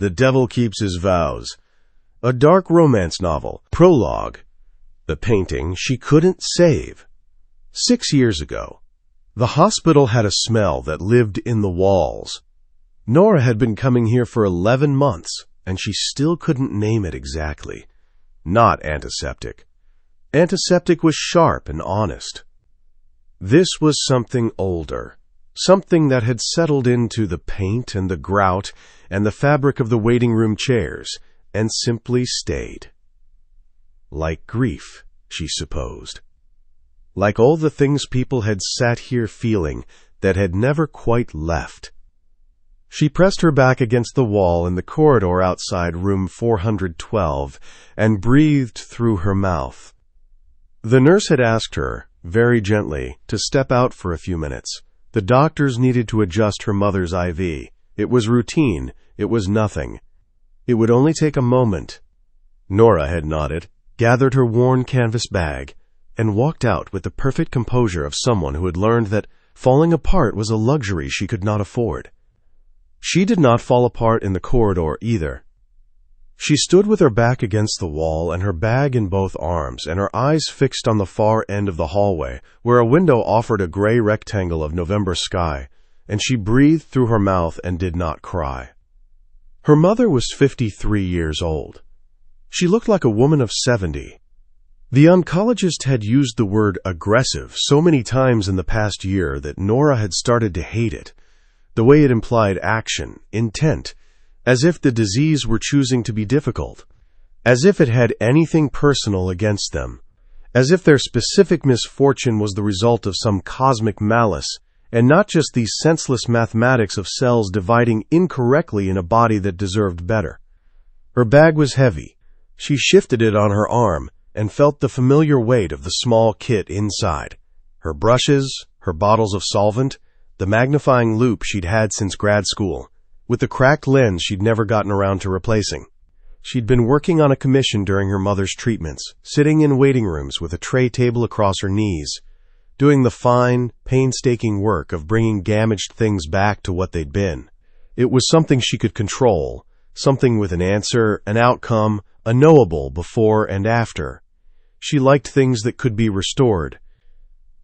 The Devil Keeps His Vows, a dark romance novel. Prologue. The painting she couldn't save. 6 years ago, the hospital had a smell that lived in the walls. Nora had been coming here for 11 months, and she still couldn't name it exactly. Not antiseptic. Antiseptic was sharp and honest. This was something older, something that had settled into the paint and the grout and the fabric of the waiting room chairs, and simply stayed. Like grief, she supposed. Like all the things people had sat here feeling that had never quite left. She pressed her back against the wall in the corridor outside room 412 and breathed through her mouth. The nurse had asked her, very gently, to step out for a few minutes. The doctors needed to adjust her mother's IV. It was routine. It was nothing. It would only take a moment. Nora had nodded, gathered her worn canvas bag, and walked out with the perfect composure of someone who had learned that falling apart was a luxury she could not afford. She did not fall apart in the corridor either. She stood with her back against the wall and her bag in both arms, and her eyes fixed on the far end of the hallway, where a window offered a gray rectangle of November sky, and she breathed through her mouth and did not cry. Her mother was 53 years old. She looked like a woman of 70. The oncologist had used the word aggressive so many times in the past year that Nora had started to hate it, the way it implied action, intent, as if the disease were choosing to be difficult, as if it had anything personal against them, as if their specific misfortune was the result of some cosmic malice, and not just the senseless mathematics of cells dividing incorrectly in a body that deserved better. Her bag was heavy. She shifted it on her arm and felt the familiar weight of the small kit inside. Her brushes, her bottles of solvent, the magnifying loupe she'd had since grad school, with the cracked lens she'd never gotten around to replacing. She'd been working on a commission during her mother's treatments, sitting in waiting rooms with a tray table across her knees, doing the fine, painstaking work of bringing damaged things back to what they'd been. It was something she could control, something with an answer, an outcome, a knowable before and after. She liked things that could be restored.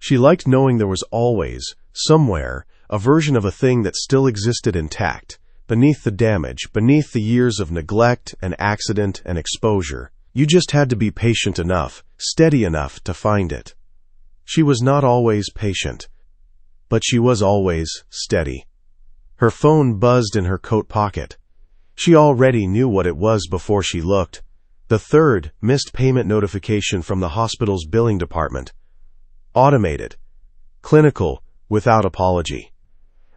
She liked knowing there was always, somewhere, a version of a thing that still existed intact, beneath the damage, beneath the years of neglect and accident and exposure. You just had to be patient enough, steady enough to find it. She was not always patient, but she was always steady. Her phone buzzed in her coat pocket. She already knew what it was before she looked. The third missed payment notification from the hospital's billing department. Automated. Clinical, without apology.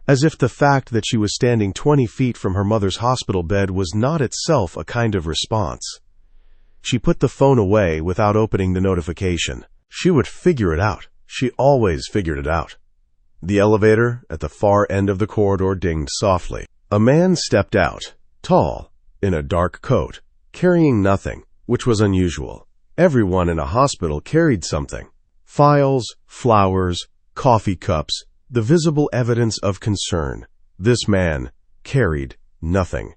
As if the fact that she was standing 20 feet from her mother's hospital bed was not itself a kind of response. She put the phone away without opening the notification. She would figure it out. She always figured it out. The elevator at the far end of the corridor dinged softly. A man stepped out, tall, in a dark coat, carrying nothing, which was unusual. Everyone in a hospital carried something. Files, flowers, coffee cups, the visible evidence of concern. This man carried nothing.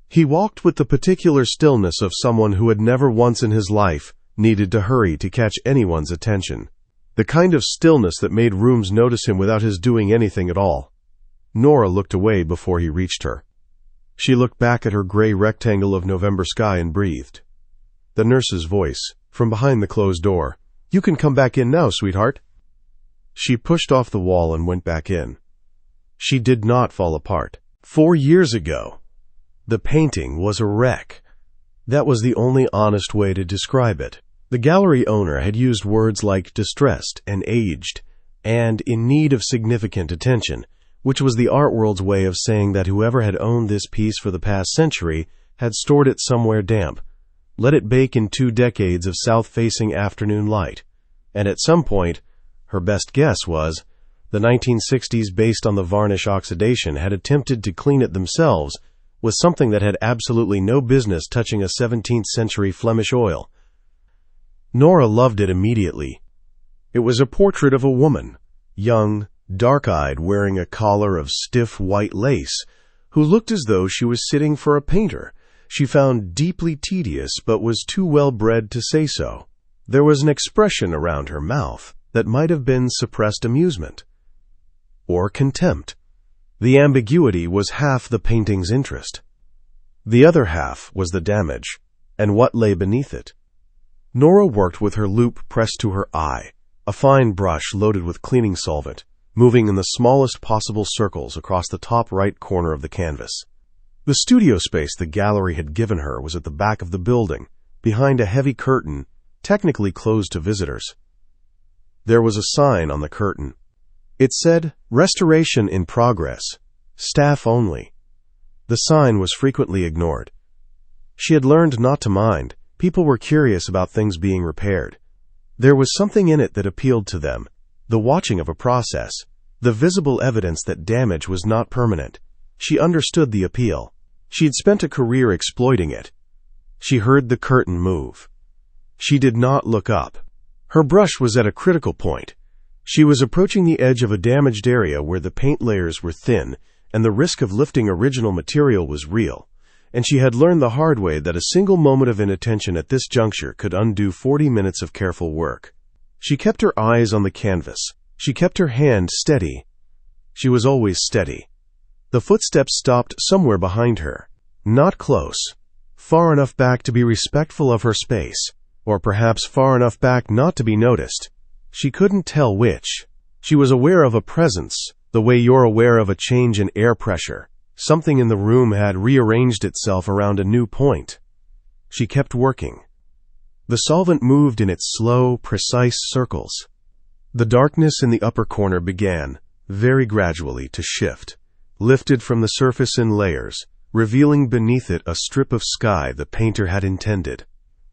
He walked with the particular stillness of someone who had never once in his life needed to hurry to catch anyone's attention. The kind of stillness that made rooms notice him without his doing anything at all. Nora looked away before he reached her. She looked back at her gray rectangle of November sky and breathed. The nurse's voice, from behind the closed door. "You can come back in now, sweetheart." She pushed off the wall and went back in. She did not fall apart. 4 years ago, the painting was a wreck. That was the only honest way to describe it. The gallery owner had used words like distressed and aged, and in need of significant attention, which was the art world's way of saying that whoever had owned this piece for the past century had stored it somewhere damp, let it bake in 2 decades of south-facing afternoon light, and at some point, her best guess was, the 1960s, based on the varnish oxidation, had attempted to clean it themselves with something that had absolutely no business touching a 17th century Flemish oil. Nora loved it immediately. It was a portrait of a woman, young, dark-eyed, wearing a collar of stiff white lace, who looked as though she was sitting for a painter she found deeply tedious but was too well-bred to say so. There was an expression around her mouth that might have been suppressed amusement or contempt. The ambiguity was half the painting's interest. The other half was the damage, and what lay beneath it. Nora worked with her loupe pressed to her eye, a fine brush loaded with cleaning solvent, moving in the smallest possible circles across the top right corner of the canvas. The studio space the gallery had given her was at the back of the building, behind a heavy curtain, technically closed to visitors. There was a sign on the curtain. It said, "Restoration in progress. Staff only." The sign was frequently ignored. She had learned not to mind. People were curious about things being repaired. There was something in it that appealed to them, the watching of a process, the visible evidence that damage was not permanent. She understood the appeal. She had spent a career exploiting it. She heard the curtain move. She did not look up. Her brush was at a critical point. She was approaching the edge of a damaged area where the paint layers were thin and the risk of lifting original material was real, and she had learned the hard way that a single moment of inattention at this juncture could undo 40 minutes of careful work. She kept her eyes on the canvas. She kept her hand steady. She was always steady. The footsteps stopped somewhere behind her. Not close. Far enough back to be respectful of her space, or perhaps far enough back not to be noticed. She couldn't tell which. She was aware of a presence, the way you're aware of a change in air pressure. Something in the room had rearranged itself around a new point. She kept working. The solvent moved in its slow, precise circles. The darkness in the upper corner began, very gradually, to shift, lifted from the surface in layers, revealing beneath it a strip of sky the painter had intended.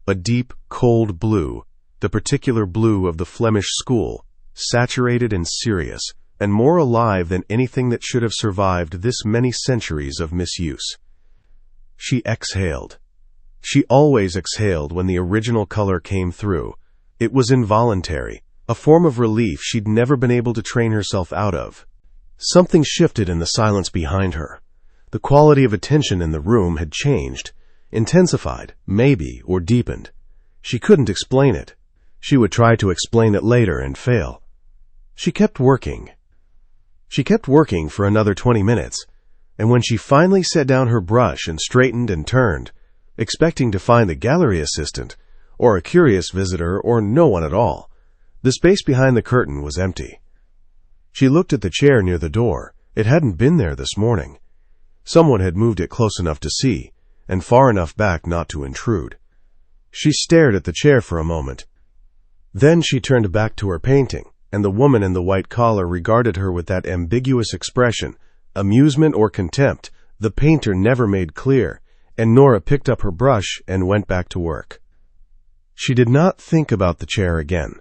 A deep, cold blue, the particular blue of the Flemish school, saturated and serious, and more alive than anything that should have survived this many centuries of misuse. She exhaled. She always exhaled when the original color came through. It was involuntary, a form of relief she'd never been able to train herself out of. Something shifted in the silence behind her. The quality of attention in the room had changed, intensified, maybe, or deepened. She couldn't explain it. She would try to explain it later and fail. She kept working. She kept working for another 20 minutes, and when she finally set down her brush and straightened and turned, expecting to find the gallery assistant, or a curious visitor, or no one at all, the space behind the curtain was empty. She looked at the chair near the door. It hadn't been there this morning. Someone had moved it close enough to see, and far enough back not to intrude. She stared at the chair for a moment. Then she turned back to her painting, and the woman in the white collar regarded her with that ambiguous expression, amusement or contempt, the painter never made clear, and Nora picked up her brush and went back to work. She did not think about the chair again,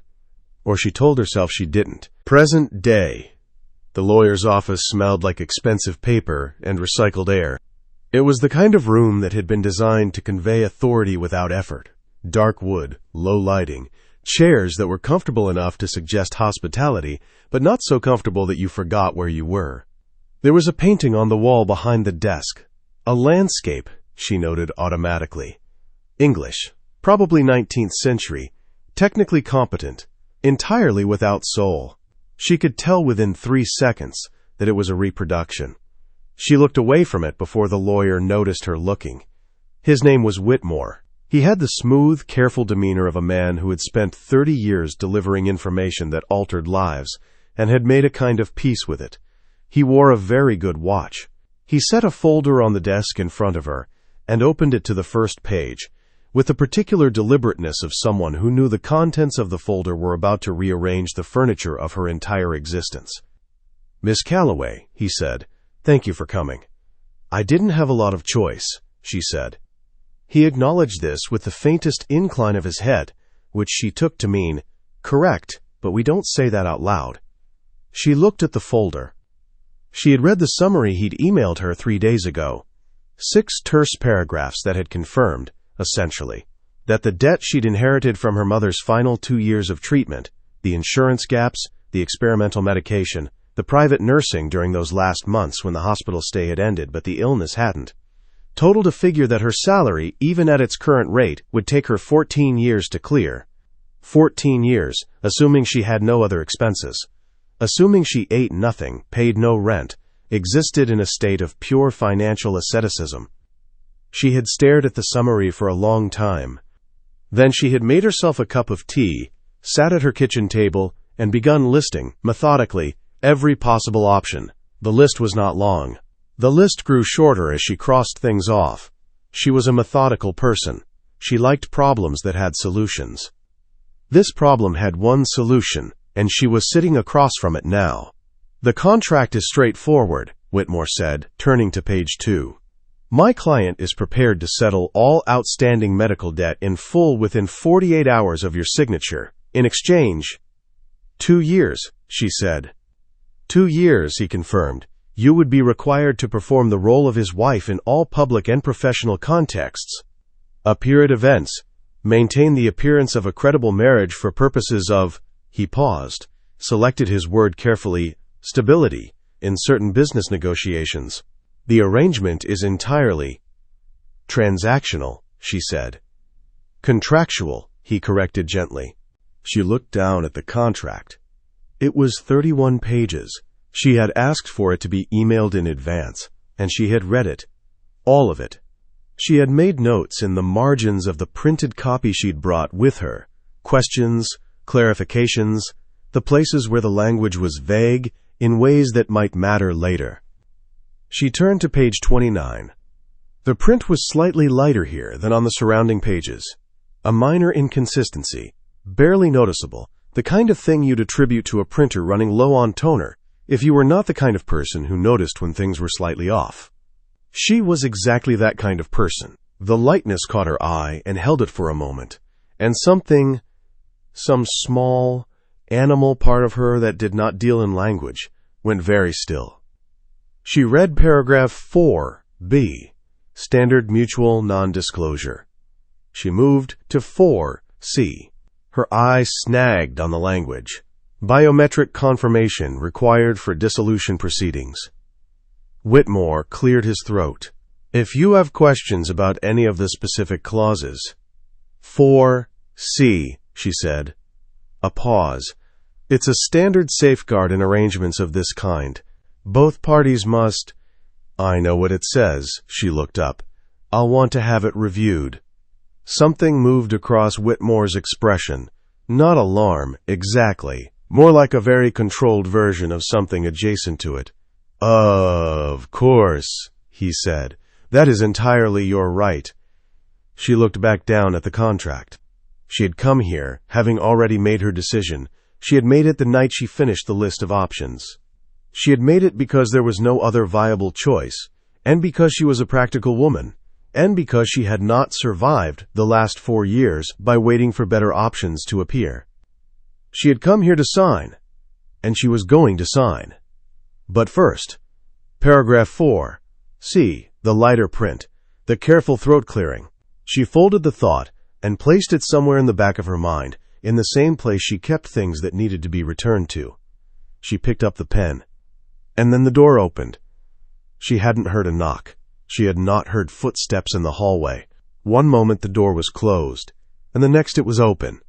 or she told herself she didn't. Present day. The lawyer's office smelled like expensive paper and recycled air. It was the kind of room that had been designed to convey authority without effort. Dark wood, low lighting, chairs that were comfortable enough to suggest hospitality, but not so comfortable that you forgot where you were. There was a painting on the wall behind the desk. A landscape, she noted automatically. English, probably 19th century, technically competent, entirely without soul. She could tell within 3 seconds that it was a reproduction. She looked away from it before the lawyer noticed her looking. His name was Whitmore. He had the smooth, careful demeanor of a man who had spent 30 years delivering information that altered lives and had made a kind of peace with it. He wore a very good watch. He set a folder on the desk in front of her and opened it to the first page, with the particular deliberateness of someone who knew the contents of the folder were about to rearrange the furniture of her entire existence. "Miss Calloway," he said, "thank you for coming." "I didn't have a lot of choice," she said. He acknowledged this with the faintest incline of his head, which she took to mean, "Correct, but we don't say that out loud." She looked at the folder. She had read the summary he'd emailed her 3 days ago. 6 terse paragraphs that had confirmed, essentially, that the debt she'd inherited from her mother's final 2 years of treatment, the insurance gaps, the experimental medication, the private nursing during those last months when the hospital stay had ended but the illness hadn't, totaled a figure that her salary, even at its current rate, would take her 14 years to clear. 14 years, assuming she had no other expenses. Assuming she ate nothing, paid no rent, existed in a state of pure financial asceticism. She had stared at the summary for a long time. Then she had made herself a cup of tea, sat at her kitchen table, and begun listing, methodically, every possible option. The list was not long. The list grew shorter as she crossed things off. She was a methodical person. She liked problems that had solutions. This problem had one solution, and she was sitting across from it now. "The contract is straightforward," Whitmore said, turning to page 2. "My client is prepared to settle all outstanding medical debt in full within 48 hours of your signature. In exchange—" 2 years, she said. 2 years, he confirmed. "You would be required to perform the role of his wife in all public and professional contexts. Appear at events. Maintain the appearance of a credible marriage for purposes of—" He paused, selected his word carefully, "stability, in certain business negotiations. The arrangement is entirely—" "transactional," she said. "Contractual," he corrected gently. She looked down at the contract. It was 31 pages. She had asked for it to be emailed in advance, and she had read it. All of it. She had made notes in the margins of the printed copy she'd brought with her. Questions, clarifications, the places where the language was vague in ways that might matter later. She turned to page 29. The print was slightly lighter here than on the surrounding pages. A minor inconsistency, barely noticeable, the kind of thing you'd attribute to a printer running low on toner if you were not the kind of person who noticed when things were slightly off. She was exactly that kind of person. The lightness caught her eye and held it for a moment, and some small, animal part of her that did not deal in language, went very still. She read paragraph 4b, Standard Mutual Non-Disclosure. She moved to 4c. Her eye snagged on the language. Biometric confirmation required for dissolution proceedings. Whitmore cleared his throat. "If you have questions about any of the specific clauses—" 4c, she said. A pause. "It's a standard safeguard in arrangements of this kind. Both parties must—" "I know what it says." She looked up. "I'll want to have it reviewed." Something moved across Whitmore's expression. Not alarm, exactly. More like a very controlled version of something adjacent to it. "Of course," he said. "That is entirely your right." She looked back down at the contract. She had come here, having already made her decision. She had made it the night she finished the list of options. She had made it because there was no other viable choice, and because she was a practical woman, and because she had not survived the last 4 years by waiting for better options to appear. She had come here to sign, and she was going to sign. But first, paragraph 4, C, the lighter print, the careful throat clearing. She folded the thought and placed it somewhere in the back of her mind, in the same place she kept things that needed to be returned to. She picked up the pen. And then the door opened. She hadn't heard a knock. She had not heard footsteps in the hallway. One moment the door was closed, and the next it was open,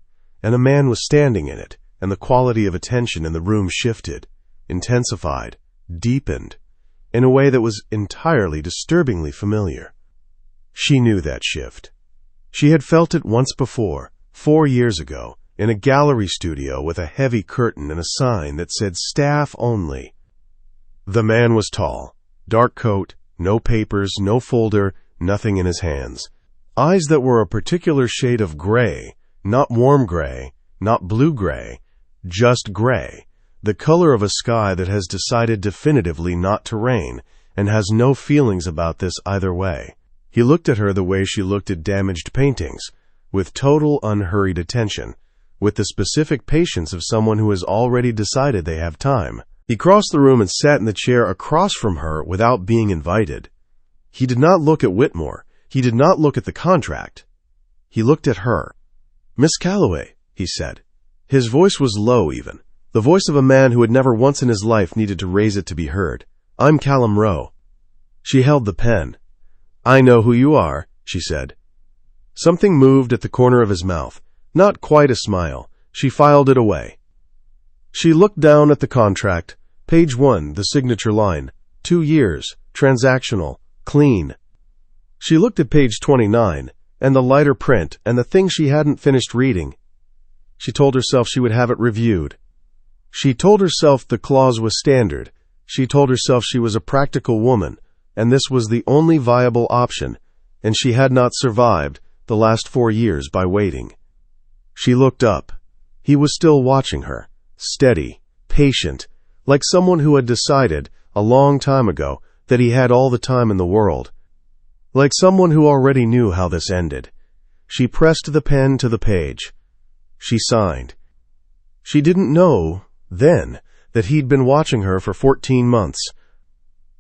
and a man was standing in it, and the quality of attention in the room shifted, intensified, deepened, in a way that was entirely disturbingly familiar. She knew that shift. She had felt it once before, 4 years ago, in a gallery studio with a heavy curtain and a sign that said "Staff Only." The man was tall, dark coat, no papers, no folder, nothing in his hands. Eyes that were a particular shade of gray, not warm gray, not blue gray, just gray, the color of a sky that has decided definitively not to rain and has no feelings about this either way. He looked at her the way she looked at damaged paintings, with total unhurried attention, with the specific patience of someone who has already decided they have time. He crossed the room and sat in the chair across from her without being invited. He did not look at Whitmore. He did not look at the contract. He looked at her. "Miss Calloway," he said. His voice was low even, the voice of a man who had never once in his life needed to raise it to be heard. "I'm Callum Rowe." She held the pen. "I know who you are," she said. Something moved at the corner of his mouth. Not quite a smile. She filed it away. She looked down at the contract. Page 1, the signature line. 2 years. Transactional. Clean. She looked at page 29, and the lighter print, and the thing she hadn't finished reading. She told herself she would have it reviewed. She told herself the clause was standard. She told herself she was a practical woman, and this was the only viable option, and she had not survived the last 4 years by waiting. She looked up. He was still watching her, steady, patient, like someone who had decided, a long time ago, that he had all the time in the world. Like someone who already knew how this ended. She pressed the pen to the page. She signed. She didn't know, then, that he'd been watching her for 14 months.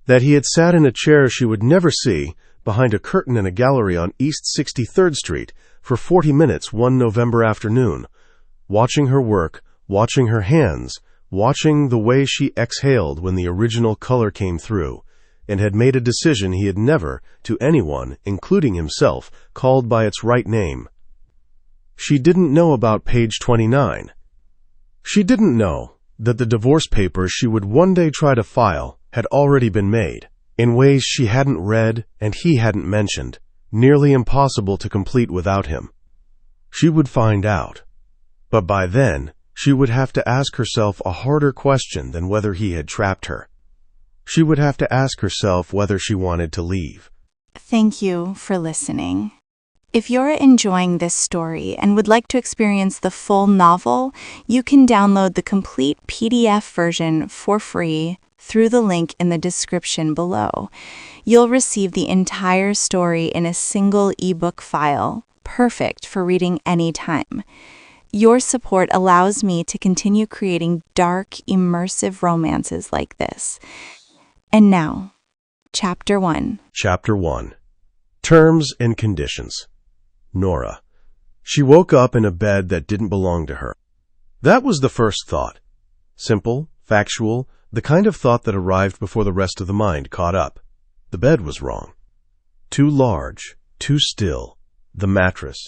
That he had sat in a chair she would never see, behind a curtain in a gallery on East 63rd Street, for 40 minutes one November afternoon, watching her work, watching her hands, watching the way she exhaled when the original color came through, and had made a decision he had never, to anyone, including himself, called by its right name. She didn't know about page 29. She didn't know that the divorce papers she would one day try to file had already been made, in ways she hadn't read and he hadn't mentioned, nearly impossible to complete without him. She would find out. But by then, she would have to ask herself a harder question than whether he had trapped her. She would have to ask herself whether she wanted to leave. Thank you for listening. If you're enjoying this story and would like to experience the full novel, you can download the complete PDF version for free through the link in the description below. You'll receive the entire story in a single ebook file, perfect for reading anytime. Your support allows me to continue creating dark, immersive romances like this. And now, Chapter 1. Chapter 1. Terms and Conditions. Nora. She woke up in a bed that didn't belong to her. That was the first thought. Simple, factual, the kind of thought that arrived before the rest of the mind caught up. The bed was wrong. Too large, too still. The mattress.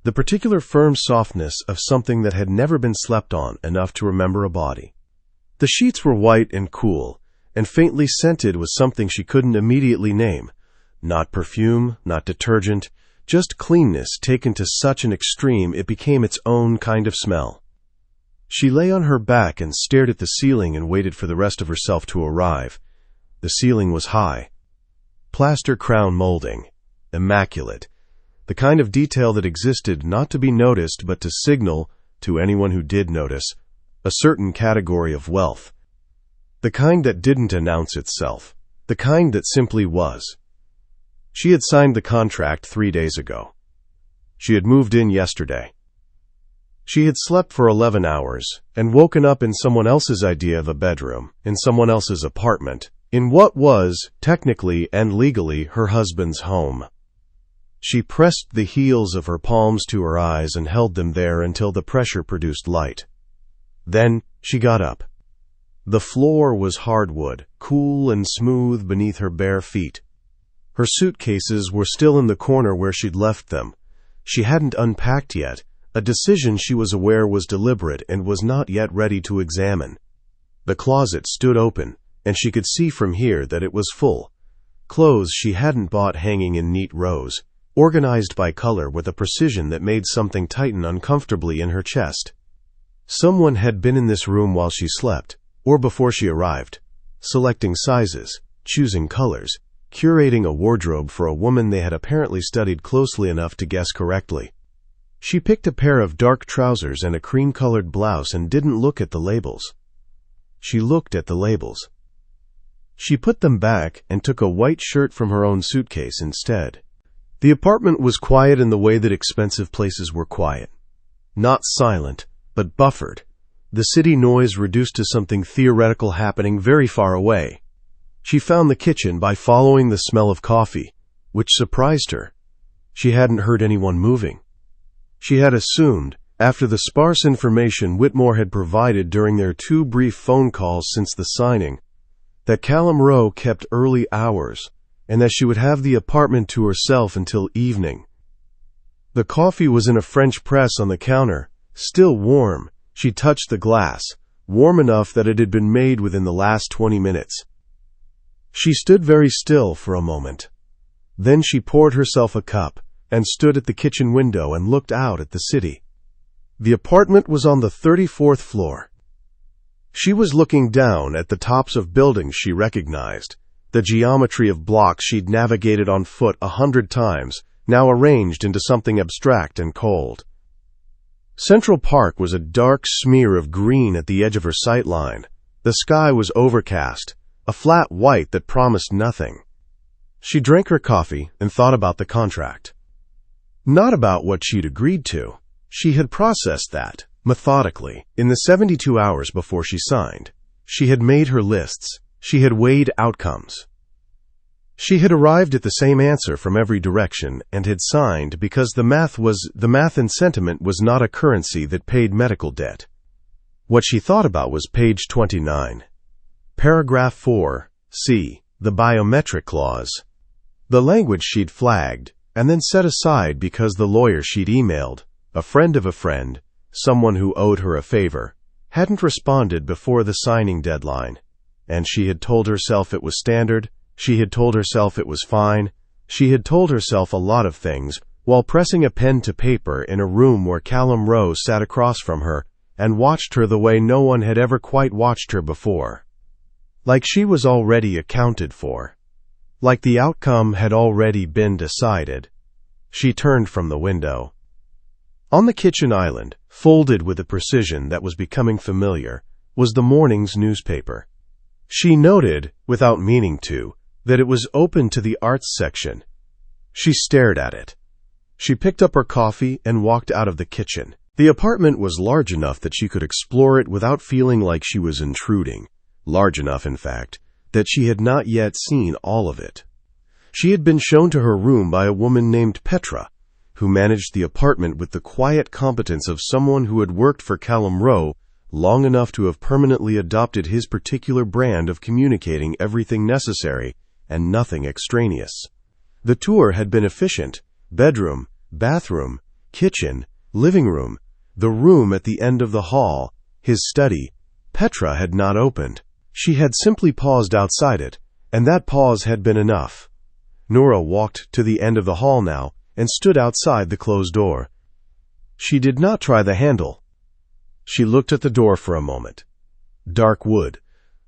The particular firm softness of something that had never been slept on enough to remember a body. The sheets were white and cool, and faintly scented with something she couldn't immediately name. Not perfume, not detergent, just cleanness taken to such an extreme it became its own kind of smell. She lay on her back and stared at the ceiling and waited for the rest of herself to arrive. The ceiling was high. Plaster crown molding. Immaculate. The kind of detail that existed not to be noticed but to signal, to anyone who did notice, a certain category of wealth. The kind that didn't announce itself. The kind that simply was. She had signed the contract 3 days ago. She had moved in yesterday. She had slept for 11 hours and woken up in someone else's idea of a bedroom, in someone else's apartment, in what was, technically and legally, her husband's home. She pressed the heels of her palms to her eyes and held them there until the pressure produced light. Then she got up. The floor was hardwood, cool and smooth beneath her bare feet. Her suitcases were still in the corner where she'd left them. She hadn't unpacked yet, a decision she was aware was deliberate and was not yet ready to examine. The closet stood open, and she could see from here that it was full. Clothes she hadn't bought hanging in neat rows, organized by color with a precision that made something tighten uncomfortably in her chest. Someone had been in this room while she slept, or before she arrived, selecting sizes, choosing colors, curating a wardrobe for a woman they had apparently studied closely enough to guess correctly. She picked a pair of dark trousers and a cream-colored blouse and didn't look at the labels. She looked at the labels. She put them back and took a white shirt from her own suitcase instead. The apartment was quiet in the way that expensive places were quiet. Not silent, but buffered. The city noise reduced to something theoretical happening very far away. She found the kitchen by following the smell of coffee, which surprised her. She hadn't heard anyone moving. She had assumed, After the sparse information Whitmore had provided during their 2 brief phone calls since the signing, that Callum Rowe kept early hours, and that she would have the apartment to herself until evening. The coffee was in a French press on the counter, still warm. She touched the glass, warm enough that it had been made within the last 20 minutes. She stood very still for a moment. Then she poured herself a cup and stood at the kitchen window and looked out at the city. The apartment was on the 34th floor. She was looking down at the tops of buildings she recognized, the geometry of blocks she'd navigated on foot 100 times, now arranged into something abstract and cold. Central Park was a dark smear of green at the edge of her sight line. The sky was overcast, a flat white that promised nothing. She drank her coffee and thought about the contract. Not about what she'd agreed to. She had processed that, methodically, in the 72 hours before she signed. She had made her lists. She had weighed outcomes. She had arrived at the same answer from every direction and had signed because the math and sentiment was not a currency that paid medical debt. What she thought about was page 29. Paragraph 4, C, the biometric clause. The language she'd flagged and then set aside because the lawyer she'd emailed, a friend of a friend, someone who owed her a favor, hadn't responded before the signing deadline. And she had told herself it was standard. She had told herself it was fine. She had told herself a lot of things while pressing a pen to paper in a room where Callum Rowe sat across from her and watched her the way no one had ever quite watched her before. Like she was already accounted for. Like the outcome had already been decided. She turned from the window. On the kitchen island, folded with a precision that was becoming familiar, was the morning's newspaper. She noted, without meaning to, that it was open to the arts section. She stared at it. She picked up her coffee and walked out of the kitchen. The apartment was large enough that she could explore it without feeling like she was intruding. Large enough, in fact, that she had not yet seen all of it. She had been shown to her room by a woman named Petra, who managed the apartment with the quiet competence of someone who had worked for Callum Rowe long enough to have permanently adopted his particular brand of communicating everything necessary and nothing extraneous. The tour had been efficient. Bedroom, bathroom, kitchen, living room, the room at the end of the hall, his study. Petra had not opened. She had simply paused outside it, and that pause had been enough. Nora walked to the end of the hall now and stood outside the closed door. She did not try the handle. She looked at the door for a moment. Dark wood.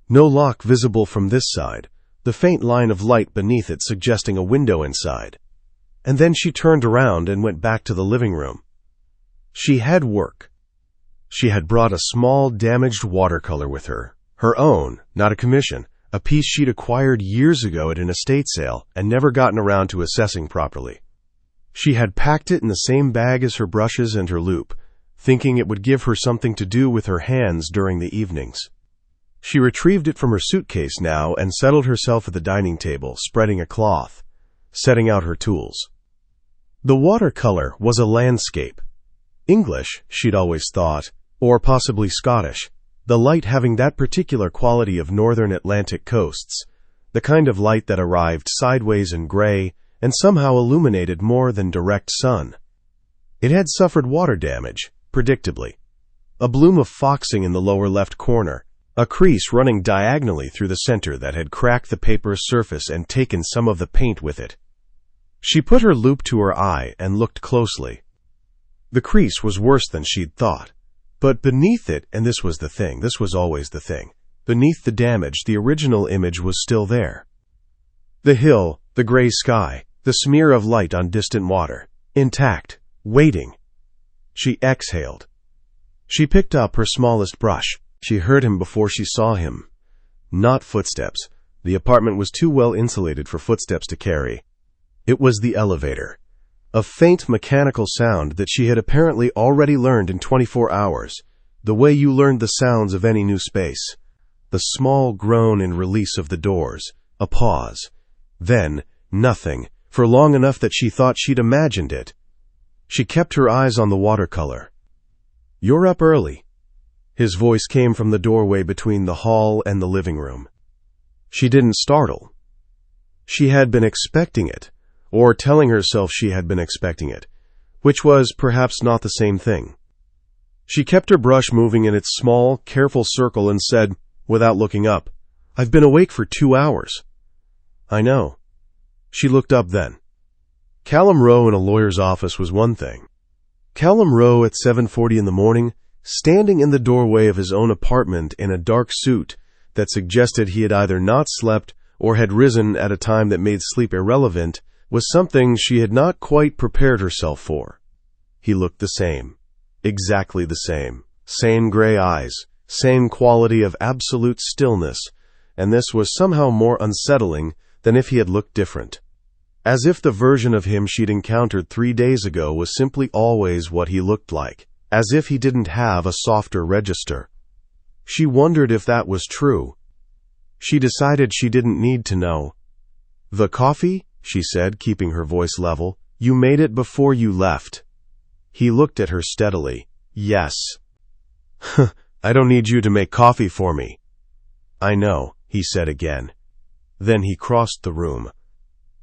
No lock visible from this side, the faint line of light beneath it suggesting a window inside. And then she turned around and went back to the living room. She had work. She had brought a small, damaged watercolor with her. Her own, not a commission, a piece she'd acquired years ago at an estate sale and never gotten around to assessing properly. She had packed it in the same bag as her brushes and her loupe, thinking it would give her something to do with her hands during the evenings. She retrieved it from her suitcase now and settled herself at the dining table, spreading a cloth, setting out her tools. The watercolor was a landscape. English, she'd always thought, or possibly Scottish, the light having that particular quality of northern Atlantic coasts, the kind of light that arrived sideways and gray and somehow illuminated more than direct sun. It had suffered water damage, predictably. A bloom of foxing in the lower left corner, a crease running diagonally through the center that had cracked the paper's surface and taken some of the paint with it. She put her loupe to her eye and looked closely. The crease was worse than she'd thought. But beneath it, and this was the thing, this was always the thing, beneath the damage, the original image was still there. The hill, the gray sky, the smear of light on distant water, intact, waiting. She exhaled. She picked up her smallest brush. She heard him before she saw him. Not footsteps. The apartment was too well insulated for footsteps to carry. It was the elevator. A faint mechanical sound that she had apparently already learned in 24 hours, the way you learned the sounds of any new space. The small groan and release of the doors, a pause. Then, nothing, for long enough that she thought she'd imagined it. She kept her eyes on the watercolor. "You're up early." His voice came from the doorway between the hall and the living room. She didn't startle. She had been expecting it, or telling herself she had been expecting it, which was perhaps not the same thing. She kept her brush moving in its small, careful circle and said, without looking up, "I've been awake for 2 hours." "I know." She looked up then. Callum Rowe in a lawyer's office was one thing. Callum Rowe at 7:40 in the morning, standing in the doorway of his own apartment in a dark suit that suggested he had either not slept or had risen at a time that made sleep irrelevant, was something she had not quite prepared herself for. He looked the same. Exactly the same. Same gray eyes. Same quality of absolute stillness. And this was somehow more unsettling than if he had looked different. As if the version of him she'd encountered 3 days ago was simply always what he looked like. As if he didn't have a softer register. She wondered if that was true. She decided she didn't need to know. "The coffee?" she said, keeping her voice level. "You made it before you left." He looked at her steadily. "Yes." "I don't need you to make coffee for me." "I know," he said again. Then he crossed the room.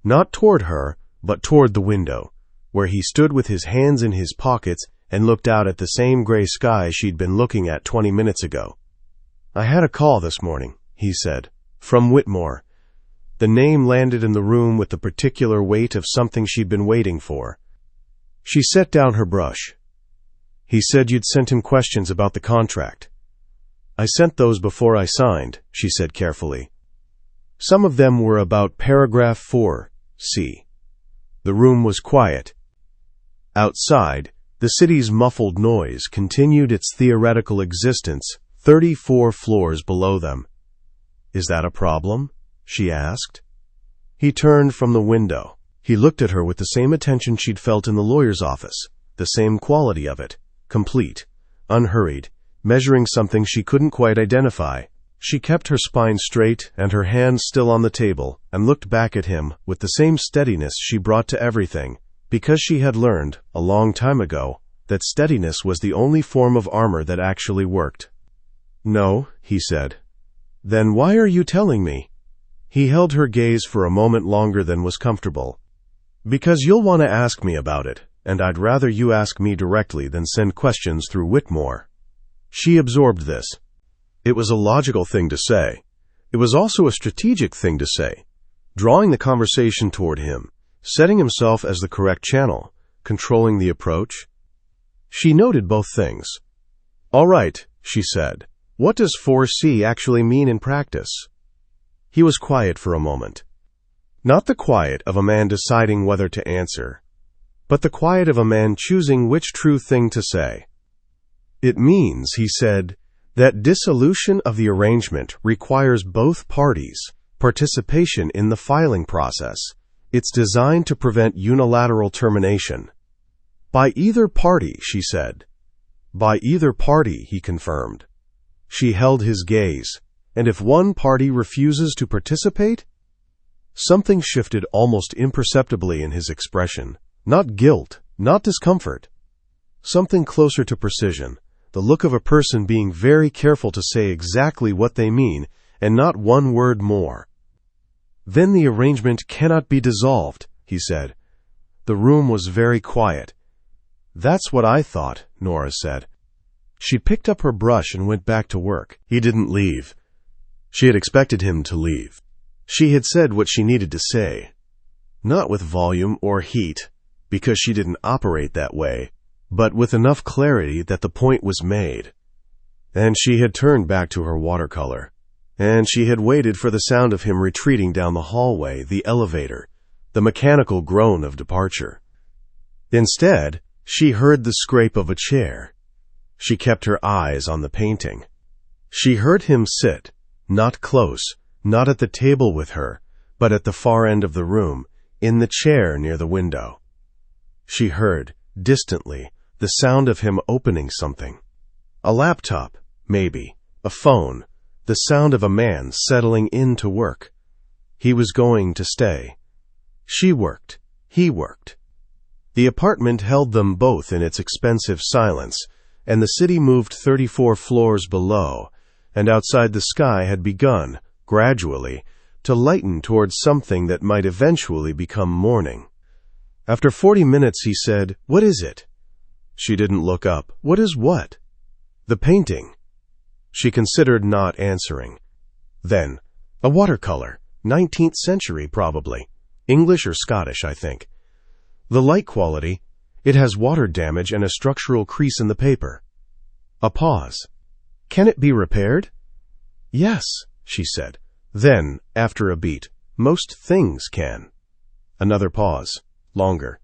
Not toward her, but toward the window, where he stood with his hands in his pockets and looked out at the same gray sky she'd been looking at 20 minutes ago. "I had a call this morning," he said, "from Whitmore." The name landed in the room with the particular weight of something she'd been waiting for. She set down her brush. "He said you'd sent him questions about the contract." "I sent those before I signed," she said carefully. "Some of them were about paragraph 4C. The room was quiet. Outside, the city's muffled noise continued its theoretical existence 34 floors below them. "Is that a problem?" she asked. He turned from the window. He looked at her with the same attention she'd felt in the lawyer's office, the same quality of it, complete, unhurried, measuring something she couldn't quite identify. She kept her spine straight and her hands still on the table and looked back at him with the same steadiness she brought to everything, because she had learned, a long time ago, that steadiness was the only form of armor that actually worked. "No," he said. "Then why are you telling me?" He held her gaze for a moment longer than was comfortable. "Because you'll want to ask me about it, and I'd rather you ask me directly than send questions through Whitmore." She absorbed this. It was a logical thing to say. It was also a strategic thing to say, drawing the conversation toward him, setting himself as the correct channel, controlling the approach. She noted both things. "All right," she said. "What does 4C actually mean in practice?" He was quiet for a moment. Not the quiet of a man deciding whether to answer, but the quiet of a man choosing which true thing to say. "It means," he said, "that dissolution of the arrangement requires both parties' participation in the filing process. It's designed to prevent unilateral termination." "By either party," she said. "By either party," he confirmed. She held his gaze. "And if one party refuses to participate?" Something shifted almost imperceptibly in his expression. Not guilt, not discomfort. Something closer to precision. The look of a person being very careful to say exactly what they mean, and not one word more. "Then the arrangement cannot be dissolved," he said. The room was very quiet. "That's what I thought," Nora said. She picked up her brush and went back to work. He didn't leave. She had expected him to leave. She had said what she needed to say. Not with volume or heat, because she didn't operate that way, but with enough clarity that the point was made. And she had turned back to her watercolor. And she had waited for the sound of him retreating down the hallway, the elevator, the mechanical groan of departure. Instead, she heard the scrape of a chair. She kept her eyes on the painting. She heard him sit, not close, not at the table with her, but at the far end of the room, in the chair near the window. She heard, distantly, the sound of him opening something. A laptop, maybe, a phone, the sound of a man settling in to work. He was going to stay. She worked. He worked. The apartment held them both in its expensive silence, and the city moved 34 floors below, and outside the sky had begun, gradually, to lighten towards something that might eventually become morning. After 40 minutes, he said, "What is it?" She didn't look up. "What is what?" "The painting." She considered not answering. Then, "A watercolor. 19th century, probably. English or Scottish, I think. The light quality, it has water damage and a structural crease in the paper." A pause. "Can it be repaired?" "Yes," she said. Then, after a beat, "Most things can." Another pause. Longer.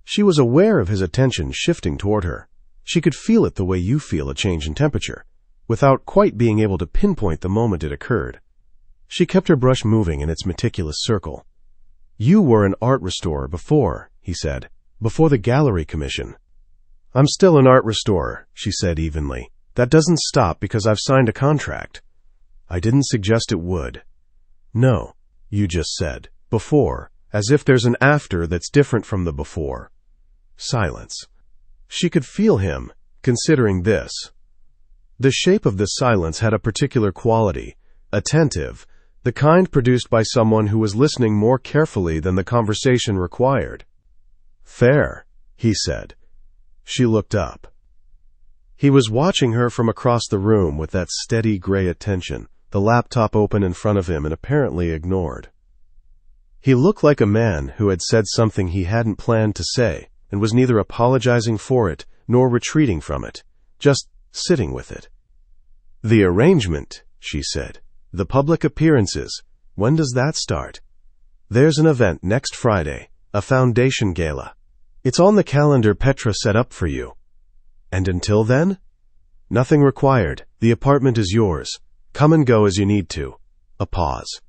She was aware of his attention shifting toward her. She could feel it the way you feel a change in temperature, without quite being able to pinpoint the moment it occurred. She kept her brush moving in its meticulous circle. "You were an art restorer before," he said, "before the gallery commission." "I'm still an art restorer," she said evenly. "That doesn't stop because I've signed a contract." "I didn't suggest it would." "No, you just said, before, as if there's an after that's different from the before." Silence. She could feel him, considering this. The shape of the silence had a particular quality, attentive, the kind produced by someone who was listening more carefully than the conversation required. "Fair," he said. She looked up. He was watching her from across the room with that steady gray attention, the laptop open in front of him and apparently ignored. He looked like a man who had said something he hadn't planned to say and was neither apologizing for it nor retreating from it, just sitting with it. "The arrangement," she said. "The public appearances. When does that start?" "There's an event next Friday, a foundation gala. It's on the calendar Petra set up for you." "And until then?" "Nothing required. The apartment is yours. Come and go as you need to." A pause.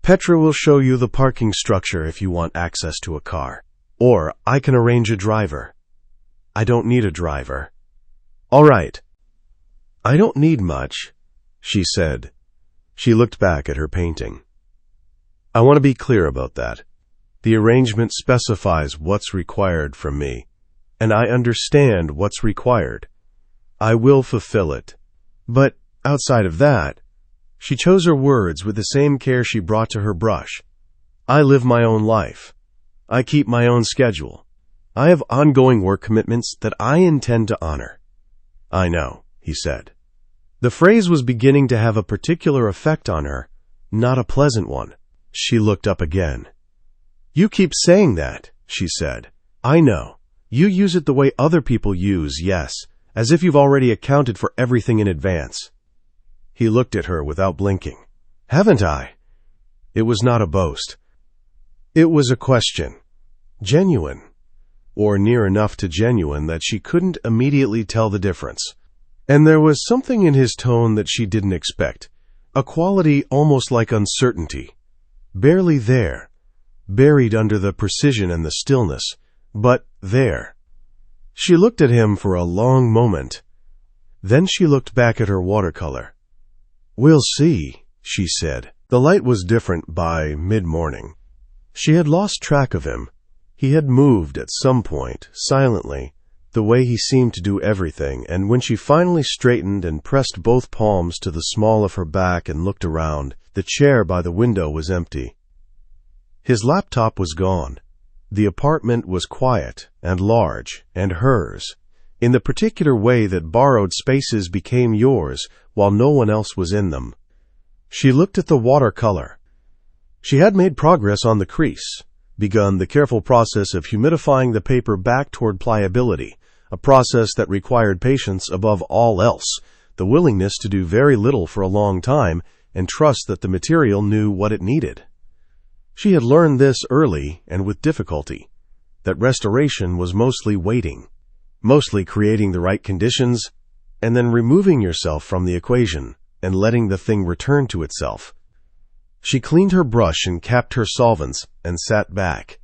"Petra will show you the parking structure if you want access to a car. Or I can arrange a driver." "I don't need a driver." "All right." "I don't need much," she said. She looked back at her painting. "I want to be clear about that. The arrangement specifies what's required from me, and I understand what's required. I will fulfill it. But outside of that," she chose her words with the same care she brought to her brush, "I live my own life. I keep my own schedule. I have ongoing work commitments that I intend to honor." "I know," he said. The phrase was beginning to have a particular effect on her, not a pleasant one. She looked up again. "You keep saying that," she said. "I know. You use it the way other people use yes, as if you've already accounted for everything in advance." He looked at her without blinking. "Haven't I?" It was not a boast. It was a question. Genuine. Or near enough to genuine that she couldn't immediately tell the difference. And there was something in his tone that she didn't expect. A quality almost like uncertainty. Barely there. Buried under the precision and the stillness. But there. She looked at him for a long moment. Then she looked back at her watercolor. "We'll see," she said. The light was different by mid-morning. She had lost track of him. He had moved at some point, silently, the way he seemed to do everything, and when she finally straightened and pressed both palms to the small of her back and looked around, the chair by the window was empty. His laptop was gone. The apartment was quiet and large and hers, in the particular way that borrowed spaces became yours while no one else was in them. She looked at the watercolor. She had made progress on the crease, begun the careful process of humidifying the paper back toward pliability, a process that required patience above all else, the willingness to do very little for a long time, and trust that the material knew what it needed. She had learned this early and with difficulty, that restoration was mostly waiting, mostly creating the right conditions, and then removing yourself from the equation and letting the thing return to itself. She cleaned her brush and capped her solvents and sat back.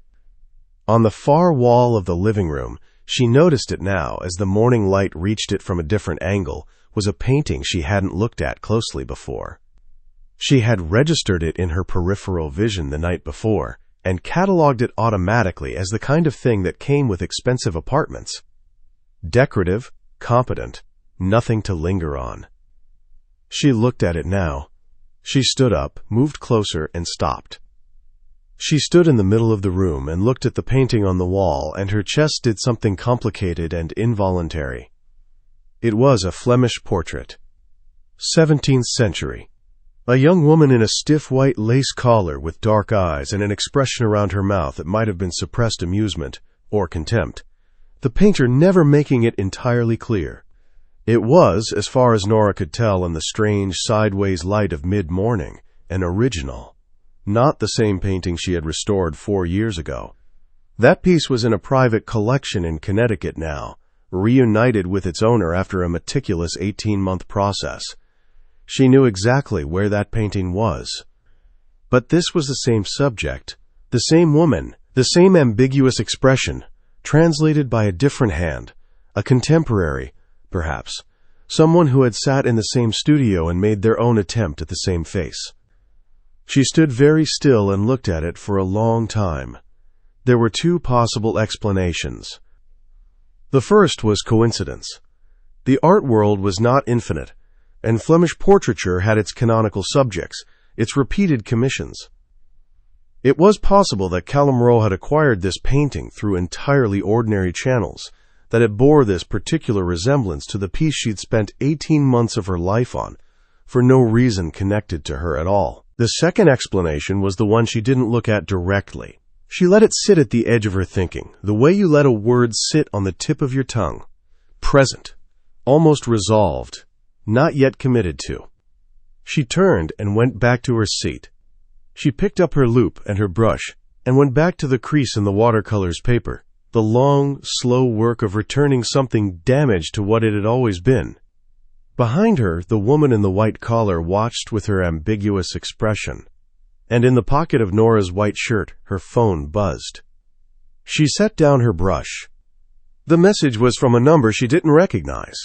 On the far wall of the living room, she noticed it now as the morning light reached it from a different angle, was a painting she hadn't looked at closely before. She had registered it in her peripheral vision the night before and cataloged it automatically as the kind of thing that came with expensive apartments. Decorative, competent, nothing to linger on. She looked at it now. She stood up, moved closer, and stopped. She stood in the middle of the room and looked at the painting on the wall, and her chest did something complicated and involuntary. It was a Flemish portrait. 17th century. A young woman in a stiff white lace collar with dark eyes and an expression around her mouth that might have been suppressed amusement or contempt, the painter never making it entirely clear. It was, as far as Nora could tell in the strange sideways light of mid-morning, an original. Not the same painting she had restored 4 years ago. That piece was in a private collection in Connecticut now, reunited with its owner after a meticulous 18-month process. She knew exactly where that painting was. But this was the same subject, the same woman, the same ambiguous expression, translated by a different hand, a contemporary, perhaps, someone who had sat in the same studio and made their own attempt at the same face. She stood very still and looked at it for a long time. There were 2 possible explanations. The first was coincidence. The art world was not infinite, and Flemish portraiture had its canonical subjects, its repeated commissions. It was possible that Callum Rowe had acquired this painting through entirely ordinary channels, that it bore this particular resemblance to the piece she'd spent 18 months of her life on, for no reason connected to her at all. The second explanation was the one she didn't look at directly. She let it sit at the edge of her thinking, the way you let a word sit on the tip of your tongue. Present, almost resolved, not yet committed to. She turned and went back to her seat. She picked up her loupe and her brush and went back to the crease in the watercolor's paper, the long, slow work of returning something damaged to what it had always been. Behind her, the woman in the white collar watched with her ambiguous expression, and in the pocket of Nora's white shirt, her phone buzzed. She set down her brush. The message was from a number she didn't recognize.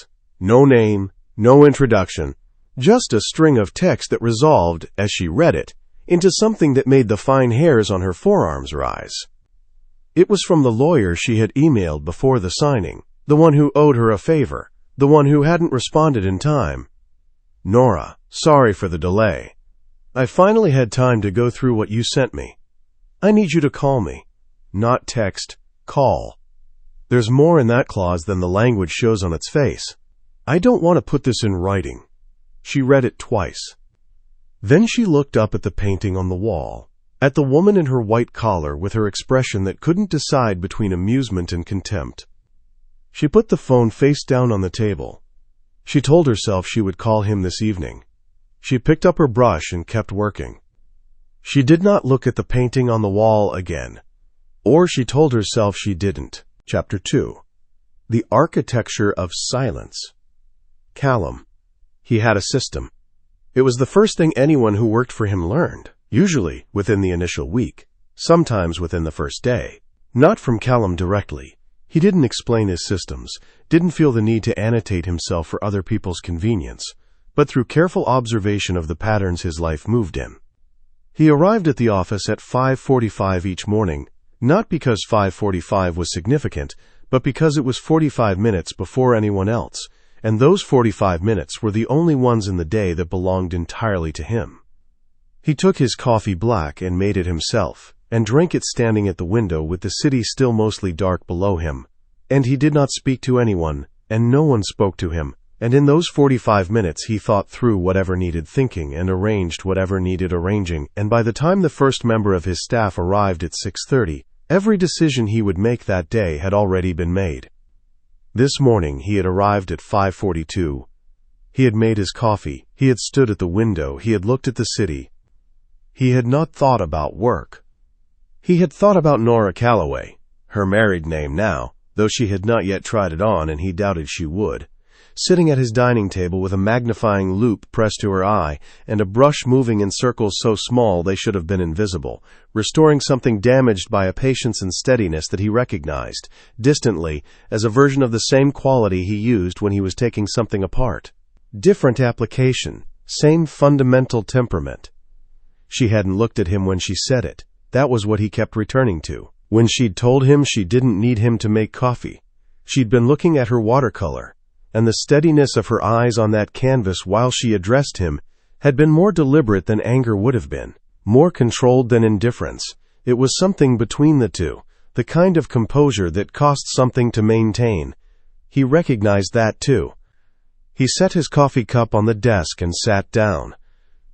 No name, no introduction, just a string of text that resolved, as she read it, into something that made the fine hairs on her forearms rise. It was from the lawyer she had emailed before the signing, the one who owed her a favor, the one who hadn't responded in time. Nora, sorry for the delay. I finally had time to go through what you sent me. I need you to call me. Not text, call. There's more in that clause than the language shows on its face. I don't want to put this in writing. She read it twice. Then she looked up at the painting on the wall, at the woman in her white collar with her expression that couldn't decide between amusement and contempt. She put the phone face down on the table. She told herself she would call him this evening. She picked up her brush and kept working. She did not look at the painting on the wall again. Or she told herself she didn't. Chapter 2. The Architecture of Silence. Callum. He had a system. It was the first thing anyone who worked for him learned, usually within the initial week, sometimes within the first day. Not from Callum directly. He didn't explain his systems, didn't feel the need to annotate himself for other people's convenience, but through careful observation of the patterns his life moved in. He arrived at the office at 5:45 each morning, not because 5:45 was significant, but because it was 45 minutes before anyone else, and those 45 minutes were the only ones in the day that belonged entirely to him. He took his coffee black and made it himself, and drank it standing at the window with the city still mostly dark below him. And he did not speak to anyone, and no one spoke to him, and in those 45 minutes he thought through whatever needed thinking and arranged whatever needed arranging, and by the time the first member of his staff arrived at 6:30, every decision he would make that day had already been made. This morning he had arrived at 5:42. He had made his coffee, he had stood at the window, he had looked at the city. He had not thought about work. He had thought about Nora Calloway, her married name now, though she had not yet tried it on and he doubted she would, sitting at his dining table with a magnifying loupe pressed to her eye and a brush moving in circles so small they should have been invisible, restoring something damaged by a patience and steadiness that he recognized, distantly, as a version of the same quality he used when he was taking something apart. Different application, same fundamental temperament. She hadn't looked at him when she said it. That was what he kept returning to. When she'd told him she didn't need him to make coffee, she'd been looking at her watercolor, and the steadiness of her eyes on that canvas while she addressed him had been more deliberate than anger would have been, more controlled than indifference. It was something between the two, the kind of composure that costs something to maintain. He recognized that too. He set his coffee cup on the desk and sat down.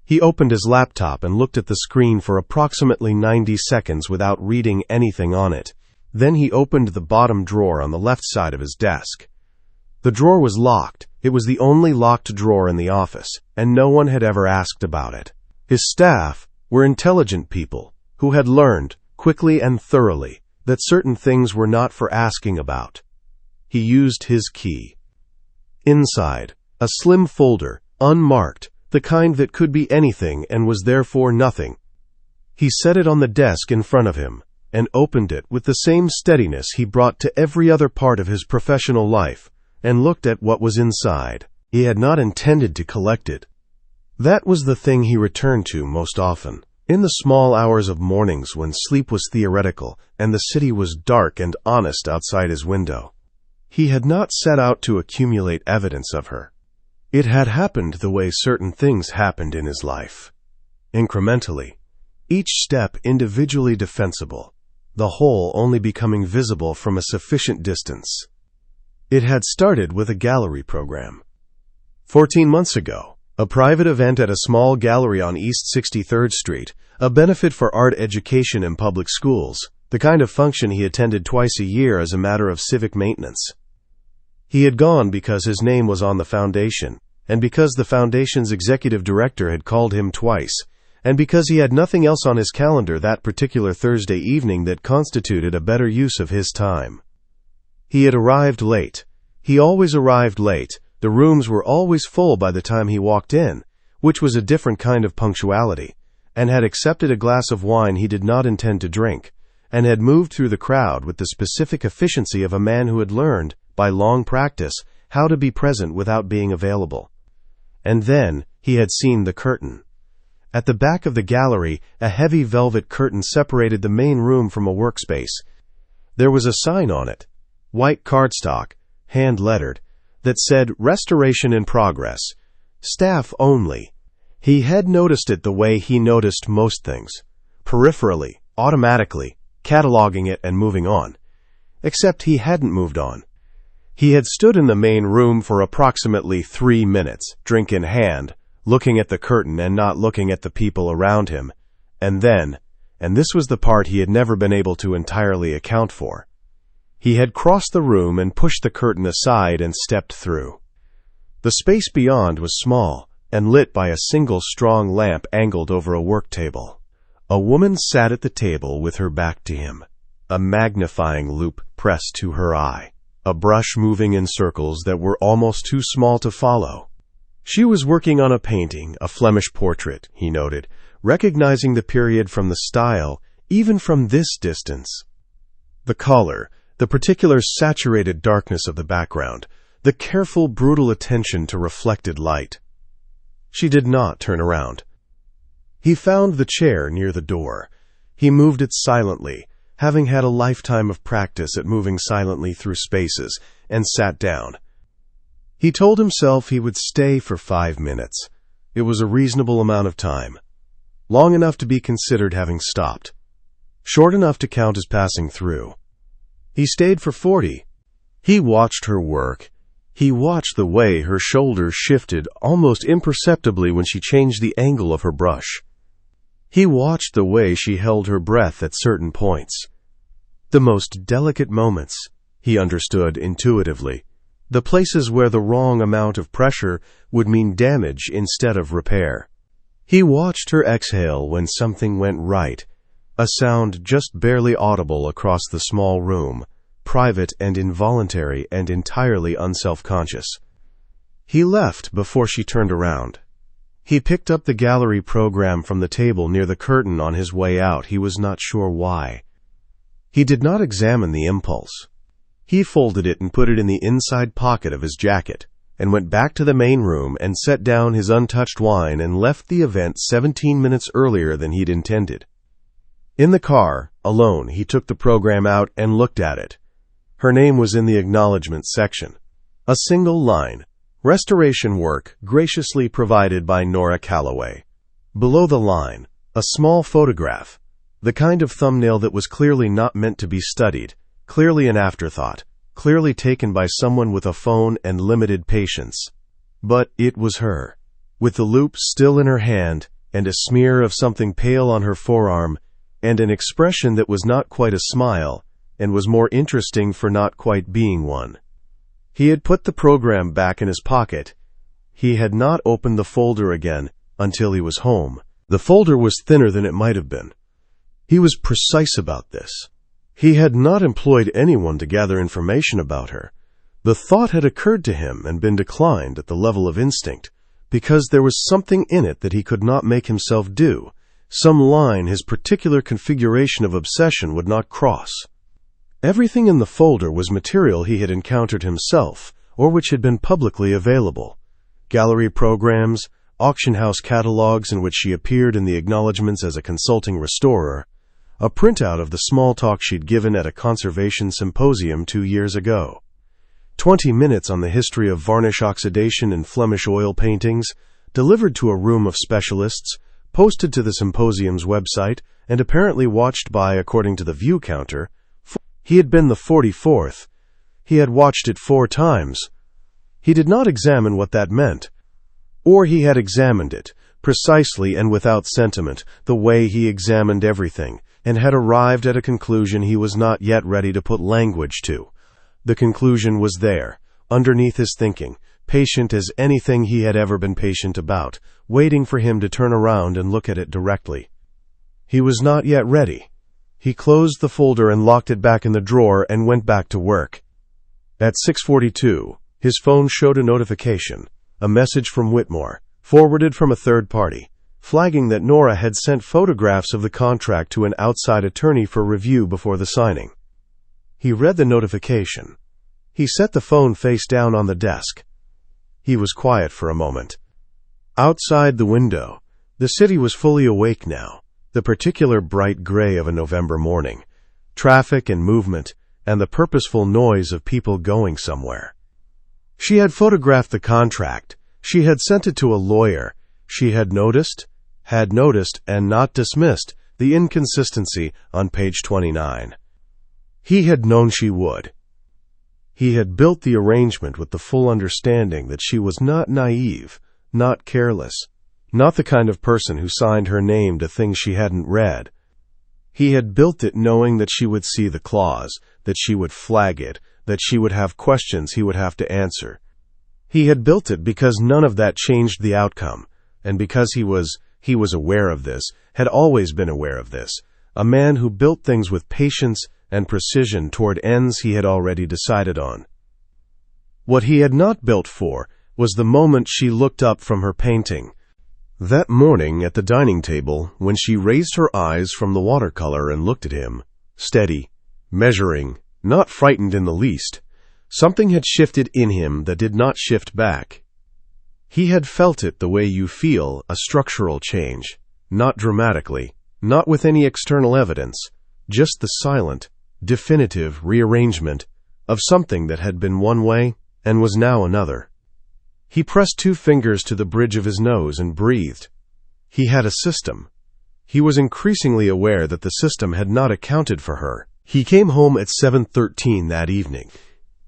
He opened his laptop and looked at the screen for approximately 90 seconds without reading anything on it. Then he opened the bottom drawer on the left side of his desk. The drawer was locked. It was the only locked drawer in the office, and no one had ever asked about it. His staff were intelligent people who had learned, quickly and thoroughly, that certain things were not for asking about. He used his key. Inside, a slim folder, unmarked, the kind that could be anything and was therefore nothing. He set it on the desk in front of him, and opened it with the same steadiness he brought to every other part of his professional life, and looked at what was inside. He had not intended to collect it. That was the thing he returned to most often, in the small hours of mornings when sleep was theoretical and the city was dark and honest outside his window. He had not set out to accumulate evidence of her. It had happened the way certain things happened in his life. Incrementally, each step individually defensible, the whole only becoming visible from a sufficient distance. It had started with a gallery program. 14 months ago, a private event at a small gallery on East 63rd Street, a benefit for art education in public schools, the kind of function he attended twice a year as a matter of civic maintenance. He had gone because his name was on the foundation, and because the foundation's executive director had called him twice, and because he had nothing else on his calendar that particular Thursday evening that constituted a better use of his time. He had arrived late. He always arrived late. The rooms were always full by the time he walked in, which was a different kind of punctuality, and had accepted a glass of wine he did not intend to drink, and had moved through the crowd with the specific efficiency of a man who had learned, by long practice, how to be present without being available. And then he had seen the curtain. At the back of the gallery, a heavy velvet curtain separated the main room from a workspace. There was a sign on it, white cardstock, hand-lettered, that said "Restoration in Progress. Staff only." He had noticed it the way he noticed most things, peripherally, automatically, cataloging it and moving on. Except he hadn't moved on. He had stood in the main room for approximately 3 minutes, drink in hand, looking at the curtain and not looking at the people around him, and then, and this was the part he had never been able to entirely account for, he had crossed the room and pushed the curtain aside and stepped through. The space beyond was small and lit by a single strong lamp angled over a work table. A woman sat at the table with her back to him, a magnifying loupe pressed to her eye, a brush moving in circles that were almost too small to follow. She was working on a painting, a Flemish portrait, he noted, recognizing the period from the style, even from this distance. The color, the particular saturated darkness of the background, the careful, brutal attention to reflected light. She did not turn around. He found the chair near the door. He moved it silently, having had a lifetime of practice at moving silently through spaces, and sat down. He told himself he would stay for 5 minutes. It was a reasonable amount of time. Long enough to be considered having stopped. Short enough to count as passing through. He stayed for 40. He watched her work. He watched the way her shoulders shifted almost imperceptibly when she changed the angle of her brush. He watched the way she held her breath at certain points. The most delicate moments, he understood intuitively. The places where the wrong amount of pressure would mean damage instead of repair. He watched her exhale when something went right, a sound just barely audible across the small room, private and involuntary and entirely unself-conscious. He left before she turned around. He picked up the gallery program from the table near the curtain on his way out. He was not sure why. He did not examine the impulse. He folded it and put it in the inside pocket of his jacket, and went back to the main room and set down his untouched wine and left the event 17 minutes earlier than he'd intended. In the car, alone, he took the program out and looked at it. Her name was in the acknowledgments section. A single line. Restoration work graciously provided by Nora Calloway. Below the line, a small photograph. The kind of thumbnail that was clearly not meant to be studied, clearly an afterthought, clearly taken by someone with a phone and limited patience. But it was her, with the loop still in her hand, and a smear of something pale on her forearm, and an expression that was not quite a smile, and was more interesting for not quite being one. He had put the program back in his pocket. He had not opened the folder again until he was home. The folder was thinner than it might have been. He was precise about this. He had not employed anyone to gather information about her. The thought had occurred to him and been declined at the level of instinct, because there was something in it that he could not make himself do, some line his particular configuration of obsession would not cross. Everything in the folder was material he had encountered himself, or which had been publicly available. Gallery programs, auction house catalogs in which she appeared in the acknowledgments as a consulting restorer, a printout of the small talk she'd given at a conservation symposium 2 years ago, 20 minutes on the history of varnish oxidation in Flemish oil paintings, delivered to a room of specialists, posted to the symposium's website, and apparently watched by, according to the view counter, he had been the 44th. He had watched it 4 times. He did not examine what that meant. Or he had examined it, precisely and without sentiment, the way he examined everything, and had arrived at a conclusion he was not yet ready to put language to. The conclusion was there, underneath his thinking, patient as anything he had ever been patient about, waiting for him to turn around and look at it directly. He was not yet ready. He closed the folder and locked it back in the drawer and went back to work. At 6:42, his phone showed a notification, a message from Whitmore, forwarded from a third party, flagging that Nora had sent photographs of the contract to an outside attorney for review before the signing. He read the notification. He set the phone face down on the desk. He was quiet for a moment. Outside the window, the city was fully awake now, the particular bright gray of a November morning, traffic and movement, and the purposeful noise of people going somewhere. She had photographed the contract. She had sent it to a lawyer. She had noticed and not dismissed the inconsistency on page 29. He had known she would. He had built the arrangement with the full understanding that she was not naive, not careless, not the kind of person who signed her name to things she hadn't read. He had built it knowing that she would see the clause, that she would flag it, that she would have questions he would have to answer. He had built it because none of that changed the outcome, and because he was aware of this, had always been aware of this, a man who built things with patience and precision toward ends he had already decided on. What he had not built for was the moment she looked up from her painting. That morning at the dining table, when she raised her eyes from the watercolor and looked at him, steady, measuring, not frightened in the least, something had shifted in him that did not shift back. He had felt it the way you feel a structural change, not dramatically, not with any external evidence, just the silent, definitive rearrangement of something that had been one way and was now another. He pressed 2 fingers to the bridge of his nose and breathed. He had a system. He was increasingly aware that the system had not accounted for her. He came home at 7:13 that evening.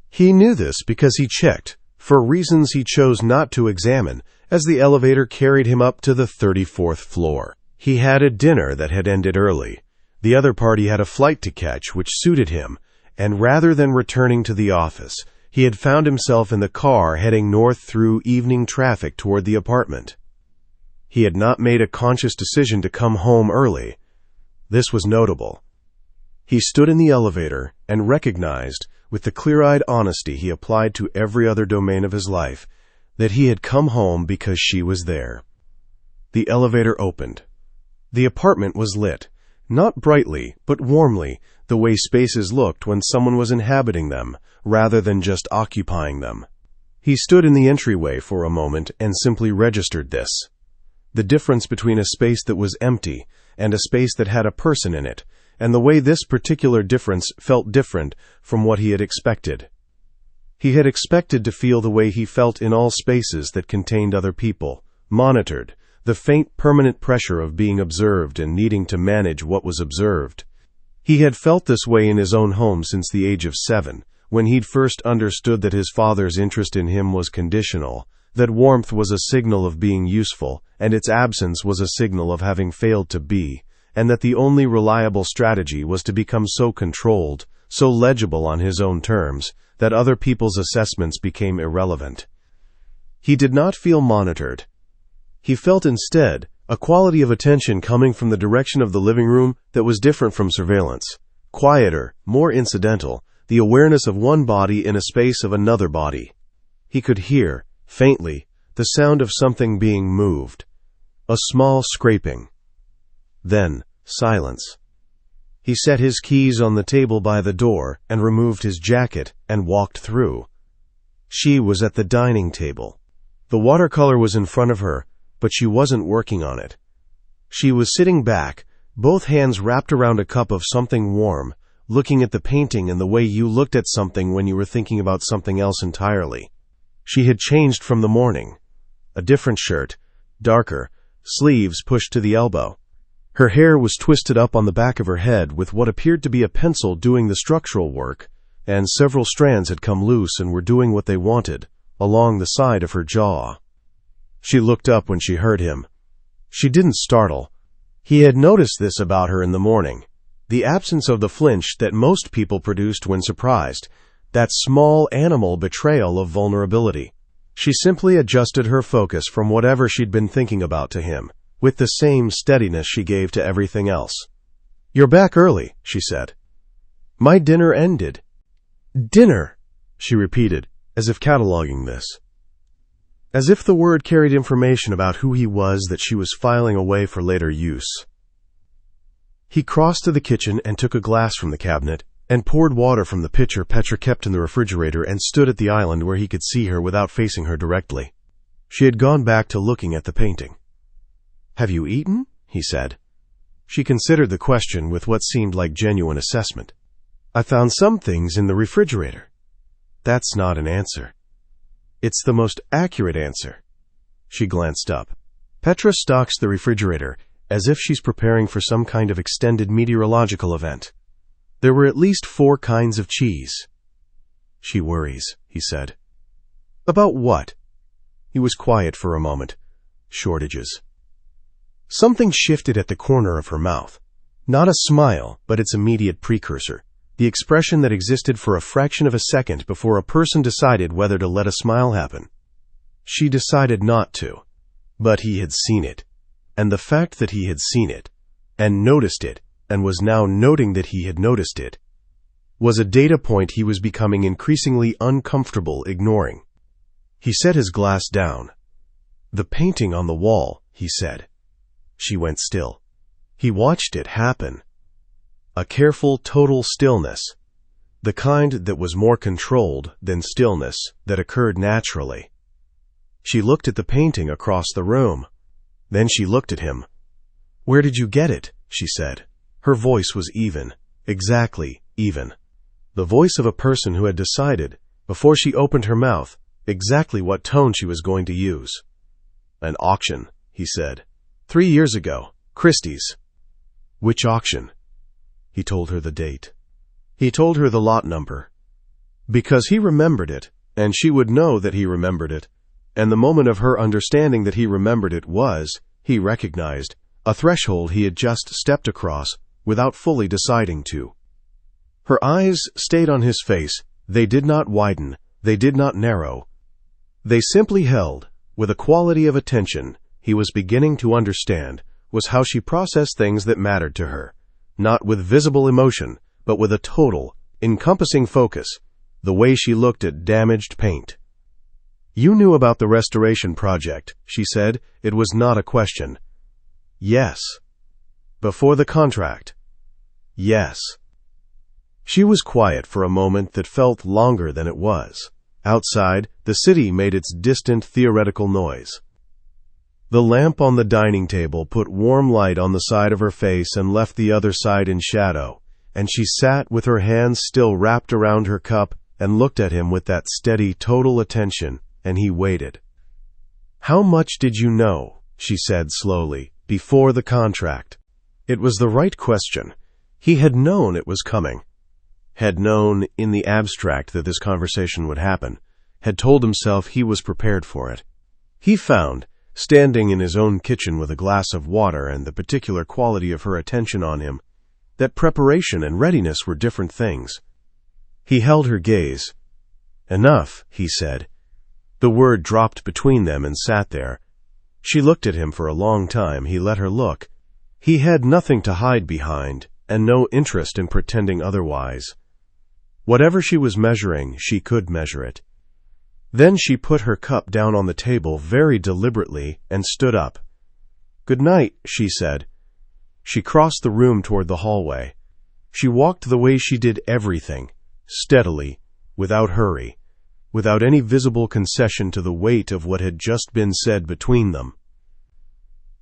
He knew this because he checked, for reasons he chose not to examine, as the elevator carried him up to the 34th floor. He had a dinner that had ended early. The other party had a flight to catch which suited him, and rather than returning to the office, he had found himself in the car heading north through evening traffic toward the apartment. He had not made a conscious decision to come home early. This was notable. He stood in the elevator and recognized, with the clear-eyed honesty he applied to every other domain of his life, that he had come home because she was there. The elevator opened. The apartment was lit, not brightly, but warmly, the way spaces looked when someone was inhabiting them, rather than just occupying them. He stood in the entryway for a moment and simply registered this. The difference between a space that was empty and a space that had a person in it, and the way this particular difference felt different from what he had expected. He had expected to feel the way he felt in all spaces that contained other people, monitored, the faint permanent pressure of being observed and needing to manage what was observed. He had felt this way in his own home since the age of 7, when he'd first understood that his father's interest in him was conditional, that warmth was a signal of being useful, and its absence was a signal of having failed to be, and that the only reliable strategy was to become so controlled, so legible on his own terms, that other people's assessments became irrelevant. He did not feel monitored. He felt instead a quality of attention coming from the direction of the living room that was different from surveillance, quieter, more incidental, the awareness of one body in a space of another body. He could hear, faintly, the sound of something being moved, a small scraping. Then, silence. He set his keys on the table by the door and removed his jacket and walked through. She was at the dining table. The watercolor was in front of her, but she wasn't working on it. She was sitting back, both hands wrapped around a cup of something warm, looking at the painting in the way you looked at something when you were thinking about something else entirely. She had changed from the morning. A different shirt, darker, sleeves pushed to the elbow. Her hair was twisted up on the back of her head with what appeared to be a pencil doing the structural work, and several strands had come loose and were doing what they wanted, along the side of her jaw. She looked up when she heard him. She didn't startle. He had noticed this about her in the morning, the absence of the flinch that most people produced when surprised, that small animal betrayal of vulnerability. She simply adjusted her focus from whatever she'd been thinking about to him, with the same steadiness she gave to everything else. "You're back early," she said. "My dinner ended." "Dinner," she repeated, as if cataloging this. As if the word carried information about who he was that she was filing away for later use. He crossed to the kitchen and took a glass from the cabinet and poured water from the pitcher Petra kept in the refrigerator and stood at the island where he could see her without facing her directly. She had gone back to looking at the painting. "Have you eaten?" he said. She considered the question with what seemed like genuine assessment. "I found some things in the refrigerator." "That's not an answer." "It's the most accurate answer." She glanced up. Petra stocks the refrigerator as if she's preparing for some kind of extended meteorological event. There were at least 4 kinds of cheese. "She worries," he said. "About what?" He was quiet for a moment. "Shortages." Something shifted at the corner of her mouth. Not a smile, but its immediate precursor. The expression that existed for a fraction of a second before a person decided whether to let a smile happen. She decided not to. But he had seen it. And the fact that he had seen it, and noticed it, and was now noting that he had noticed it, was a data point he was becoming increasingly uncomfortable ignoring. He set his glass down. "The painting on the wall," he said. She went still. He watched it happen. A careful, total stillness. The kind that was more controlled than stillness, that occurred naturally. She looked at the painting across the room. Then she looked at him. "Where did you get it?" she said. Her voice was even. Exactly even. The voice of a person who had decided, before she opened her mouth, exactly what tone she was going to use. "An auction," he said. 3 years ago. Christie's." "Which auction?" He told her the date. He told her the lot number. Because he remembered it, and she would know that he remembered it, and the moment of her understanding that he remembered it was, he recognized, a threshold he had just stepped across without fully deciding to. Her eyes stayed on his face. They did not widen. They did not narrow. They simply held, with a quality of attention he was beginning to understand, was how she processed things that mattered to her. Not with visible emotion, but with a total, encompassing focus, the way she looked at damaged paint. "You knew about the restoration project," she said. It was not a question. "Yes." "Before the contract?" "Yes." She was quiet for a moment that felt longer than it was. Outside, the city made its distant theoretical noise. The lamp on the dining table put warm light on the side of her face and left the other side in shadow, and she sat with her hands still wrapped around her cup and looked at him with that steady, total attention, and he waited. "How much did you know," she said slowly, "before the contract?" It was the right question. He had known it was coming. Had known, in the abstract, that this conversation would happen. Had told himself he was prepared for it. He found, standing in his own kitchen with a glass of water and the particular quality of her attention on him, that preparation and readiness were different things. He held her gaze. "Enough," he said. The word dropped between them and sat there. She looked at him for a long time. He let her look. He had nothing to hide behind, and no interest in pretending otherwise. Whatever she was measuring, she could measure it. Then she put her cup down on the table very deliberately and stood up. "Good night," she said. She crossed the room toward the hallway. She walked the way she did everything, steadily, without hurry, without any visible concession to the weight of what had just been said between them.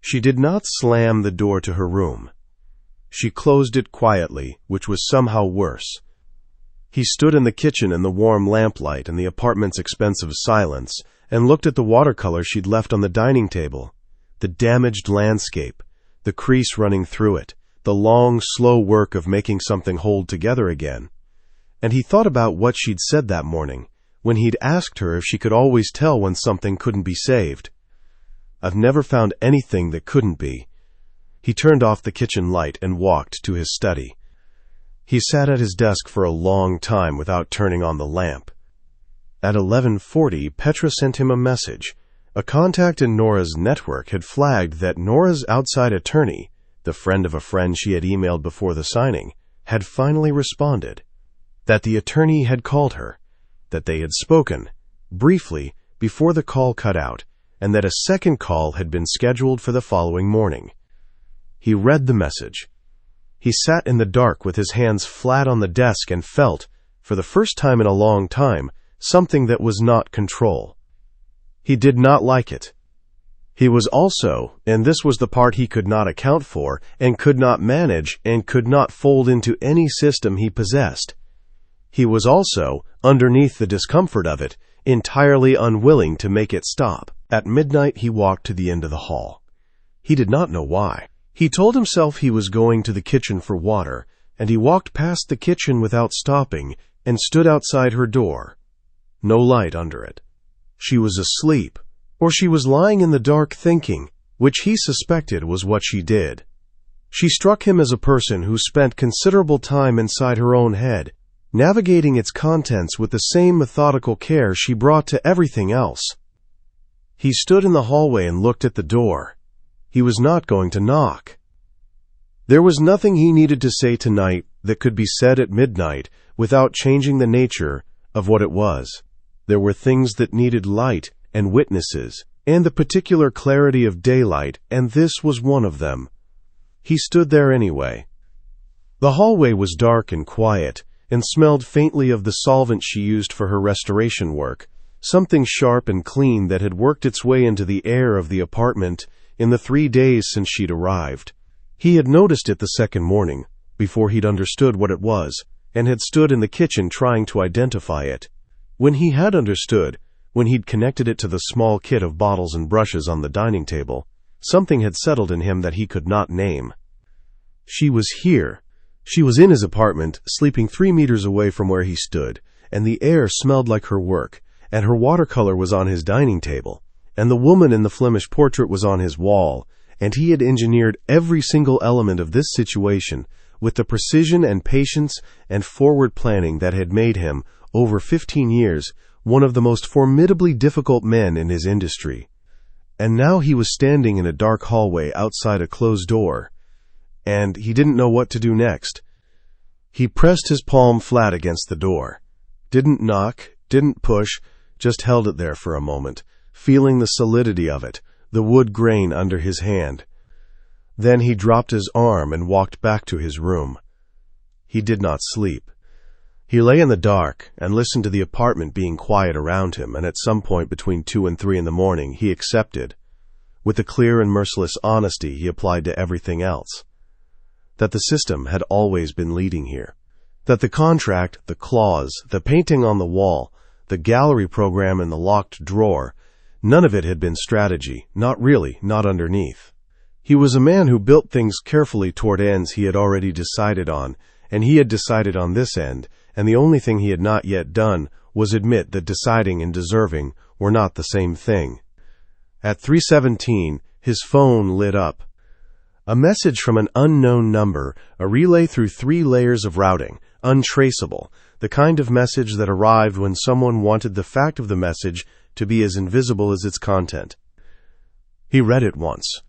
She did not slam the door to her room. She closed it quietly, which was somehow worse. He stood in the kitchen in the warm lamplight and the apartment's expensive silence and looked at the watercolor she'd left on the dining table, the damaged landscape, the crease running through it, the long, slow work of making something hold together again. And he thought about what she'd said that morning, when he'd asked her if she could always tell when something couldn't be saved. "I've never found anything that couldn't be." He turned off the kitchen light and walked to his study. He sat at his desk for a long time without turning on the lamp. At 11:40, Petra sent him a message. A contact in Nora's network had flagged that Nora's outside attorney, the friend of a friend she had emailed before the signing, had finally responded. That the attorney had called her, that they had spoken, briefly, before the call cut out, and that a second call had been scheduled for the following morning. He read the message. He sat in the dark with his hands flat on the desk and felt, for the first time in a long time, something that was not control. He did not like it. He was also, and this was the part he could not account for, and could not manage, and could not fold into any system he possessed. He was also, underneath the discomfort of it, entirely unwilling to make it stop. At midnight he walked to the end of the hall. He did not know why. He told himself he was going to the kitchen for water, and he walked past the kitchen without stopping and stood outside her door. No light under it. She was asleep, or she was lying in the dark thinking, which he suspected was what she did. She struck him as a person who spent considerable time inside her own head, navigating its contents with the same methodical care she brought to everything else. He stood in the hallway and looked at the door. He was not going to knock. There was nothing he needed to say tonight that could be said at midnight without changing the nature of what it was. There were things that needed light and witnesses, and the particular clarity of daylight, and this was one of them. He stood there anyway. The hallway was dark and quiet, and smelled faintly of the solvent she used for her restoration work, something sharp and clean that had worked its way into the air of the apartment in the 3 days since she'd arrived. He had noticed it the second morning, before he'd understood what it was, and had stood in the kitchen trying to identify it. When he had understood, when he'd connected it to the small kit of bottles and brushes on the dining table, something had settled in him that he could not name. She was here. She was in his apartment, sleeping 3 meters away from where he stood, and the air smelled like her work, and her watercolor was on his dining table, and the woman in the Flemish portrait was on his wall, and he had engineered every single element of this situation with the precision and patience and forward planning that had made him, over 15 years, one of the most formidably difficult men in his industry. And now he was standing in a dark hallway outside a closed door, and he didn't know what to do next. He pressed his palm flat against the door. Didn't knock, didn't push, just held it there for a moment, feeling the solidity of it, the wood grain under his hand. Then he dropped his arm and walked back to his room. He did not sleep. He lay in the dark and listened to the apartment being quiet around him, and at some point between 2 and 3 in the morning he accepted, with the clear and merciless honesty he applied to everything else, that the system had always been leading here, That the contract, the clause, the painting on the wall, the gallery program in the locked drawer, none of it had been strategy, not really, not underneath. He was a man who built things carefully toward ends he had already decided on, and he had decided on this end, and the only thing he had not yet done was admit that deciding and deserving were not the same thing. At 3:17, his phone lit up. A message from an unknown number, a relay through 3 layers of routing, untraceable, the kind of message that arrived when someone wanted the fact of the message to be as invisible as its content. He read it once.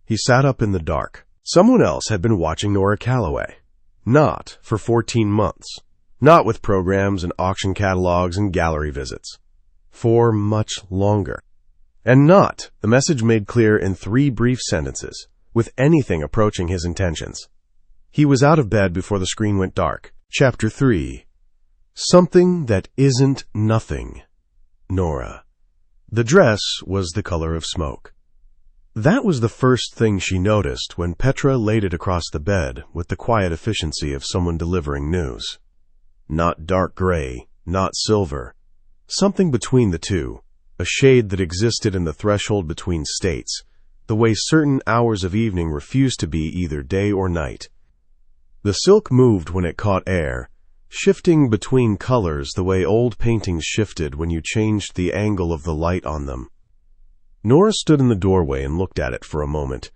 He sat up in the dark. Someone else had been watching Nora Calloway. Not for 14 months. Not with programs and auction catalogs and gallery visits. For much longer. And not, the message made clear in 3 brief sentences, with anything approaching his intentions. He was out of bed before the screen went dark. Chapter 3. Something that isn't nothing. Nora. The dress was the color of smoke. That was the first thing she noticed when Petra laid it across the bed with the quiet efficiency of someone delivering news. Not dark gray, not silver. Something between the two, a shade that existed in the threshold between states, the way certain hours of evening refused to be either day or night. The silk moved when it caught air, shifting between colors the way old paintings shifted when you changed the angle of the light on them. Nora stood in the doorway and looked at it for a moment.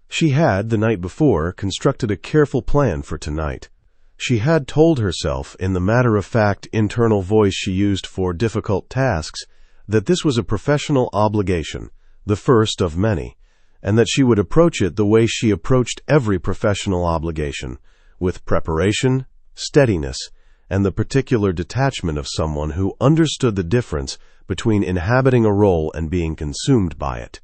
She had, the night before, constructed a careful plan for tonight. She had told herself, in the matter-of-fact internal voice she used for difficult tasks, that this was a professional obligation, the first of many, and that she would approach it the way she approached every professional obligation, with preparation, steadiness, and the particular detachment of someone who understood the difference between inhabiting a role and being consumed by it.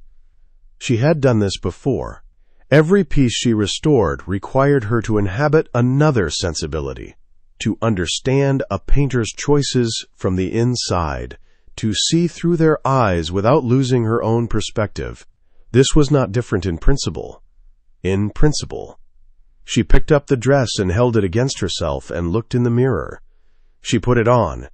She had done this before. Every piece she restored required her to inhabit another sensibility, to understand a painter's choices from the inside, to see through their eyes without losing her own perspective. This was not different in principle. In principle. She picked up the dress and held it against herself and looked in the mirror. She put it on.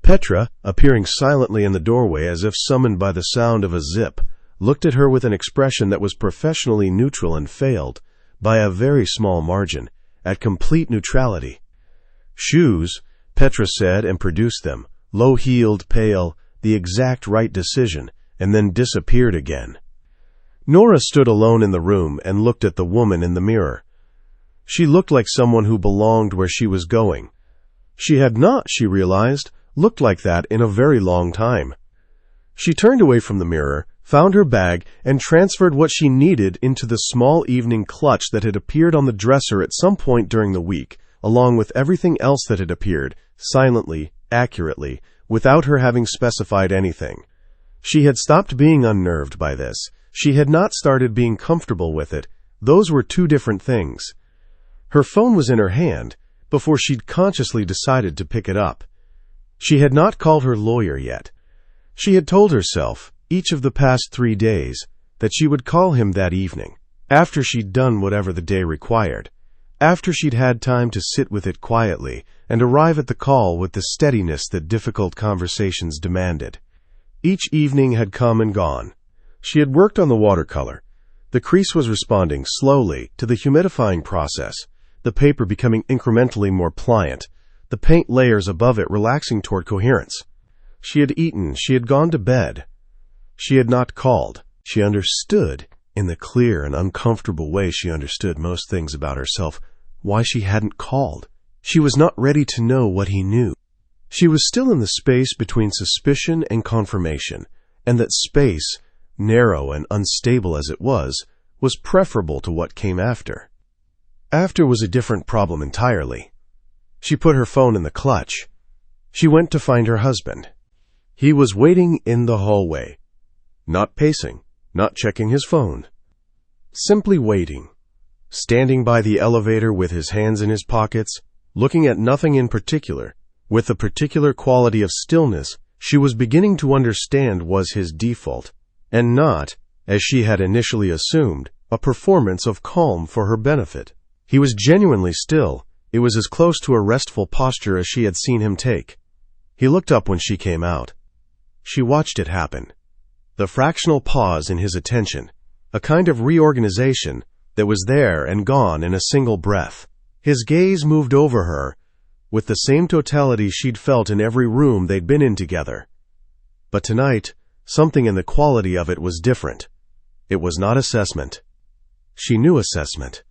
Petra, appearing silently in the doorway as if summoned by the sound of a zip, looked at her with an expression that was professionally neutral and failed, by a very small margin, at complete neutrality. Shoes, Petra said and produced them, low-heeled, pale, the exact right decision, and then disappeared again. Nora stood alone in the room and looked at the woman in the mirror. She looked like someone who belonged where she was going. She had not, she realized, looked like that in a very long time. She turned away from the mirror, found her bag, and transferred what she needed into the small evening clutch that had appeared on the dresser at some point during the week, along with everything else that had appeared, silently, accurately, without her having specified anything. She had stopped being unnerved by this. She had not started being comfortable with it. Those were 2 different things. Her phone was in her hand before she'd consciously decided to pick it up. She had not called her lawyer yet. She had told herself, each of the past 3 days, that she would call him that evening, after she'd done whatever the day required, after she'd had time to sit with it quietly and arrive at the call with the steadiness that difficult conversations demanded. Each evening had come and gone. She had worked on the watercolor. The crease was responding slowly to the humidifying process, the paper becoming incrementally more pliant, the paint layers above it relaxing toward coherence. She had eaten, she had gone to bed. She had not called. She understood, in the clear and uncomfortable way she understood most things about herself, why she hadn't called. She was not ready to know what he knew. She was still in the space between suspicion and confirmation, and that space, narrow and unstable as it was preferable to what came after. After was a different problem entirely. She put her phone in the clutch. She went to find her husband. He was waiting in the hallway, not pacing, not checking his phone, simply waiting, standing by the elevator with his hands in his pockets, looking at nothing in particular, with a particular quality of stillness she was beginning to understand was his default, and not, as she had initially assumed, a performance of calm for her benefit. He was genuinely still, It was as close to a restful posture as she had seen him take. He looked up when she came out. She watched it happen. The fractional pause in his attention, a kind of reorganization that was there and gone in a single breath. His gaze moved over her with the same totality she'd felt in every room they'd been in together. But tonight, something in the quality of it was different. It was not assessment. She knew assessment.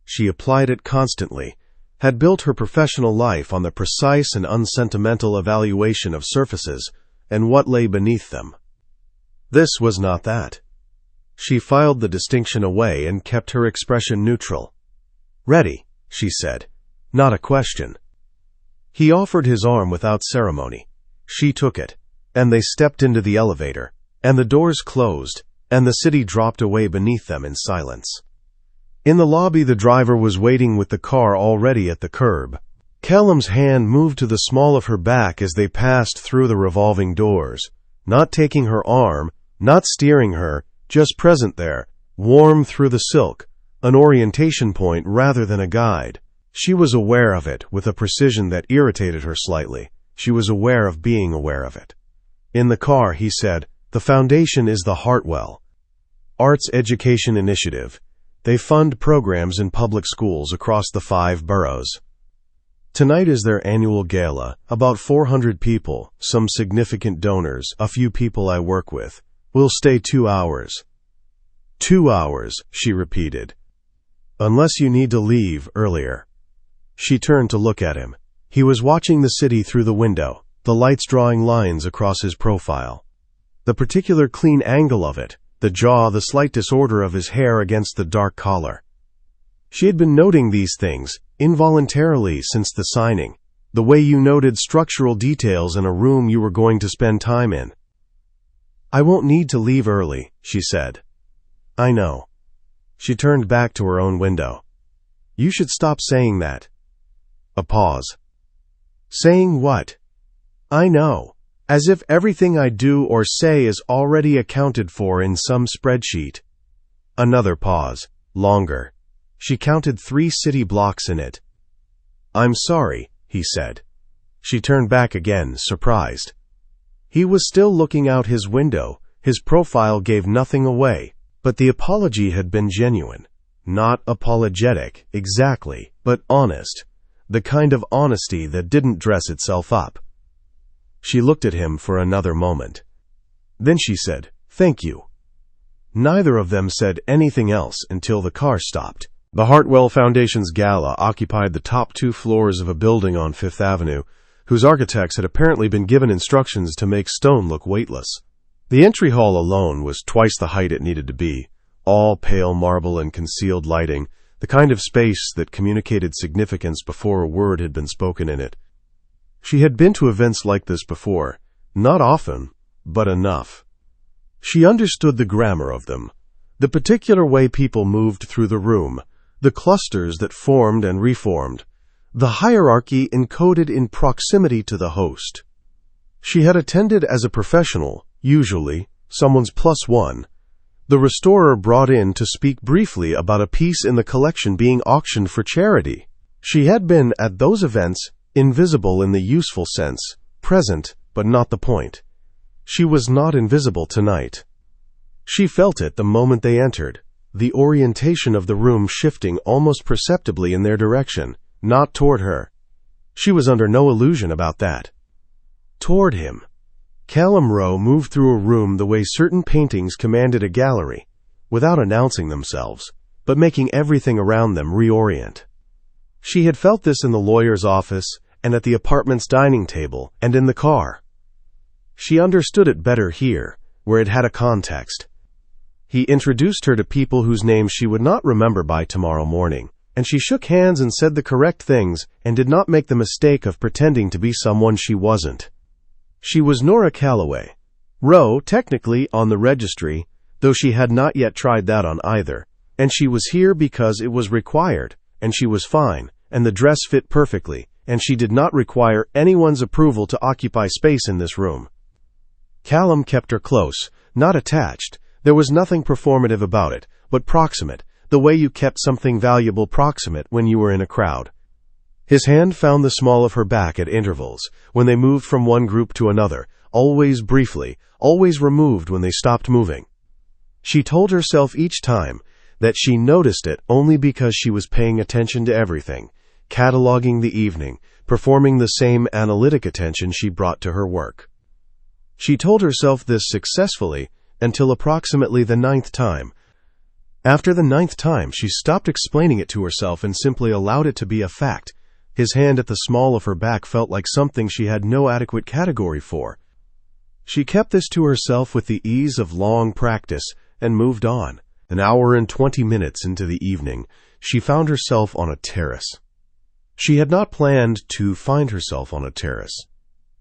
She applied it constantly, had built her professional life on the precise and unsentimental evaluation of surfaces and what lay beneath them. This was not that. She filed the distinction away and kept her expression neutral. "Ready," she said, not a question. He offered his arm without ceremony. She took it, and they stepped into the elevator, and the doors closed, and the city dropped away beneath them in silence. In the lobby, the driver was waiting with the car already at the curb. Callum's hand moved to the small of her back as they passed through the revolving doors, not taking her arm, not steering her, just present there, warm through the silk, an orientation point rather than a guide. She was aware of it with a precision that irritated her slightly. She was aware of being aware of it. In the car, he said, "The foundation is the Hartwell Arts Education Initiative. They fund programs in public schools across the 5 boroughs. Tonight is their annual gala. About 400 people, some significant donors, a few people I work with. We'll stay 2 hours. 2 hours, she repeated. Unless you need to leave earlier." She turned to look at him. He was watching the city through the window, the lights drawing lines across his profile. The particular clean angle of it, the jaw, the slight disorder of his hair against the dark collar. She had been noting these things, involuntarily since the signing, the way you noted structural details in a room you were going to spend time in. "I won't need to leave early," she said. "I know." She turned back to her own window. "You should stop saying that." A pause. "Saying what?" "I know. As if everything I do or say is already accounted for in some spreadsheet." Another pause. Longer. She counted 3 city blocks in it. "I'm sorry," he said. She turned back again, surprised. He was still looking out his window. His profile gave nothing away, but the apology had been genuine. Not apologetic, exactly, but honest. The kind of honesty that didn't dress itself up. She looked at him for another moment. Then she said, "Thank you." Neither of them said anything else until the car stopped. The Hartwell Foundation's Gala occupied the top 2 floors of a building on Fifth Avenue, whose architects had apparently been given instructions to make stone look weightless. The entry hall alone was twice the height it needed to be, all pale marble and concealed lighting, the kind of space that communicated significance before a word had been spoken in it. She had been to events like this before, not often, but enough. She understood the grammar of them, the particular way people moved through the room, the clusters that formed and reformed, the hierarchy encoded in proximity to the host. She had attended as a professional, usually someone's +1, the restorer brought in to speak briefly about a piece in the collection being auctioned for charity. She had been, at those events, invisible in the useful sense, present, but not the point. She was not invisible tonight. She felt it the moment they entered, the orientation of the room shifting almost perceptibly in their direction, not toward her. She was under no illusion about that. Toward him. Callum Rowe moved through a room the way certain paintings commanded a gallery, without announcing themselves, but making everything around them reorient. She had felt this in the lawyer's office, and at the apartment's dining table, and in the car. She understood it better here, where it had a context. He introduced her to people whose names she would not remember by tomorrow morning, and she shook hands and said the correct things and did not make the mistake of pretending to be someone she wasn't. She was Nora Calloway. Rowe, technically, on the registry, though she had not yet tried that on either, and she was here because it was required, and she was fine, and the dress fit perfectly, and she did not require anyone's approval to occupy space in this room. Callum kept her close, not attached. There was nothing performative about it, but proximate, the way you kept something valuable proximate when you were in a crowd. His hand found the small of her back at intervals, when they moved from one group to another, always briefly, always removed when they stopped moving. She told herself each time that she noticed it only because she was paying attention to everything, cataloging the evening, performing the same analytic attention she brought to her work. She told herself this successfully until approximately the 9th time. After the 9th time, she stopped explaining it to herself and simply allowed it to be a fact. His hand at the small of her back felt like something she had no adequate category for. She kept this to herself with the ease of long practice and moved on. An hour and 20 minutes into the evening, she found herself on a terrace. She had not planned to find herself on a terrace.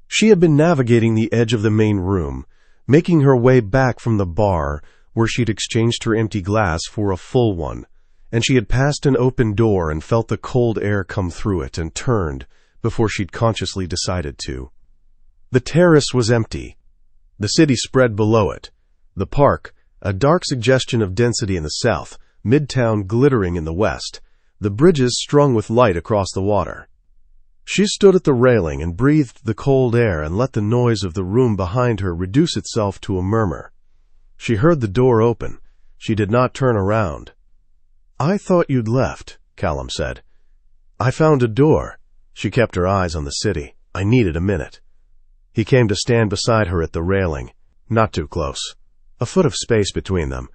She had been navigating the edge of the main room, making her way back from the bar where she'd exchanged her empty glass for a full one, and she had passed an open door and felt the cold air come through it and turned before she'd consciously decided to. The terrace was empty. The city spread below it. The park, a dark suggestion of density in the south, Midtown glittering in the west, the bridges strung with light across the water. She stood at the railing and breathed the cold air and let the noise of the room behind her reduce itself to a murmur. She heard the door open. She did not turn around. "I thought you'd left," Callum said. "I found a door." She kept her eyes on the city. "I needed a minute." He came to stand beside her at the railing, not too close. A foot of space between them,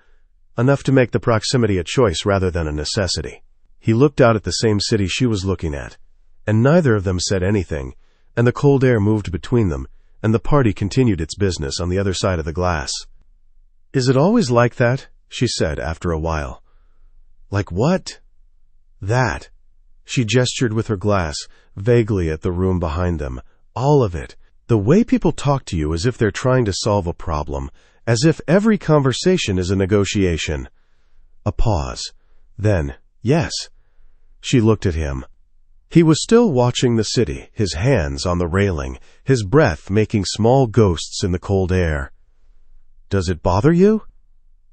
enough to make the proximity a choice rather than a necessity. He looked out at the same city she was looking at, and neither of them said anything, and the cold air moved between them, and the party continued its business on the other side of the glass. "Is it always like that?" she said after a while. "Like what?" "That." She gestured with her glass, vaguely at the room behind them. "All of it. The way people talk to you as if they're trying to solve a problem, as if every conversation is a negotiation." A pause. Then, "Yes." She looked at him. He was still watching the city, his hands on the railing, his breath making small ghosts in the cold air. "Does it bother you?"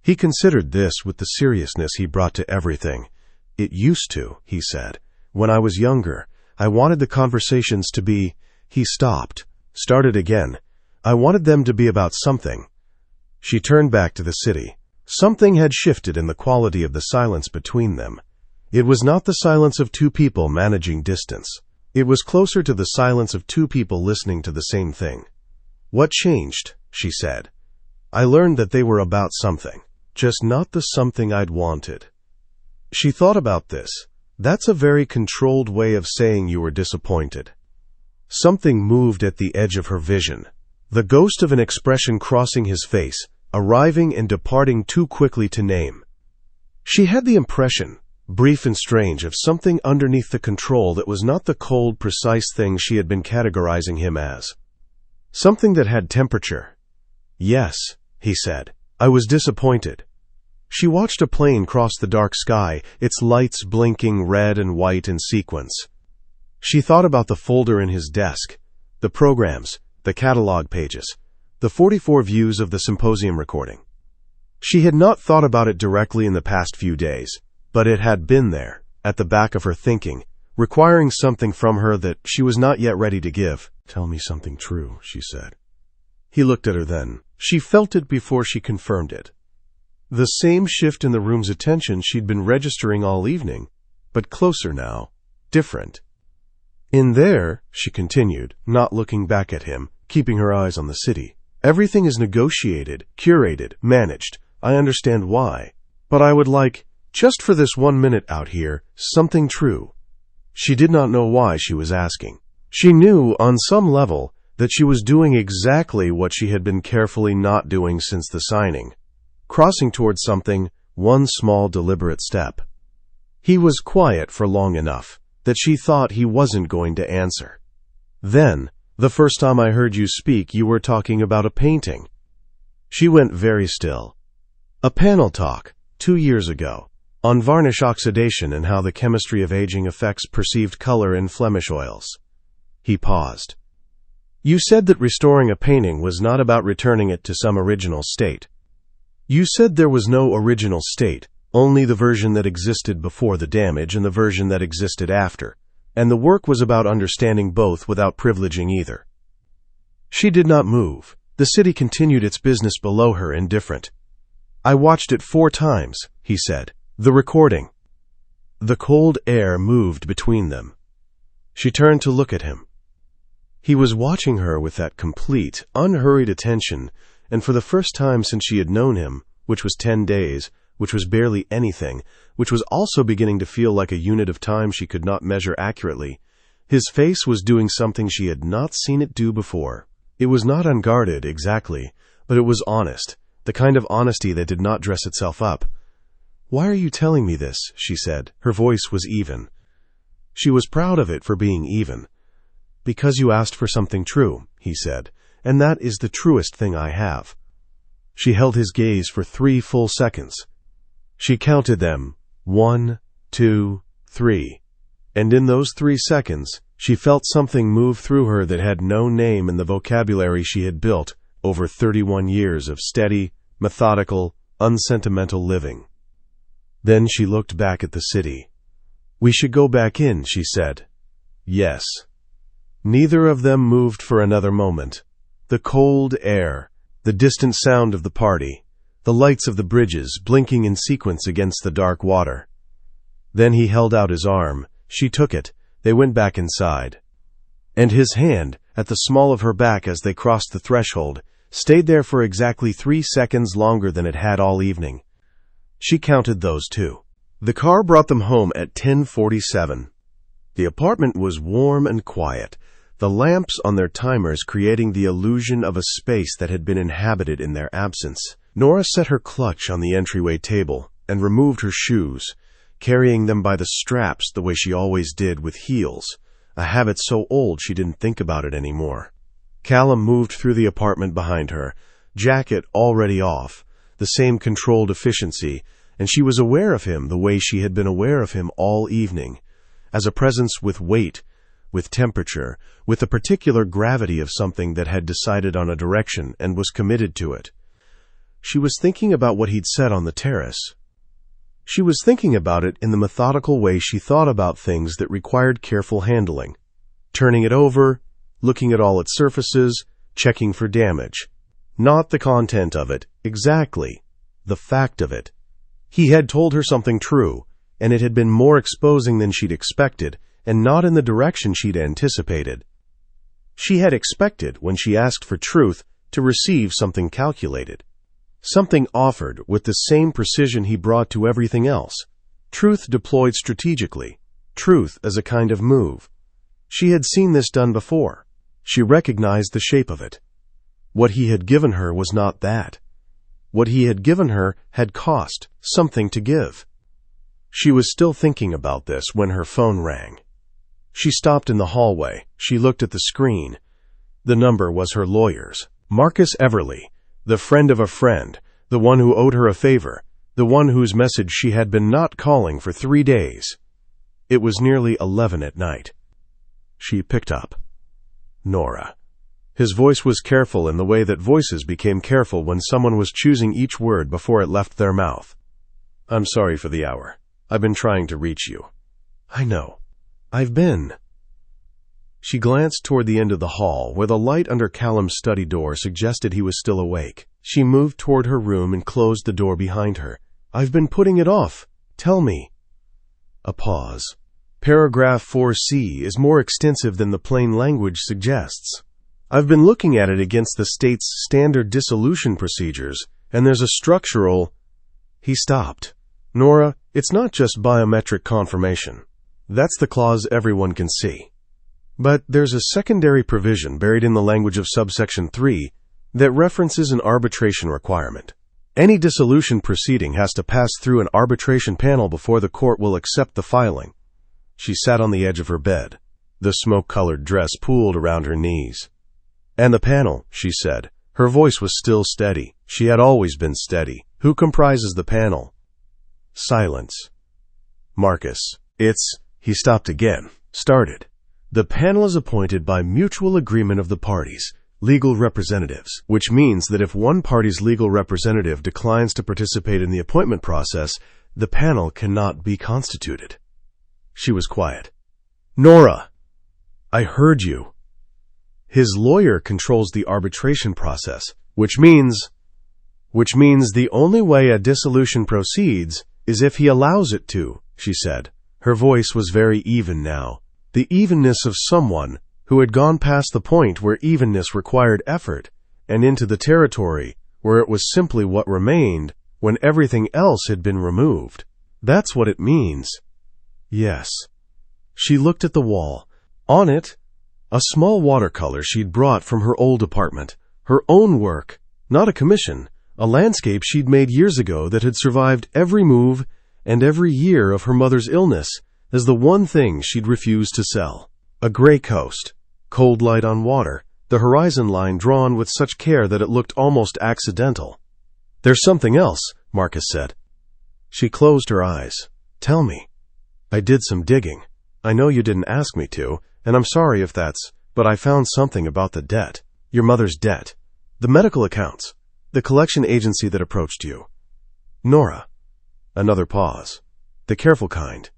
He considered this with the seriousness he brought to everything. "It used to," he said. "When I was younger, I wanted the conversations to be—" He stopped, started again. "I wanted them to be about something." She turned back to the city. Something had shifted in the quality of the silence between them. It was not the silence of two people managing distance. It was closer to the silence of two people listening to the same thing. "What changed?" she said. "I learned that they were about something, just not the something I'd wanted." She thought about this. That's a very controlled way of saying you were disappointed. Something moved at the edge of her vision, the ghost of an expression crossing his face, arriving and departing too quickly to name. She had the impression, brief and strange, of something underneath the control that was not the cold, precise thing she had been categorizing him as. Something that had temperature. "Yes," he said. "I was disappointed." She watched a plane cross the dark sky, its lights blinking red and white in sequence. She thought about the folder in his desk, the programs, the catalog pages, the 44 views of the symposium recording. She had not thought about it directly in the past few days, but it had been there, at the back of her thinking, requiring something from her that she was not yet ready to give. "Tell me something true," she said. He looked at her then. She felt it before she confirmed it. The same shift in the room's attention she'd been registering all evening, but closer now, different. "In there," she continued, not looking back at him, keeping her eyes on the city, "everything is negotiated, curated, managed. I understand why. But I would like, just for this 1 minute out here, something true." She did not know why she was asking. She knew, on some level, that she was doing exactly what she had been carefully not doing since the signing, crossing towards something, one small deliberate step. He was quiet for long enough that she thought he wasn't going to answer. "Then, the first time I heard you speak, you were talking about a painting." She went very still. "A panel talk, 2 years ago, on varnish oxidation and how the chemistry of aging affects perceived color in Flemish oils." He paused. "You said that restoring a painting was not about returning it to some original state. You said there was no original state, only the version that existed before the damage and the version that existed after. and the work was about understanding both without privileging either. She did not move. The city continued its business below her, indifferent. "I watched it 4 times, he said. "The recording." The cold air moved between them. She turned to look at him. He was watching her with that complete, unhurried attention, and for the first time since she had known him, which was 10 days, which was barely anything, which was also beginning to feel like a unit of time she could not measure accurately, his face was doing something she had not seen it do before. It was not unguarded, exactly, but it was honest, the kind of honesty that did not dress itself up. "Why are you telling me this?" she said. Her voice was even. She was proud of it for being even. "Because you asked for something true," he said, "and that is the truest thing I have." She held his gaze for 3 full seconds. She counted them, 1, 2, 3, and in those 3 seconds, she felt something move through her that had no name in the vocabulary she had built over 31 years of steady, methodical, unsentimental living. Then she looked back at the city. "We should go back in," she said. "Yes." Neither of them moved for another moment. The cold air, the distant sound of the party, the lights of the bridges blinking in sequence against the dark water. Then he held out his arm. She took it. They went back inside. And his hand, at the small of her back as they crossed the threshold, stayed there for exactly 3 seconds longer than it had all evening. She counted those too. The car brought them home at 10:47. The apartment was warm and quiet, the lamps on their timers creating the illusion of a space that had been inhabited in their absence. Nora set her clutch on the entryway table and removed her shoes, carrying them by the straps the way she always did with heels, a habit so old she didn't think about it anymore. Callum moved through the apartment behind her, jacket already off, the same controlled efficiency, and she was aware of him the way she had been aware of him all evening, as a presence with weight, with temperature, with the particular gravity of something that had decided on a direction and was committed to it. She was thinking about what he'd said on the terrace. She was thinking about it in the methodical way she thought about things that required careful handling, turning it over, looking at all its surfaces, checking for damage. Not the content of it, exactly, the fact of it. He had told her something true, and it had been more exposing than she'd expected, and not in the direction she'd anticipated. She had expected, when she asked for truth, to receive something calculated. Something offered with the same precision he brought to everything else. Truth deployed strategically. Truth as a kind of move. She had seen this done before. She recognized the shape of it. What he had given her was not that. What he had given her had cost, something to give. She was still thinking about this when her phone rang. She stopped in the hallway. She looked at the screen. The number was her lawyer's. Marcus Everly, the friend of a friend, the one who owed her a favor, the one whose message she had been not calling for 3 days. It was nearly 11 at night. She picked up. Nora. His voice was careful in the way that voices became careful when someone was choosing each word before it left their mouth. "I'm sorry for the hour. I've been trying to reach you." "I know. I've been." She glanced toward the end of the hall, where the light under Callum's study door suggested he was still awake. She moved toward her room and closed the door behind her. "I've been putting it off. Tell me." A pause. Paragraph 4C is more extensive than the plain language suggests. "I've been looking at it against the state's standard dissolution procedures, and there's a structural—" He stopped. "Nora, it's not just biometric confirmation. That's the clause everyone can see. But there's a secondary provision buried in the language of subsection 3 that references an arbitration requirement. Any dissolution proceeding has to pass through an arbitration panel before the court will accept the filing." She sat on the edge of her bed. The smoke-colored dress pooled around her knees. "And the panel," she said. Her voice was still steady. She had always been steady. "Who comprises the panel?" Silence. "Marcus, it's—" He stopped again. Started. "The panel is appointed by mutual agreement of the parties, legal representatives, which means that if one party's legal representative declines to participate in the appointment process, the panel cannot be constituted." She was quiet. Nora, I heard you. His lawyer controls the arbitration process, which means the only way a dissolution proceeds is if he allows it to, she said. Her voice was very even now, the evenness of someone who had gone past the point where evenness required effort and into the territory where it was simply what remained when everything else had been removed. That's what it means. Yes. She looked at the wall. On it, a small watercolor she'd brought from her old apartment. Her own work, not a commission, a landscape she'd made years ago that had survived every move and every year of her mother's illness as the one thing she'd refused to sell. A gray coast, cold light on water, the horizon line drawn with such care that it looked almost accidental. There's something else, Marcus said. She closed her eyes. Tell me. I did some digging. I know you didn't ask me to, and I'm sorry if but I found something about the debt. Your mother's debt. The medical accounts. The collection agency that approached you. Nora. Another pause. The careful kind.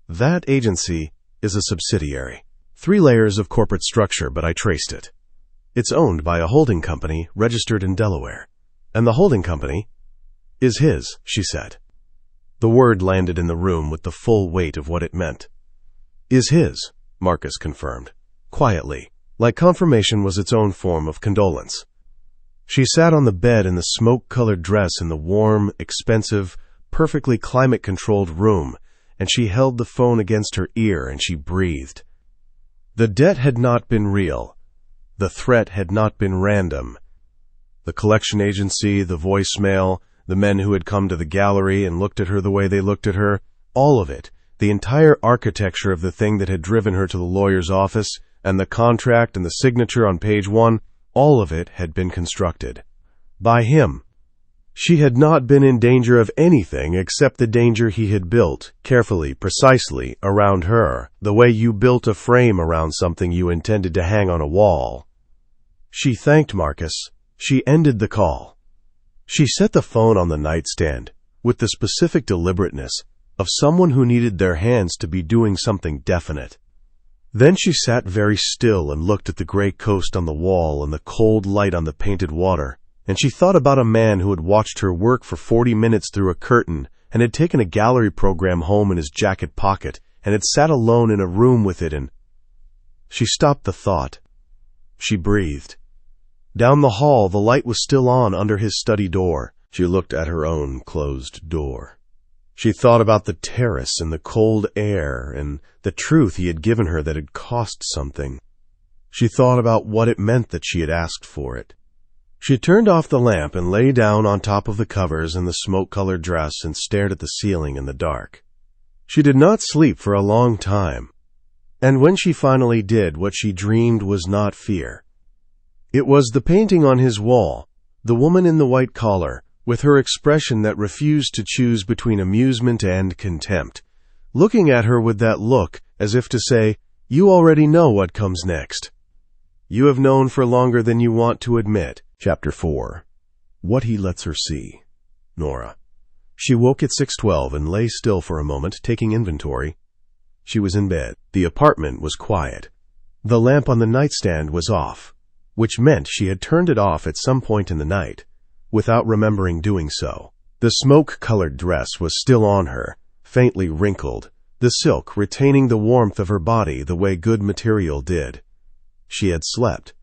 That agency is a subsidiary. 3 layers of corporate structure, but I traced it. It's owned by a holding company registered in Delaware. And the holding company is his, she said. The word landed in the room with the full weight of what it meant. Is his, Marcus confirmed, quietly, like confirmation was its own form of condolence. She sat on the bed in the smoke-colored dress in the warm, expensive, perfectly climate-controlled room, and she held the phone against her ear and she breathed. The debt had not been real. The threat had not been random. The collection agency, the voicemail, the men who had come to the gallery and looked at her the way they looked at her, all of it, the entire architecture of the thing that had driven her to the lawyer's office, and the contract and the signature on page 1, all of it had been constructed by him. She had not been in danger of anything except the danger he had built, carefully, precisely, around her, the way you built a frame around something you intended to hang on a wall. She thanked Marcus. She ended the call. She set the phone on the nightstand, with the specific deliberateness of someone who needed their hands to be doing something definite. Then she sat very still and looked at the gray coast on the wall and the cold light on the painted water, and she thought about a man who had watched her work for 40 minutes through a curtain and had taken a gallery program home in his jacket pocket and had sat alone in a room with it, and she stopped the thought. She breathed. Down the hall, the light was still on under his study door. She looked at her own closed door. She thought about the terrace and the cold air and the truth he had given her that had cost something. She thought about what it meant that she had asked for it. She turned off the lamp and lay down on top of the covers in the smoke-colored dress and stared at the ceiling in the dark. She did not sleep for a long time. And when she finally did, what she dreamed was not fear. It was the painting on his wall, the woman in the white collar, with her expression that refused to choose between amusement and contempt, looking at her with that look as if to say, "You already know what comes next. You have known for longer than you want to admit." Chapter 4. What he lets her see. Nora. She woke at 6:12 and lay still for a moment, taking inventory. She was in bed. The apartment was quiet. The lamp on the nightstand was off, which meant she had turned it off at some point in the night, without remembering doing so. The smoke-colored dress was still on her, faintly wrinkled, the silk retaining the warmth of her body the way good material did. She had slept.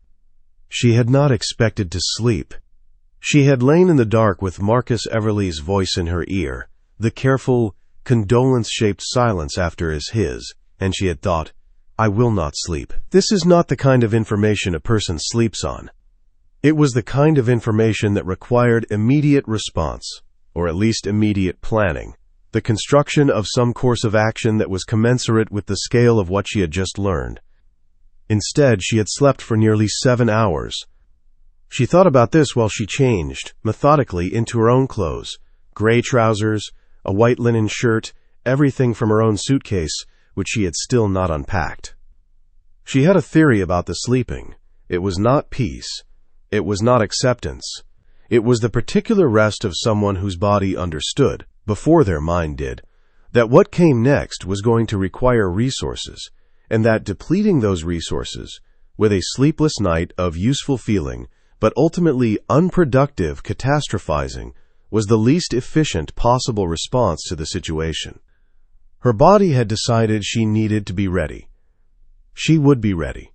She had not expected to sleep. She had lain in the dark with Marcus Everly's voice in her ear, the careful, condolence-shaped silence after his, and she had thought, "I will not sleep. This is not the kind of information a person sleeps on." It was the kind of information that required immediate response, or at least immediate planning, the construction of some course of action that was commensurate with the scale of what she had just learned. Instead, she had slept for nearly 7 hours. She thought about this while she changed, methodically, into her own clothes, gray trousers, a white linen shirt, everything from her own suitcase, which she had still not unpacked. She had a theory about the sleeping. It was not peace. It was not acceptance. It was the particular rest of someone whose body understood, before their mind did, that what came next was going to require resources, and that depleting those resources, with a sleepless night of useful feeling, but ultimately unproductive catastrophizing, was the least efficient possible response to the situation. Her body had decided she needed to be ready. She would be ready.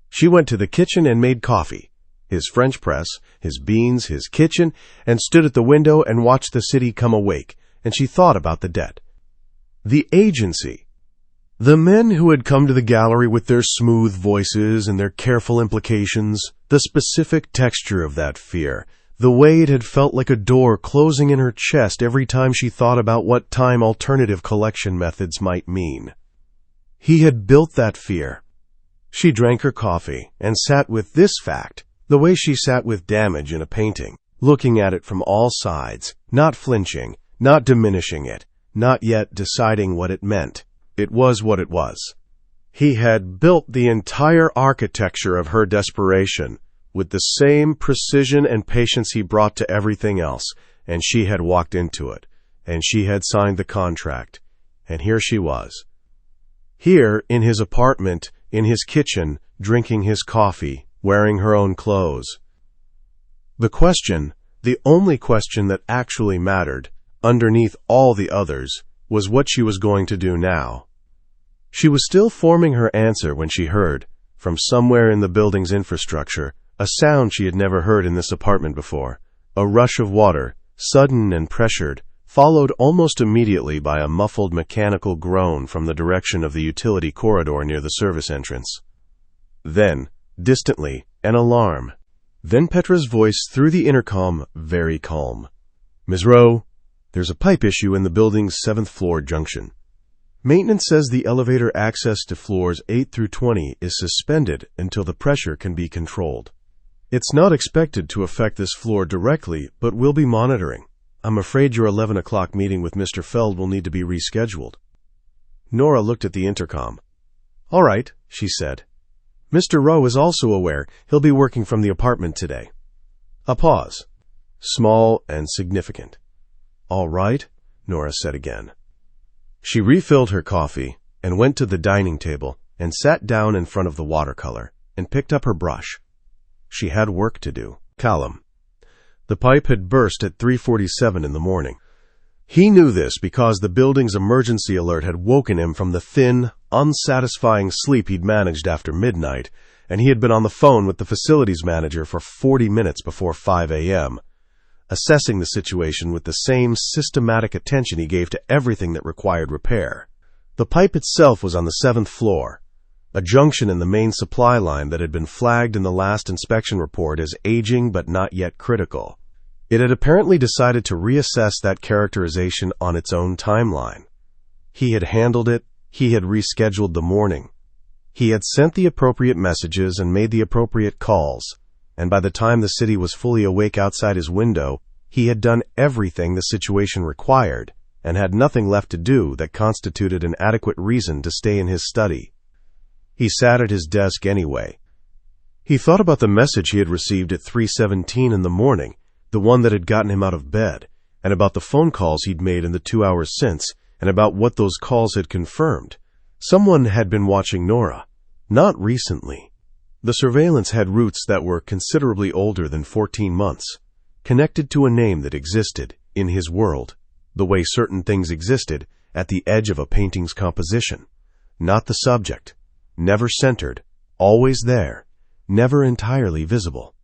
She went to the kitchen and made coffee, his French press, his beans, his kitchen, and stood at the window and watched the city come awake, and she thought about the debt. The agency. The men who had come to the gallery with their smooth voices and their careful implications, the specific texture of that fear, the way it had felt like a door closing in her chest every time she thought about what time alternative collection methods might mean. He had built that fear. She drank her coffee and sat with this fact, the way she sat with damage in a painting, looking at it from all sides, not flinching, not diminishing it, not yet deciding what it meant. It was what it was. He had built the entire architecture of her desperation with the same precision and patience he brought to everything else, and she had walked into it, and she had signed the contract, and here she was. Here, in his apartment, in his kitchen, drinking his coffee, wearing her own clothes. The question, the only question that actually mattered, underneath all the others, was what she was going to do now. She was still forming her answer when she heard, from somewhere in the building's infrastructure, a sound she had never heard in this apartment before, a rush of water, sudden and pressured, followed almost immediately by a muffled mechanical groan from the direction of the utility corridor near the service entrance. Then, distantly, an alarm. Then Petra's voice through the intercom, very calm. "Ms. Rowe, there's a pipe issue in the building's 7th floor junction. Maintenance says the elevator access to floors 8 through 20 is suspended until the pressure can be controlled. It's not expected to affect this floor directly, but we'll be monitoring. I'm afraid your 11 o'clock meeting with Mr. Feld will need to be rescheduled." Nora looked at the intercom. "All right," she said. "Mr. Rowe is also aware he'll be working from the apartment today." A pause. Small and significant. "All right," Nora said again. She refilled her coffee and went to the dining table and sat down in front of the watercolor and picked up her brush. She had work to do. Callum. The pipe had burst at 3:47 in the morning. He knew this because the building's emergency alert had woken him from the thin, unsatisfying sleep he'd managed after midnight, and he had been on the phone with the facilities manager for 40 minutes before 5 a.m., assessing the situation with the same systematic attention he gave to everything that required repair. The pipe itself was on the 7th floor, a junction in the main supply line that had been flagged in the last inspection report as aging but not yet critical. It had apparently decided to reassess that characterization on its own timeline. He had handled it, he had rescheduled the morning. He had sent the appropriate messages and made the appropriate calls, and by the time the city was fully awake outside his window, he had done everything the situation required and had nothing left to do that constituted an adequate reason to stay in his study. He sat at his desk anyway. He thought about the message he had received at 3:17 in the morning, the one that had gotten him out of bed, and about the phone calls he'd made in the 2 hours since, and about what those calls had confirmed. Someone had been watching Nora. Not recently. The surveillance had roots that were considerably older than 14 months, connected to a name that existed, in his world, the way certain things existed, at the edge of a painting's composition. Not the subject. Never centered, always there, never entirely visible.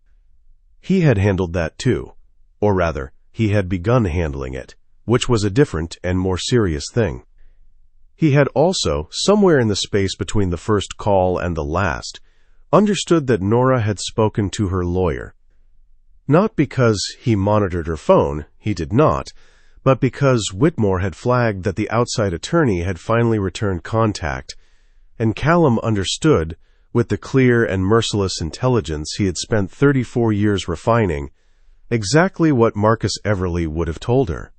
He had handled that too, or rather, he had begun handling it, which was a different and more serious thing. He had also, somewhere in the space between the first call and the last, understood that Nora had spoken to her lawyer. Not because he monitored her phone, he did not, but because Whitmore had flagged that the outside attorney had finally returned contact, and Callum understood, with the clear and merciless intelligence he had spent 34 years refining, exactly what Marcus Everly would have told her.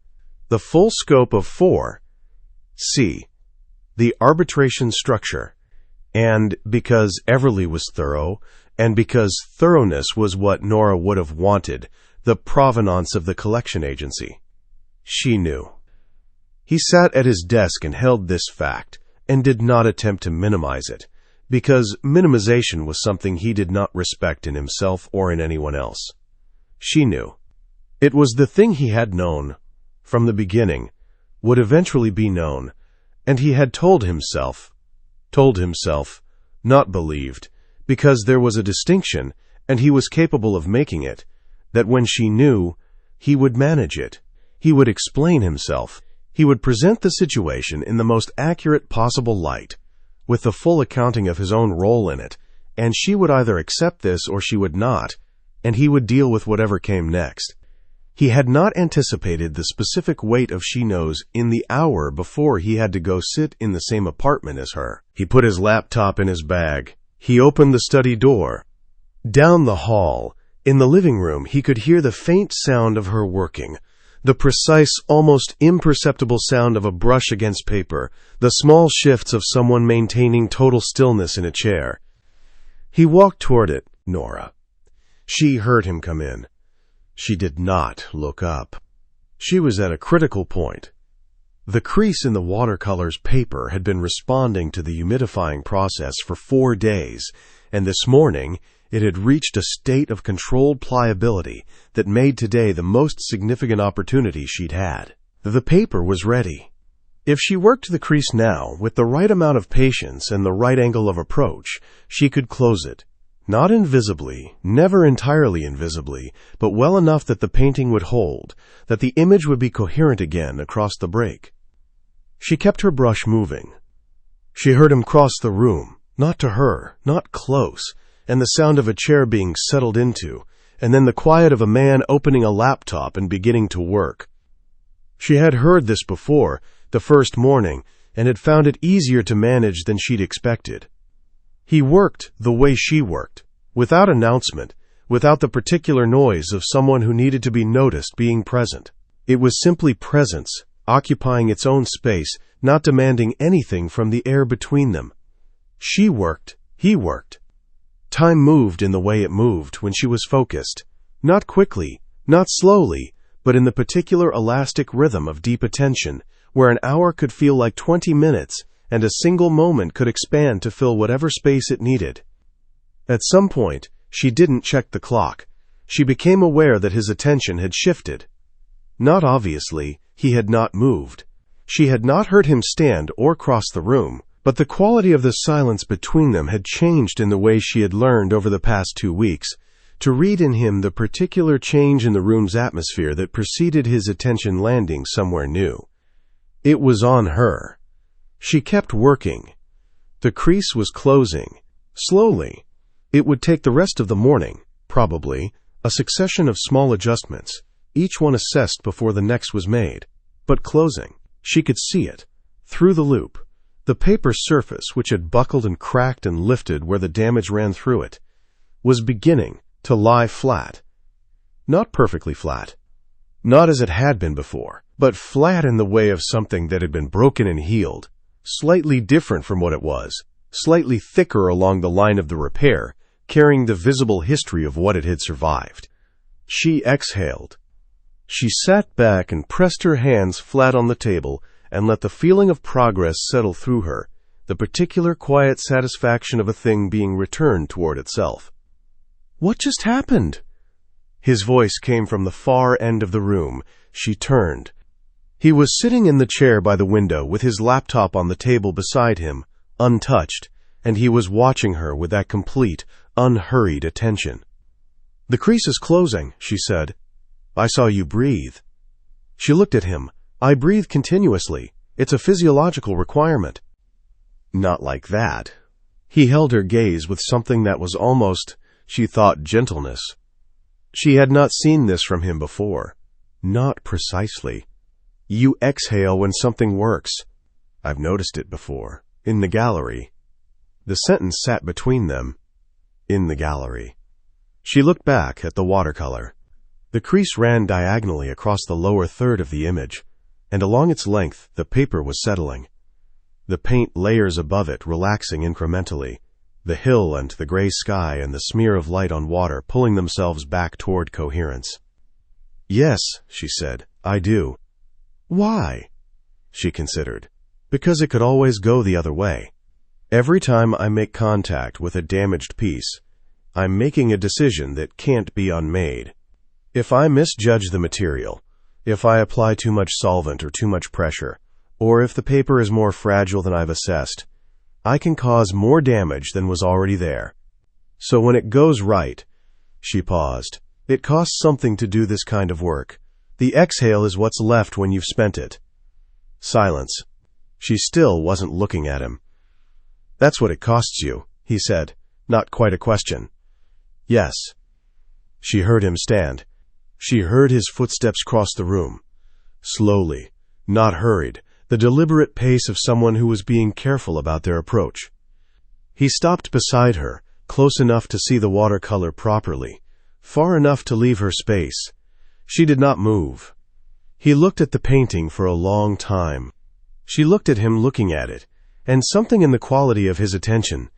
The full scope of 4C, the arbitration structure, and because Everly was thorough, and because thoroughness was what Nora would have wanted, the provenance of the collection agency. She knew. He sat at his desk and held this fact, and did not attempt to minimize it, because minimization was something he did not respect in himself or in anyone else. She knew. It was the thing he had known from the beginning, would eventually be known, and he had told himself, not believed, because there was a distinction, and he was capable of making it, that when she knew, he would manage it. He would explain himself. He would present the situation in the most accurate possible light, with the full accounting of his own role in it, and she would either accept this or she would not, and he would deal with whatever came next. He had not anticipated the specific weight of she knows in the hour before he had to go sit in the same apartment as her. He put his laptop in his bag. He opened the study door. Down the hall, in the living room, he could hear the faint sound of her working, the precise, almost imperceptible sound of a brush against paper, the small shifts of someone maintaining total stillness in a chair. He walked toward it, Nora. She heard him come in. She did not look up. She was at a critical point. The crease in the watercolor's paper had been responding to the humidifying process for 4 days, and this morning it had reached a state of controlled pliability that made today the most significant opportunity she'd had. The paper was ready. If she worked the crease now with the right amount of patience and the right angle of approach, she could close it. Not invisibly, never entirely invisibly, but well enough that the painting would hold, that the image would be coherent again across the break. She kept her brush moving. She heard him cross the room, not to her, not close, and the sound of a chair being settled into, and then the quiet of a man opening a laptop and beginning to work. She had heard this before, the first morning, and had found it easier to manage than she'd expected. He worked the way she worked, without announcement, without the particular noise of someone who needed to be noticed being present. It was simply presence, occupying its own space, not demanding anything from the air between them. She worked, he worked. Time moved in the way it moved when she was focused, not quickly, not slowly, but in the particular elastic rhythm of deep attention, where an hour could feel like 20 minutes, and a single moment could expand to fill whatever space it needed. At some point, she didn't check the clock. She became aware that his attention had shifted. Not obviously, he had not moved. She had not heard him stand or cross the room, but the quality of the silence between them had changed in the way she had learned over the past 2 weeks, to read in him the particular change in the room's atmosphere that preceded his attention landing somewhere new. It was on her. She kept working. The crease was closing. Slowly. It would take the rest of the morning, probably, a succession of small adjustments, each one assessed before the next was made. But closing. She could see it. Through the loop. The paper surface, which had buckled and cracked and lifted where the damage ran through it, was beginning to lie flat. Not perfectly flat. Not as it had been before, but flat in the way of something that had been broken and healed. Slightly different from what it was, slightly thicker along the line of the repair, carrying the visible history of what it had survived. She exhaled. She sat back and pressed her hands flat on the table and let the feeling of progress settle through her, the particular quiet satisfaction of a thing being returned toward itself. "What just happened?" His voice came from the far end of the room. She turned. He was sitting in the chair by the window with his laptop on the table beside him, untouched, and he was watching her with that complete, unhurried attention. "The crease is closing," she said. "I saw you breathe." She looked at him. "I breathe continuously. It's a physiological requirement." "Not like that." He held her gaze with something that was almost, she thought, gentleness. She had not seen this from him before. Not precisely. "You exhale when something works." "I've noticed it before. In the gallery." The sentence sat between them. In the gallery. She looked back at the watercolor. The crease ran diagonally across the lower third of the image, and along its length the paper was settling. The paint layers above it relaxing incrementally, the hill and the gray sky and the smear of light on water pulling themselves back toward coherence. "Yes," she said, "I do." "Why?" She considered. because it could always go the other way. Every time I make contact with a damaged piece, I'm making a decision that can't be unmade. If I misjudge the material, if I apply too much solvent or too much pressure, or if the paper is more fragile than I've assessed, I can cause more damage than was already there. So when it goes right, she paused, it costs something to do this kind of work. The exhale is what's left when you've spent it. Silence. She still wasn't looking at him. That's what it costs you, he said, not quite a question. Yes. She heard him stand. She heard his footsteps cross the room. Slowly, not hurried, the deliberate pace of someone who was being careful about their approach. He stopped beside her, close enough to see the watercolor properly, far enough to leave her space. She did not move. He looked at the painting for a long time. She looked at him looking at it, and something in the quality of his attention,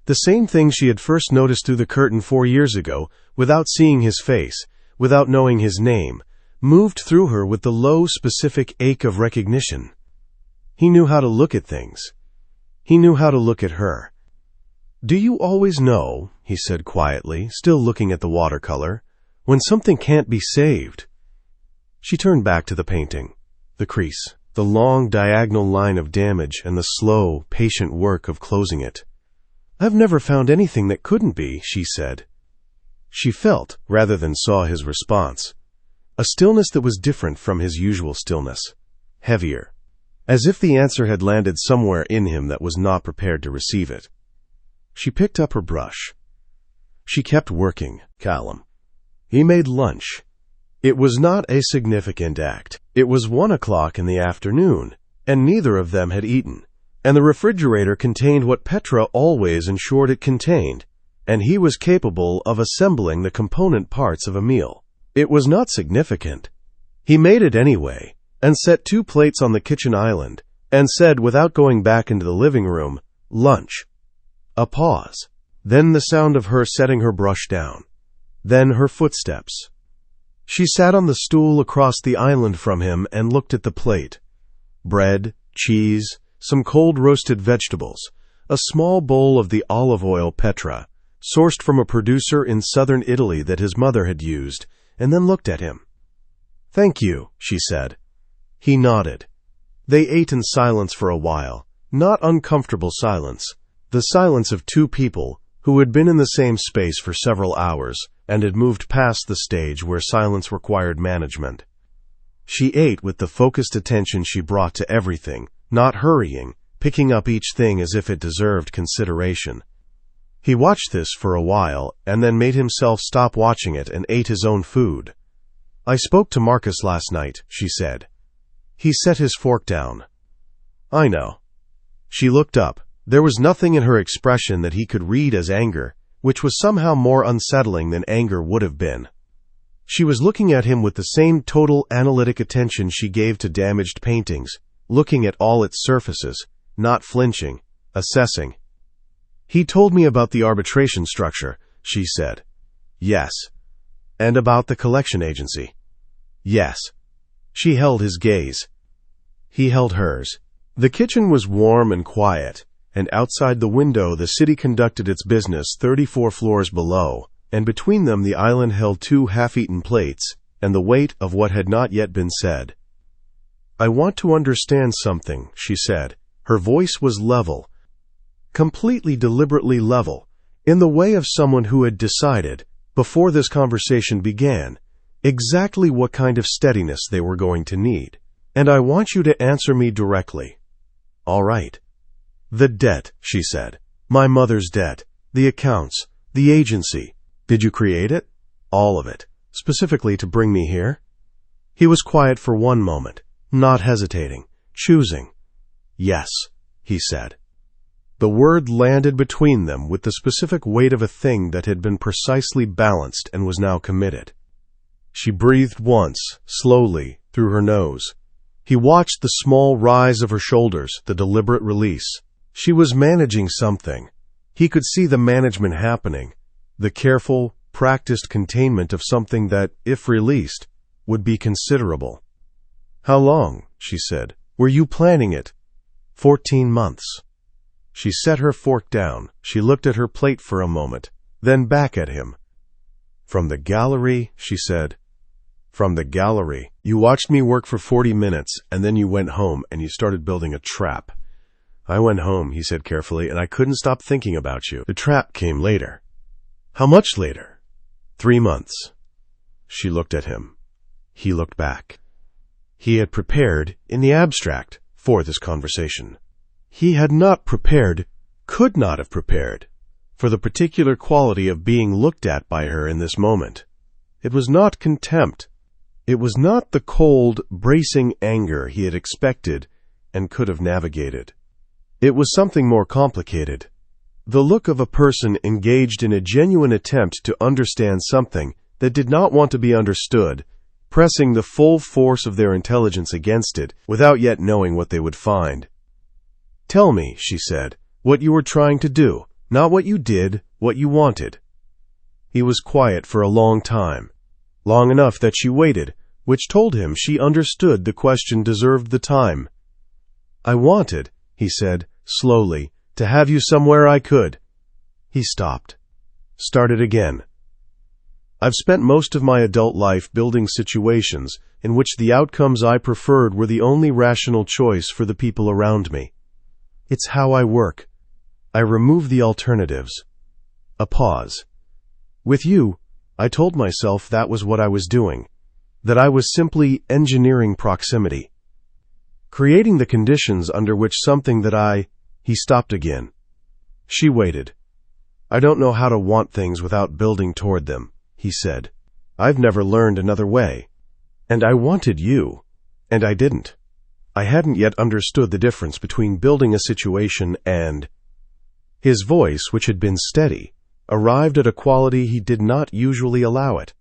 the same thing she had first noticed through the curtain 4 years ago, without seeing his face, without knowing his name, moved through her with the low, specific ache of recognition. He knew how to look at things. He knew how to look at her. "Do you always know," he said quietly, still looking at the watercolor, "when something can't be saved?" She turned back to the painting, the crease, the long diagonal line of damage, and the slow, patient work of closing it. "I've never found anything that couldn't be," she said. She felt, rather than saw his response, a stillness that was different from his usual stillness, heavier, as if the answer had landed somewhere in him that was not prepared to receive it. She picked up her brush. She kept working, Callum. He made lunch. It was not a significant act. It was 1 o'clock in the afternoon, and neither of them had eaten, and the refrigerator contained what Petra always ensured it contained, and he was capable of assembling the component parts of a meal. It was not significant. He made it anyway, and set 2 plates on the kitchen island, and said without going back into the living room, "Lunch." A pause. Then the sound of her setting her brush down. Then her footsteps. She sat on the stool across the island from him and looked at the plate. Bread, cheese, some cold roasted vegetables, a small bowl of the olive oil Petra, sourced from a producer in southern Italy that his mother had used, and then looked at him. "Thank you," she said. He nodded. They ate in silence for a while, not uncomfortable silence, the silence of 2 people who had been in the same space for several hours and had moved past the stage where silence required management. She ate with the focused attention she brought to everything, not hurrying, picking up each thing as if it deserved consideration. He watched this for a while and then made himself stop watching it and ate his own food. "I spoke to Marcus last night," she said. He set his fork down. "I know." She looked up. There was nothing in her expression that he could read as anger, which was somehow more unsettling than anger would have been. She was looking at him with the same total analytic attention she gave to damaged paintings, looking at all its surfaces, not flinching, assessing. "He told me about the arbitration structure," she said. "Yes." "And about the collection agency?" "Yes." She held his gaze. He held hers. The kitchen was warm and quiet, and outside the window the city conducted its business 34 floors below, and between them the island held 2 half-eaten plates and the weight of what had not yet been said. "I want to understand something," she said. Her voice was level, completely deliberately level, in the way of someone who had decided, before this conversation began, exactly what kind of steadiness they were going to need. "And I want you to answer me directly." "All right." "The debt," she said. "My mother's debt. The accounts. The agency. Did you create it?" "All of it. Specifically to bring me here?" He was quiet for one moment, not hesitating, choosing. "Yes," he said. The word landed between them with the specific weight of a thing that had been precisely balanced and was now committed. She breathed once, slowly, through her nose. He watched the small rise of her shoulders, the deliberate release. She was managing something. He could see the management happening, the careful, practiced containment of something that, if released, would be considerable. "How long," she said, "were you planning it?" 14 months. She set her fork down. She looked at her plate for a moment, then back at him. "From the gallery," she said. "From the gallery. You watched me work for 40 minutes, and then you went home and you started building a trap." "I went home," he said carefully, "and I couldn't stop thinking about you. The trap came later." "How much later?" 3 months. She looked at him. He looked back. He had prepared, in the abstract, for this conversation. He had not prepared, could not have prepared, for the particular quality of being looked at by her in this moment. It was not contempt. It was not the cold, bracing anger he had expected and could have navigated. It was something more complicated. The look of a person engaged in a genuine attempt to understand something that did not want to be understood, pressing the full force of their intelligence against it without yet knowing what they would find. "Tell me," she said, "what you were trying to do, not what you did, what you wanted." He was quiet for a long time, long enough that she waited, which told him she understood the question deserved the time. "I wanted," he said, slowly, "to have you somewhere I could." He stopped. Started again. "I've spent most of my adult life building situations in which the outcomes I preferred were the only rational choice for the people around me. It's how I work. I remove the alternatives." A pause. "With you, I told myself that was what I was doing, that I was simply engineering proximity, creating the conditions under which something that I—" He stopped again. She waited. "I don't know how to want things without building toward them," he said. "I've never learned another way. And I wanted you, and I didn't. I hadn't yet understood the difference between building a situation and—" His voice, which had been steady, arrived at a quality he did not usually allow it.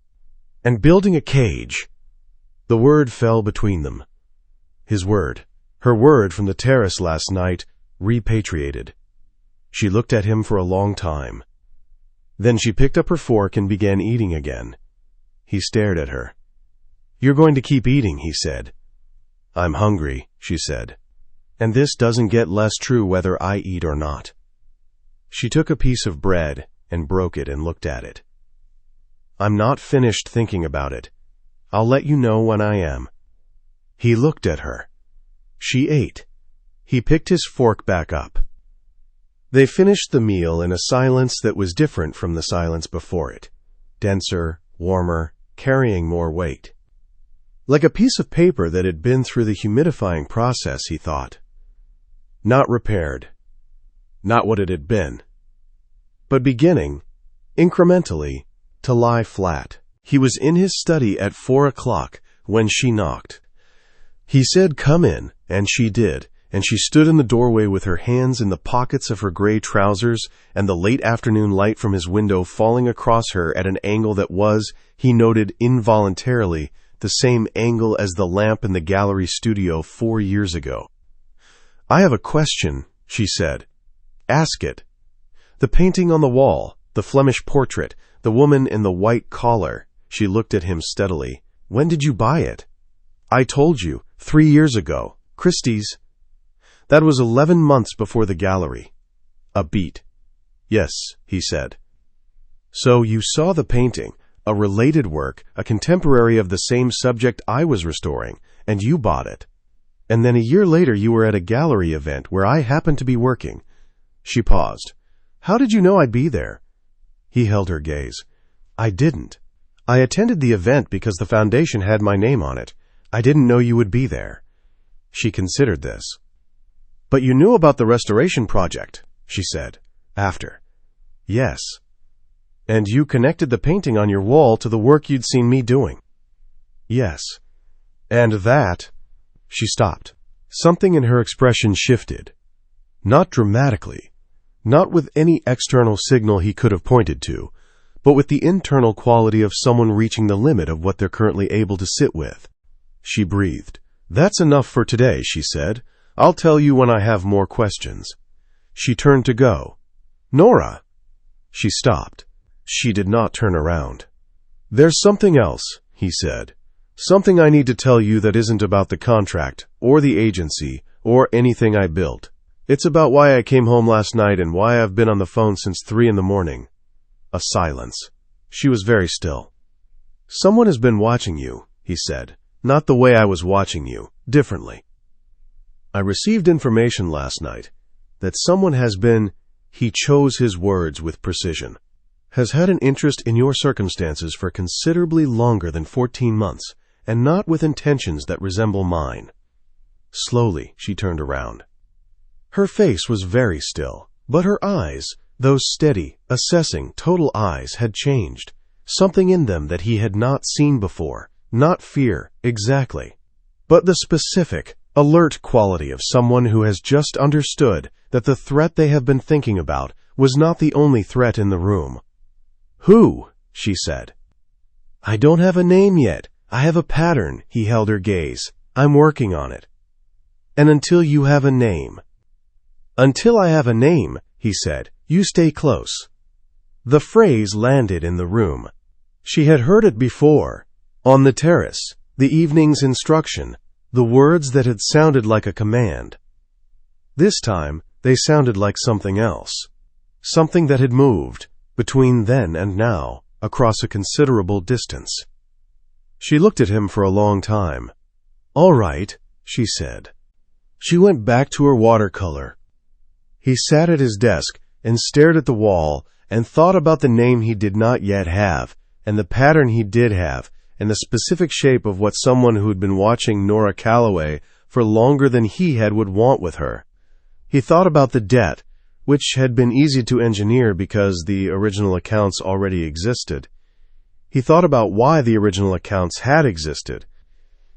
"And building a cage." The word fell between them. His word, her word from the terrace last night, repatriated. She looked at him for a long time. Then she picked up her fork and began eating again. He stared at her. "You're going to keep eating," he said. "I'm hungry," she said. "And this doesn't get less true whether I eat or not." She took a piece of bread and broke it and looked at it. "I'm not finished thinking about it. I'll let you know when I am." He looked at her. She ate. He picked his fork back up. They finished the meal in a silence that was different from the silence before it, denser, warmer, carrying more weight. Like a piece of paper that had been through the humidifying process, he thought. Not repaired. Not what it had been. But beginning, incrementally, to lie flat. He was in his study at 4 o'clock when she knocked. He said, "Come in," and she did, and she stood in the doorway with her hands in the pockets of her gray trousers and the late afternoon light from his window falling across her at an angle that was, he noted involuntarily, the same angle as the lamp in the gallery studio 4 years ago. "I have a question," she said. "Ask it." "The painting on the wall, the Flemish portrait, the woman in the white collar." She looked at him steadily. "When did you buy it?" "I told you, 3 years ago. Christie's." "That was 11 months before the gallery." A beat. "Yes," he said. "So you saw the painting, a related work, a contemporary of the same subject I was restoring, and you bought it. And then a year later you were at a gallery event where I happened to be working." She paused. "How did you know I'd be there?" He held her gaze. "I didn't. I attended the event because the foundation had my name on it. I didn't know you would be there." She considered this. "But you knew about the restoration project," she said, after. "Yes." "And you connected the painting on your wall to the work you'd seen me doing." "Yes." "And that—" She stopped. Something in her expression shifted. Not dramatically, not with any external signal he could have pointed to, but with the internal quality of someone reaching the limit of what they're currently able to sit with. She breathed. "That's enough for today," she said. "I'll tell you when I have more questions." She turned to go. "Nora!" She stopped. She did not turn around. "There's something else," he said. "Something I need to tell you that isn't about the contract, or the agency, or anything I built. It's about why I came home last night and why I've been on the phone since 3 in the morning. A silence. She was very still. Someone has been watching you, he said. Not the way I was watching you, differently. I received information last night that someone has been, he chose his words with precision, has had an interest in your circumstances for considerably longer than 14 months, and not with intentions that resemble mine. Slowly, she turned around. Her face was very still, but her eyes, those steady, assessing, total eyes, had changed. Something in them that he had not seen before. Not fear, exactly, but the specific, alert quality of someone who has just understood that the threat they have been thinking about was not the only threat in the room. Who? She said. I don't have a name yet. I have a pattern, he held her gaze. I'm working on it. And until you have a name. Until I have a name, he said, you stay close. The phrase landed in the room. She had heard it before. On the terrace, the evening's instruction, the words that had sounded like a command. This time, they sounded like something else. Something that had moved, between then and now, across a considerable distance. She looked at him for a long time. All right, she said. She went back to her watercolor. He sat at his desk and stared at the wall and thought about the name he did not yet have, and the pattern he did have, and the specific shape of what someone who had been watching Nora Calloway for longer than he had would want with her. He thought about the debt, which had been easy to engineer because the original accounts already existed. He thought about why the original accounts had existed.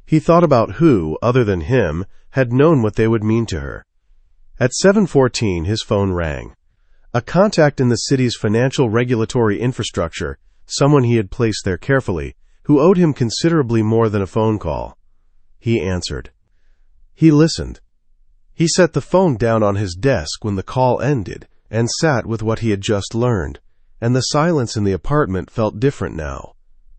He thought about who, other than him, had known what they would mean to her. At 7:14, his phone rang. A contact in the city's financial regulatory infrastructure, someone he had placed there carefully, who owed him considerably more than a phone call. He answered. He listened. He set the phone down on his desk when the call ended and sat with what he had just learned, and the silence in the apartment felt different now.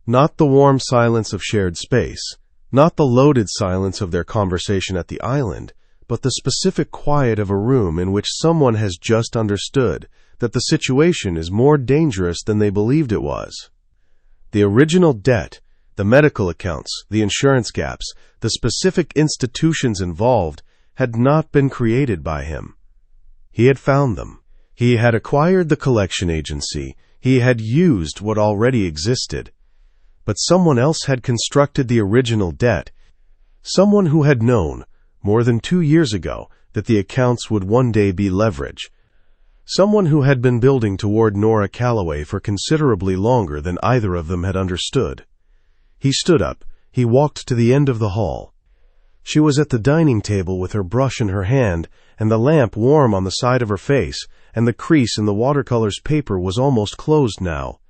Not the warm silence of shared space, not the loaded silence of their conversation at the island, but the specific quiet of a room in which someone has just understood that the situation is more dangerous than they believed it was. The original debt, the medical accounts, the insurance gaps, the specific institutions involved had not been created by him. He had found them. He had acquired the collection agency. He had used what already existed. But someone else had constructed the original debt. Someone who had known, more than 2 years ago, that the accounts would one day be leverage. Someone who had been building toward Nora Calloway for considerably longer than either of them had understood. He stood up. He walked to the end of the hall. She was at the dining table with her brush in her hand, and the lamp warm on the side of her face, and the crease in the watercolor's paper was almost closed now.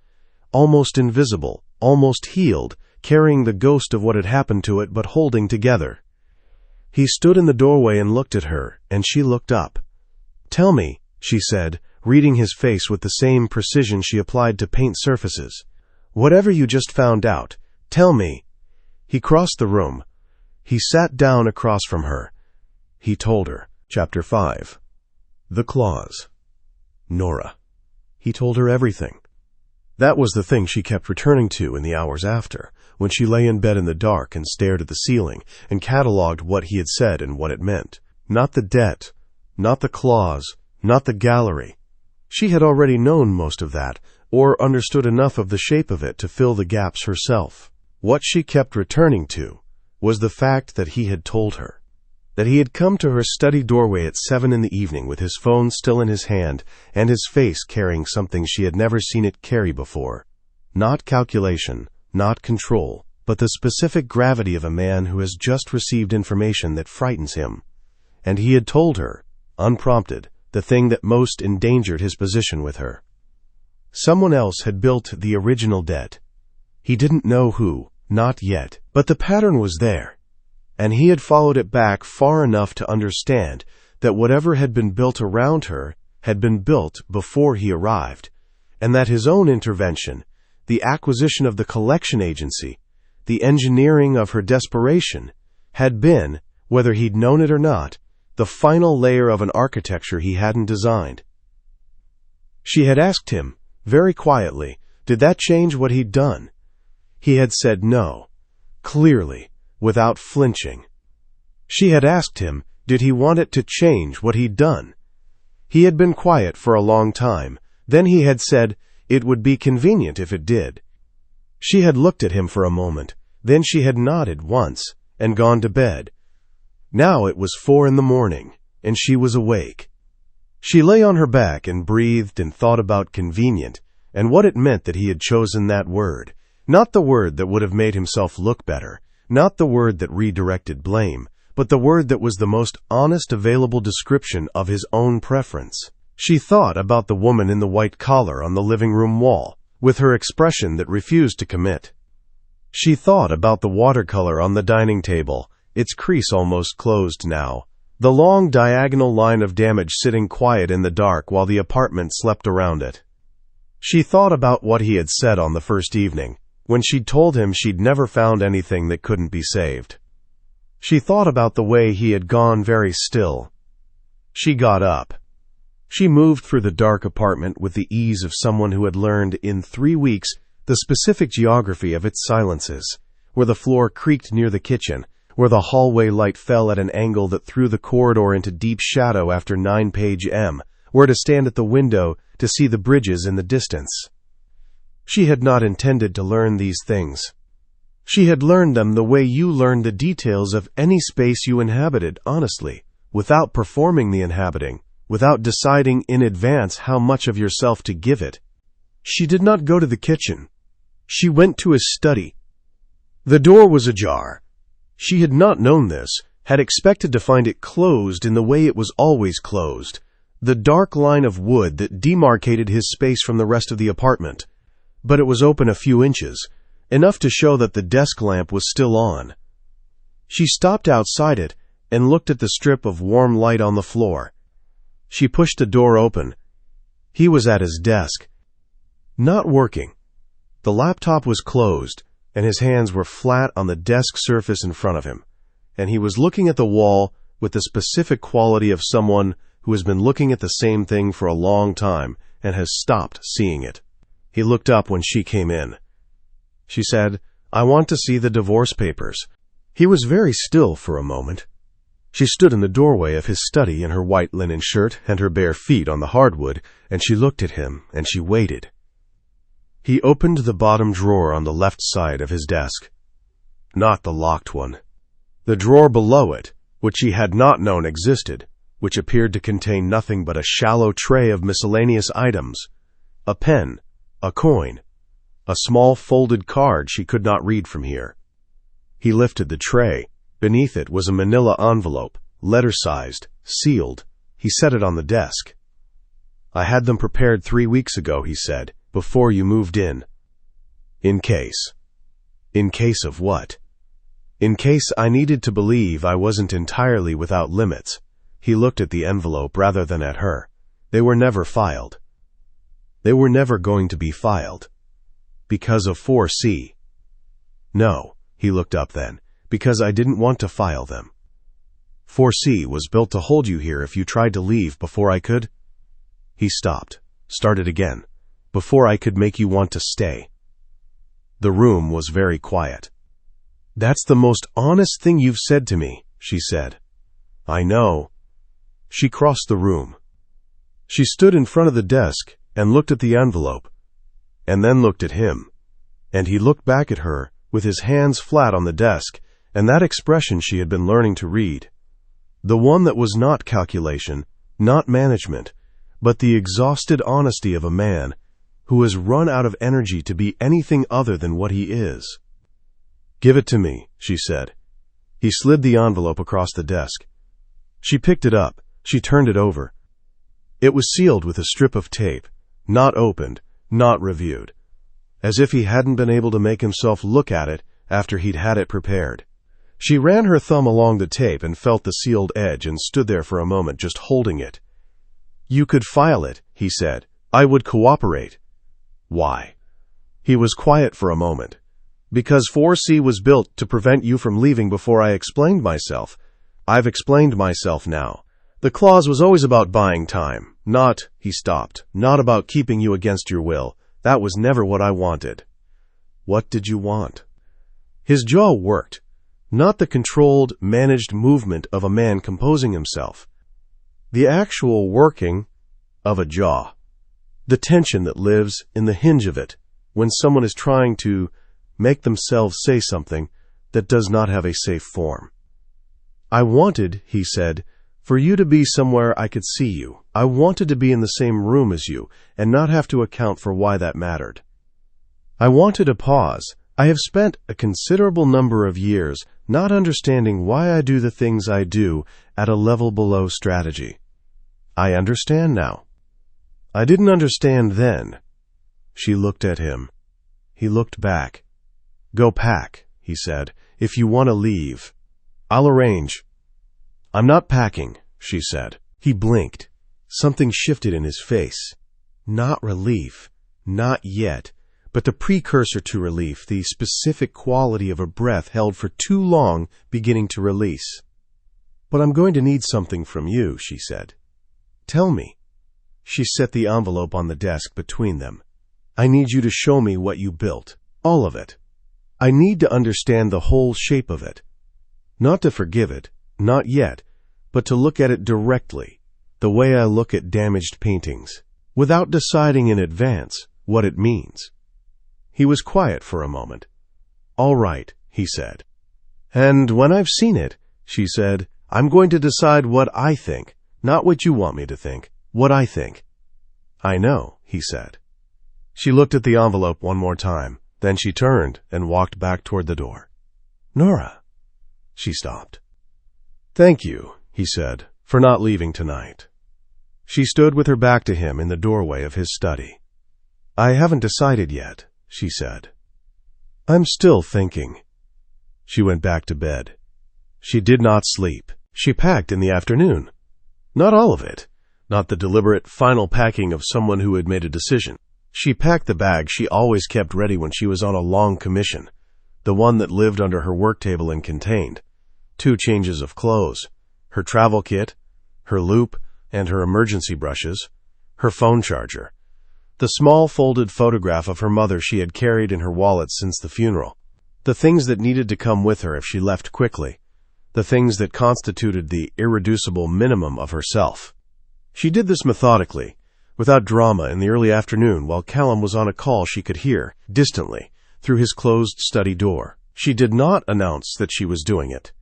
Almost invisible, almost healed, carrying the ghost of what had happened to it but holding together. He stood in the doorway and looked at her, and she looked up. Tell me, she said, reading his face with the same precision she applied to paint surfaces. Whatever you just found out, tell me. He crossed the room. He sat down across from her. He told her. Chapter 5. The Clause. Nora. He told her everything. That was the thing she kept returning to in the hours after, when she lay in bed in the dark and stared at the ceiling and catalogued what he had said and what it meant. Not the debt, not the clause, not the gallery. She had already known most of that, or understood enough of the shape of it to fill the gaps herself. What she kept returning to was the fact that he had told her. That he had come to her study doorway at 7 in the evening with his phone still in his hand and his face carrying something she had never seen it carry before. Not calculation, not control, but the specific gravity of a man who has just received information that frightens him. And he had told her, unprompted, the thing that most endangered his position with her. Someone else had built the original debt. He didn't know who, not yet, but the pattern was there. And he had followed it back far enough to understand that whatever had been built around her had been built before he arrived, and that his own intervention, the acquisition of the collection agency, the engineering of her desperation, had been, whether he'd known it or not, the final layer of an architecture he hadn't designed. She had asked him, very quietly, did that change what he'd done? He had said no, clearly, without flinching. She had asked him, did he want it to change what he'd done? He had been quiet for a long time. Then he had said, it would be convenient if it did. She had looked at him for a moment. Then she had nodded once and gone to bed. Now it was 4 a.m, and she was awake. She lay on her back and breathed and thought about convenient and what it meant that he had chosen that word. Not the word that would have made himself look better, not the word that redirected blame, but the word that was the most honest available description of his own preference. She thought about the woman in the white collar on the living room wall, with her expression that refused to commit. She thought about the watercolor on the dining table, its crease almost closed now, the long diagonal line of damage sitting quiet in the dark while the apartment slept around it. She thought about what he had said on the first evening, when she'd told him she'd never found anything that couldn't be saved. She thought about the way he had gone very still. She got up. She moved through the dark apartment with the ease of someone who had learned in 3 weeks the specific geography of its silences, where the floor creaked near the kitchen, where the hallway light fell at an angle that threw the corridor into deep shadow after 9-page M, where to stand at the window to see the bridges in the distance. She had not intended to learn these things. She had learned them the way you learn the details of any space you inhabited, honestly, without performing the inhabiting, without deciding in advance how much of yourself to give it. She did not go to the kitchen. She went to his study. The door was ajar. She had not known this, had expected to find it closed in the way it was always closed, the dark line of wood that demarcated his space from the rest of the apartment. But it was open a few inches, enough to show that the desk lamp was still on. She stopped outside it and looked at the strip of warm light on the floor. She pushed the door open. He was at his desk, not working. The laptop was closed, and his hands were flat on the desk surface in front of him, and he was looking at the wall with the specific quality of someone who has been looking at the same thing for a long time and has stopped seeing it. He looked up when she came in. She said, "I want to see the divorce papers." He was very still for a moment. She stood in the doorway of his study in her white linen shirt and her bare feet on the hardwood, and she looked at him, and she waited. He opened the bottom drawer on the left side of his desk. Not the locked one. The drawer below it, which he had not known existed, which appeared to contain nothing but a shallow tray of miscellaneous items, a pen, a coin, a small folded card she could not read from here. He lifted the tray. Beneath it was a manila envelope, letter-sized, sealed. He set it on the desk. "I had them prepared 3 weeks ago," he said, "before you moved in. In case." In case of what? In case I needed to believe I wasn't entirely without limits. He looked at the envelope rather than at her. They were never filed. They were never going to be filed. Because of 4C. No, he looked up then, because I didn't want to file them. 4C was built to hold you here if you tried to leave before I could. He stopped, started again, before I could make you want to stay. The room was very quiet. "That's the most honest thing you've said to me," she said. "I know." She crossed the room. She stood in front of the desk and looked at the envelope, and then looked at him, and he looked back at her with his hands flat on the desk, and that expression she had been learning to read, the one that was not calculation, not management, but the exhausted honesty of a man who has run out of energy to be anything other than what he is. "Give it to me," she said. He slid the envelope across the desk. She picked it up. She turned it over. It was sealed with a strip of tape, not opened, not reviewed, as if he hadn't been able to make himself look at it after he'd had it prepared. She ran her thumb along the tape and felt the sealed edge and stood there for a moment just holding it. "You could file it," he said. "I would cooperate." "Why?" He was quiet for a moment. "Because 4C was built to prevent you from leaving before I explained myself. I've explained myself now. The clause was always about buying time. Not, he stopped, not about keeping you against your will. That was never what I wanted. What did you want? His jaw worked. Not the controlled, managed movement of a man composing himself. The actual working of a jaw. The tension that lives in the hinge of it when someone is trying to make themselves say something that does not have a safe form. I wanted, he said, for you to be somewhere I could see you. I wanted to be in the same room as you and not have to account for why that mattered. I wanted a pause. I have spent a considerable number of years not understanding why I do the things I do at a level below strategy. I understand now. I didn't understand then. She looked at him. He looked back. Go pack, he said. If you want to leave, I'll arrange. I'm not packing, she said. He blinked. Something shifted in his face. Not relief. Not yet. But the precursor to relief, the specific quality of a breath held for too long beginning to release. But I'm going to need something from you, she said. Tell me. She set the envelope on the desk between them. I need you to show me what you built. All of it. I need to understand the whole shape of it. Not to forgive it, not yet, but to look at it directly, the way I look at damaged paintings, without deciding in advance what it means. He was quiet for a moment. All right, he said. And when I've seen it, she said, I'm going to decide what I think, not what you want me to think, what I think. I know, he said. She looked at the envelope one more time. Then she turned and walked back toward the door. Nora. She stopped. Thank you, he said, for not leaving tonight. She stood with her back to him in the doorway of his study. I haven't decided yet, she said. I'm still thinking. She went back to bed. She did not sleep. She packed in the afternoon. Not all of it. Not the deliberate, final packing of someone who had made a decision. She packed the bag she always kept ready when she was on a long commission, the one that lived under her work table and contained 2 changes of clothes, her travel kit, her loop, and her emergency brushes, her phone charger, the small folded photograph of her mother she had carried in her wallet since the funeral, the things that needed to come with her if she left quickly, the things that constituted the irreducible minimum of herself. She did this methodically, without drama in the early afternoon while Callum was on a call she could hear, distantly, through his closed study door. She did not announce that she was doing it.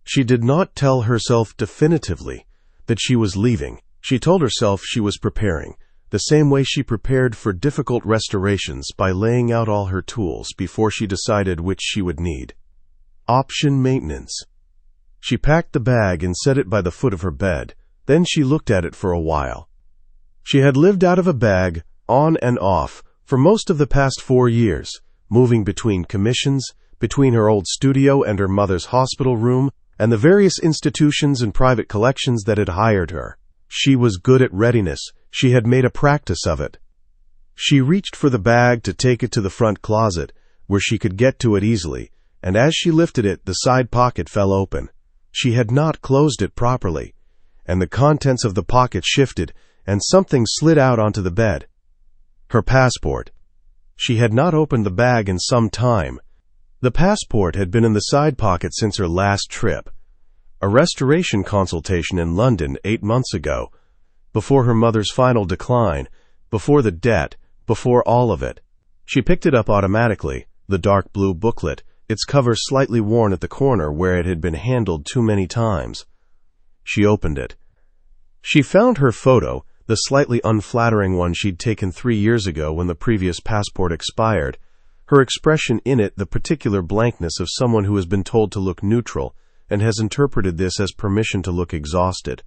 She did not tell herself definitively that she was leaving. She told herself she was preparing, the same way she prepared for difficult restorations by laying out all her tools before she decided which she would need. Option maintenance. She packed the bag and set it by the foot of her bed. Then she looked at it for a while. She had lived out of a bag, on and off, for most of the past 4 years, moving between commissions, between her old studio and her mother's hospital room, and the various institutions and private collections that had hired her. She was good at readiness. She had made a practice of it. She reached for the bag to take it to the front closet, where she could get to it easily, and as she lifted it, the side pocket fell open. She had not closed it properly, and the contents of the pocket shifted, and something slid out onto the bed. Her passport. She had not opened the bag in some time. The passport had been in the side pocket since her last trip, a restoration consultation in London 8 months ago, before her mother's final decline, before the debt, before all of it. She picked it up automatically, the dark blue booklet, its cover slightly worn at the corner where it had been handled too many times. She opened it. She found her photo, the slightly unflattering one she'd taken 3 years ago when the previous passport expired, her expression in it the particular blankness of someone who has been told to look neutral and has interpreted this as permission to look exhausted.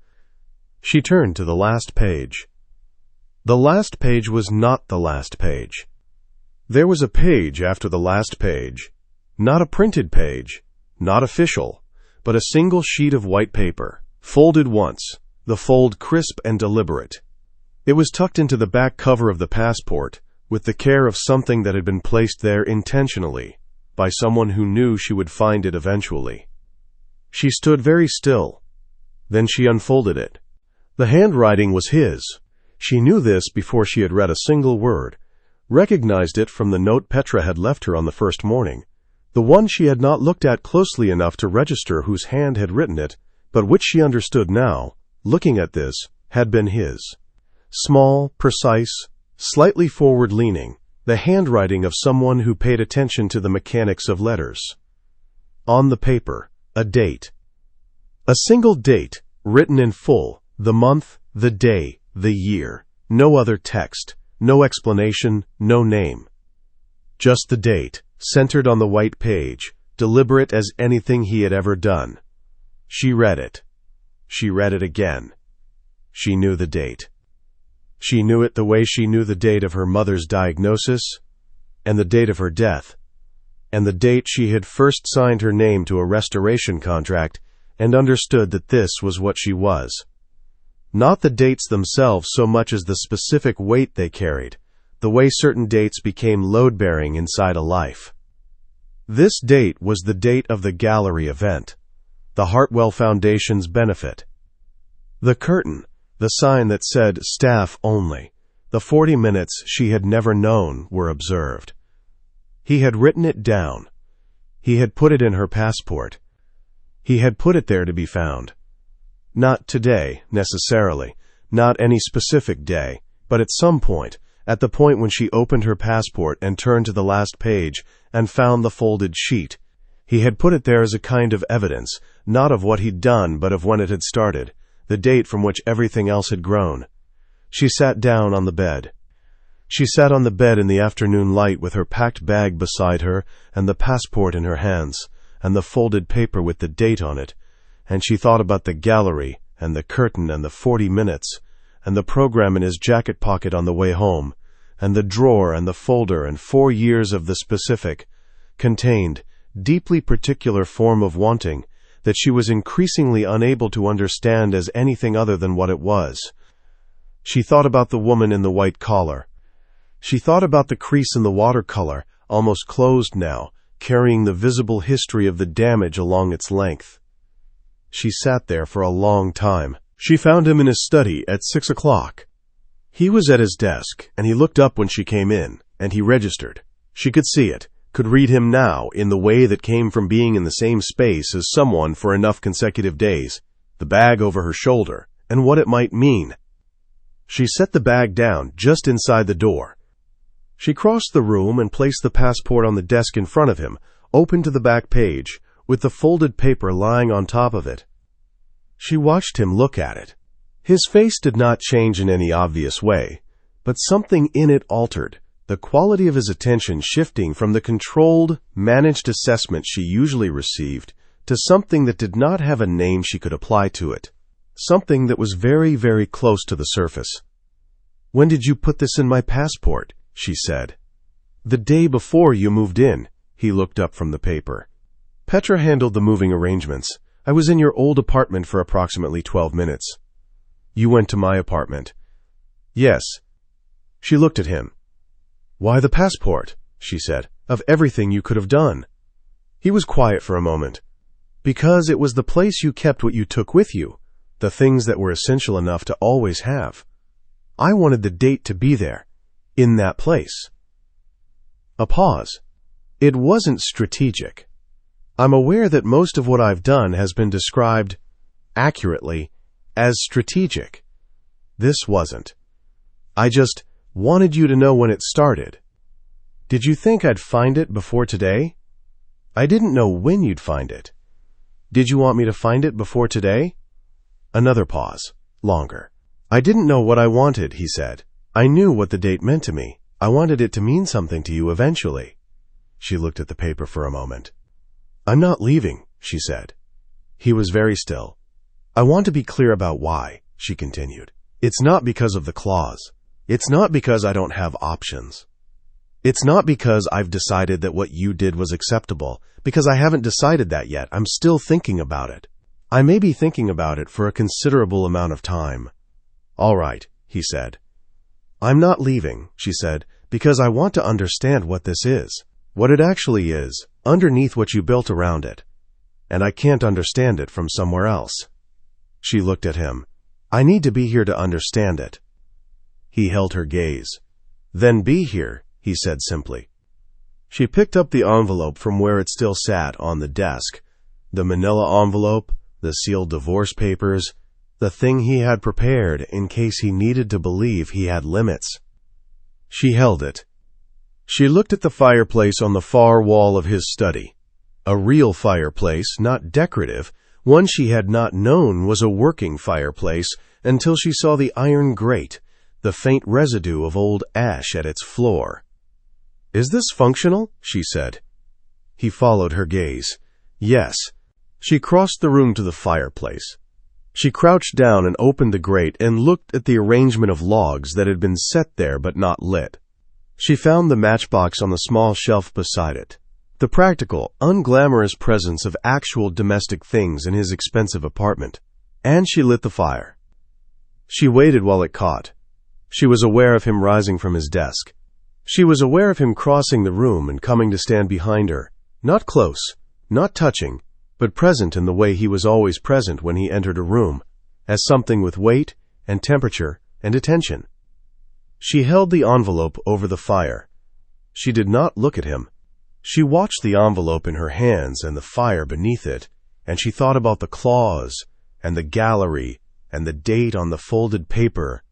She turned to the last page. The last page was not the last page. There was a page after the last page, not a printed page, not official, but a single sheet of white paper, folded once, the fold crisp and deliberate. It was tucked into the back cover of the passport, with the care of something that had been placed there intentionally, by someone who knew she would find it eventually. She stood very still. Then she unfolded it, The handwriting was his. She knew this before she had read a single word, recognized it from the note Petra had left her on the first morning, the one she had not looked at closely enough to register whose hand had written it, but which she understood now, looking at this, had been his. Small, precise, slightly forward-leaning, the handwriting of someone who paid attention to the mechanics of letters. On the paper, a date. A single date, written in full, the month, the day, the year. No other text, no explanation, no name. Just the date, centered on the white page, deliberate as anything he had ever done. She read it. She read it again. She knew the date. She knew it the way she knew the date of her mother's diagnosis, and the date of her death, and the date she had first signed her name to a restoration contract and understood that this was what she was. Not the dates themselves so much as the specific weight they carried, the way certain dates became load-bearing inside a life. This date was the date of the gallery event, the Hartwell Foundation's benefit. The curtain, the sign that said staff only, the 40 minutes she had never known were observed. He had written it down. He had put it in her passport. He had put it there to be found. Not today, necessarily, not any specific day, but at some point, at the point when she opened her passport and turned to the last page and found the folded sheet. He had put it there as a kind of evidence, not of what he'd done but of when it had started, the date from which everything else had grown. She sat down on the bed. She sat on the bed in the afternoon light with her packed bag beside her and the passport in her hands, and the folded paper with the date on it, and she thought about the gallery and the curtain and the 40 minutes, and the program in his jacket pocket on the way home, and the drawer and the folder and 4 years of the specific, contained, deeply particular form of wanting that she was increasingly unable to understand as anything other than what it was. She thought about the woman in the white collar. She thought about the crease in the watercolor, almost closed now, carrying the visible history of the damage along its length. She sat there for a long time. She found him in his study at 6 o'clock. He was at his desk, and he looked up when she came in, and he registered. She could see it, could read him now in the way that came from being in the same space as someone for enough consecutive days, the bag over her shoulder, and what it might mean. She set the bag down just inside the door. She crossed the room and placed the passport on the desk in front of him, open to the back page, with the folded paper lying on top of it. She watched him look at it. His face did not change in any obvious way, but something in it altered, the quality of his attention shifting from the controlled, managed assessment she usually received to something that did not have a name she could apply to it, something that was very, very close to the surface. "When did you put this in my passport?" she said. "The day before you moved in." He looked up from the paper. "Petra handled the moving arrangements. I was in your old apartment for approximately 12 minutes. You went to my apartment." "Yes." She looked at him. "Why the passport?" she said. "Of everything you could have done." He was quiet for a moment. "Because it was the place you kept what you took with you, the things that were essential enough to always have. I wanted the date to be there, in that place." A pause. "It wasn't strategic. I'm aware that most of what I've done has been described, accurately, as strategic. This wasn't. I just wanted you to know when it started. Did you think I'd find it before today? I didn't know when you'd find it. Did you want me to find it before today?" Another pause. Longer. "I didn't know what I wanted," he said. "I knew what the date meant to me. I wanted it to mean something to you eventually." She looked at the paper for a moment. "I'm not leaving," she said. He was very still. "I want to be clear about why," she continued. "It's not because of the clause. It's not because I don't have options. It's not because I've decided that what you did was acceptable, because I haven't decided that yet. I'm still thinking about it. I may be thinking about it for a considerable amount of time." "All right," he said. "I'm not leaving," she said, "because I want to understand what this is, what it actually is, underneath what you built around it. And I can't understand it from somewhere else." She looked at him. I need to be here to understand it. He held her gaze. Then be here, he said simply. She picked up the envelope from where it still sat on the desk. The manila envelope, the sealed divorce papers, the thing he had prepared in case he needed to believe he had limits. She held it. She looked at the fireplace on the far wall of his study. A real fireplace, not decorative, one she had not known was a working fireplace until she saw the iron grate, the faint residue of old ash at its floor. Is this functional? She said. He followed her gaze. Yes. She crossed the room to the fireplace. She crouched down and opened the grate and looked at the arrangement of logs that had been set there but not lit. She found the matchbox on the small shelf beside it, the practical, unglamorous presence of actual domestic things in his expensive apartment, and she lit the fire. She waited while it caught. She was aware of him rising from his desk. She was aware of him crossing the room and coming to stand behind her, not close, not touching, but present in the way he was always present when he entered a room, as something with weight and temperature and attention. She held the envelope over the fire. She did not look at him. She watched the envelope in her hands and the fire beneath it, and she thought about the clause, and the gallery, and the date on the folded paper,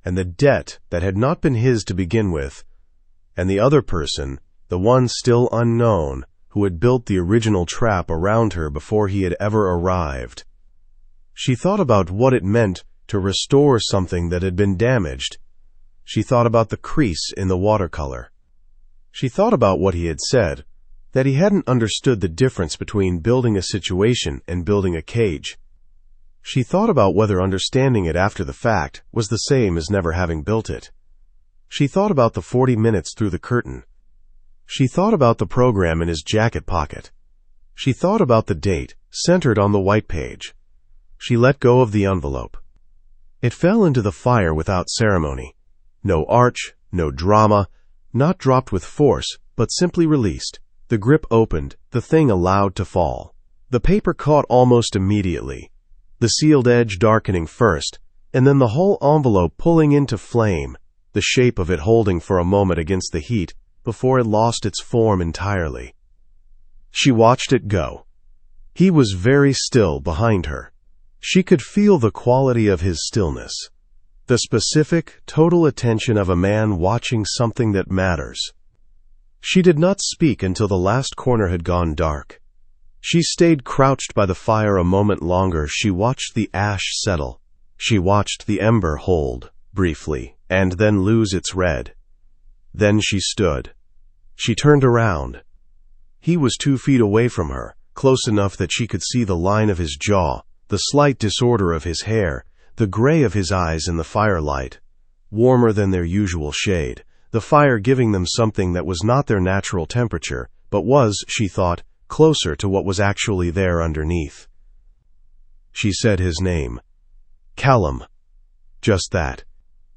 and the debt that had not been his to begin with, and the other person, the one still unknown, who had built the original trap around her before he had ever arrived. She thought about what it meant to restore something that had been damaged. She thought about the crease in the watercolor. She thought about what he had said, that he hadn't understood the difference between building a situation and building a cage. She thought about whether understanding it after the fact was the same as never having built it. She thought about the 40 minutes through the curtain. She thought about the program in his jacket pocket. She thought about the date, centered on the white page. She let go of the envelope. It fell into the fire without ceremony. No arch, no drama, not dropped with force, but simply released. The grip opened, the thing allowed to fall. The paper caught almost immediately, the sealed edge darkening first, and then the whole envelope pulling into flame, the shape of it holding for a moment against the heat before it lost its form entirely. She watched it go. He was very still behind her. She could feel the quality of his stillness, the specific, total attention of a man watching something that matters. She did not speak until the last corner had gone dark. She stayed crouched by the fire a moment longer. She watched the ash settle. She watched the ember hold, briefly, and then lose its red. Then she stood. She turned around. He was 2 feet away from her, close enough that she could see the line of his jaw, the slight disorder of his hair, the gray of his eyes in the firelight, warmer than their usual shade, the fire giving them something that was not their natural temperature, but was, she thought, closer to what was actually there underneath. She said his name. Callum. Just that.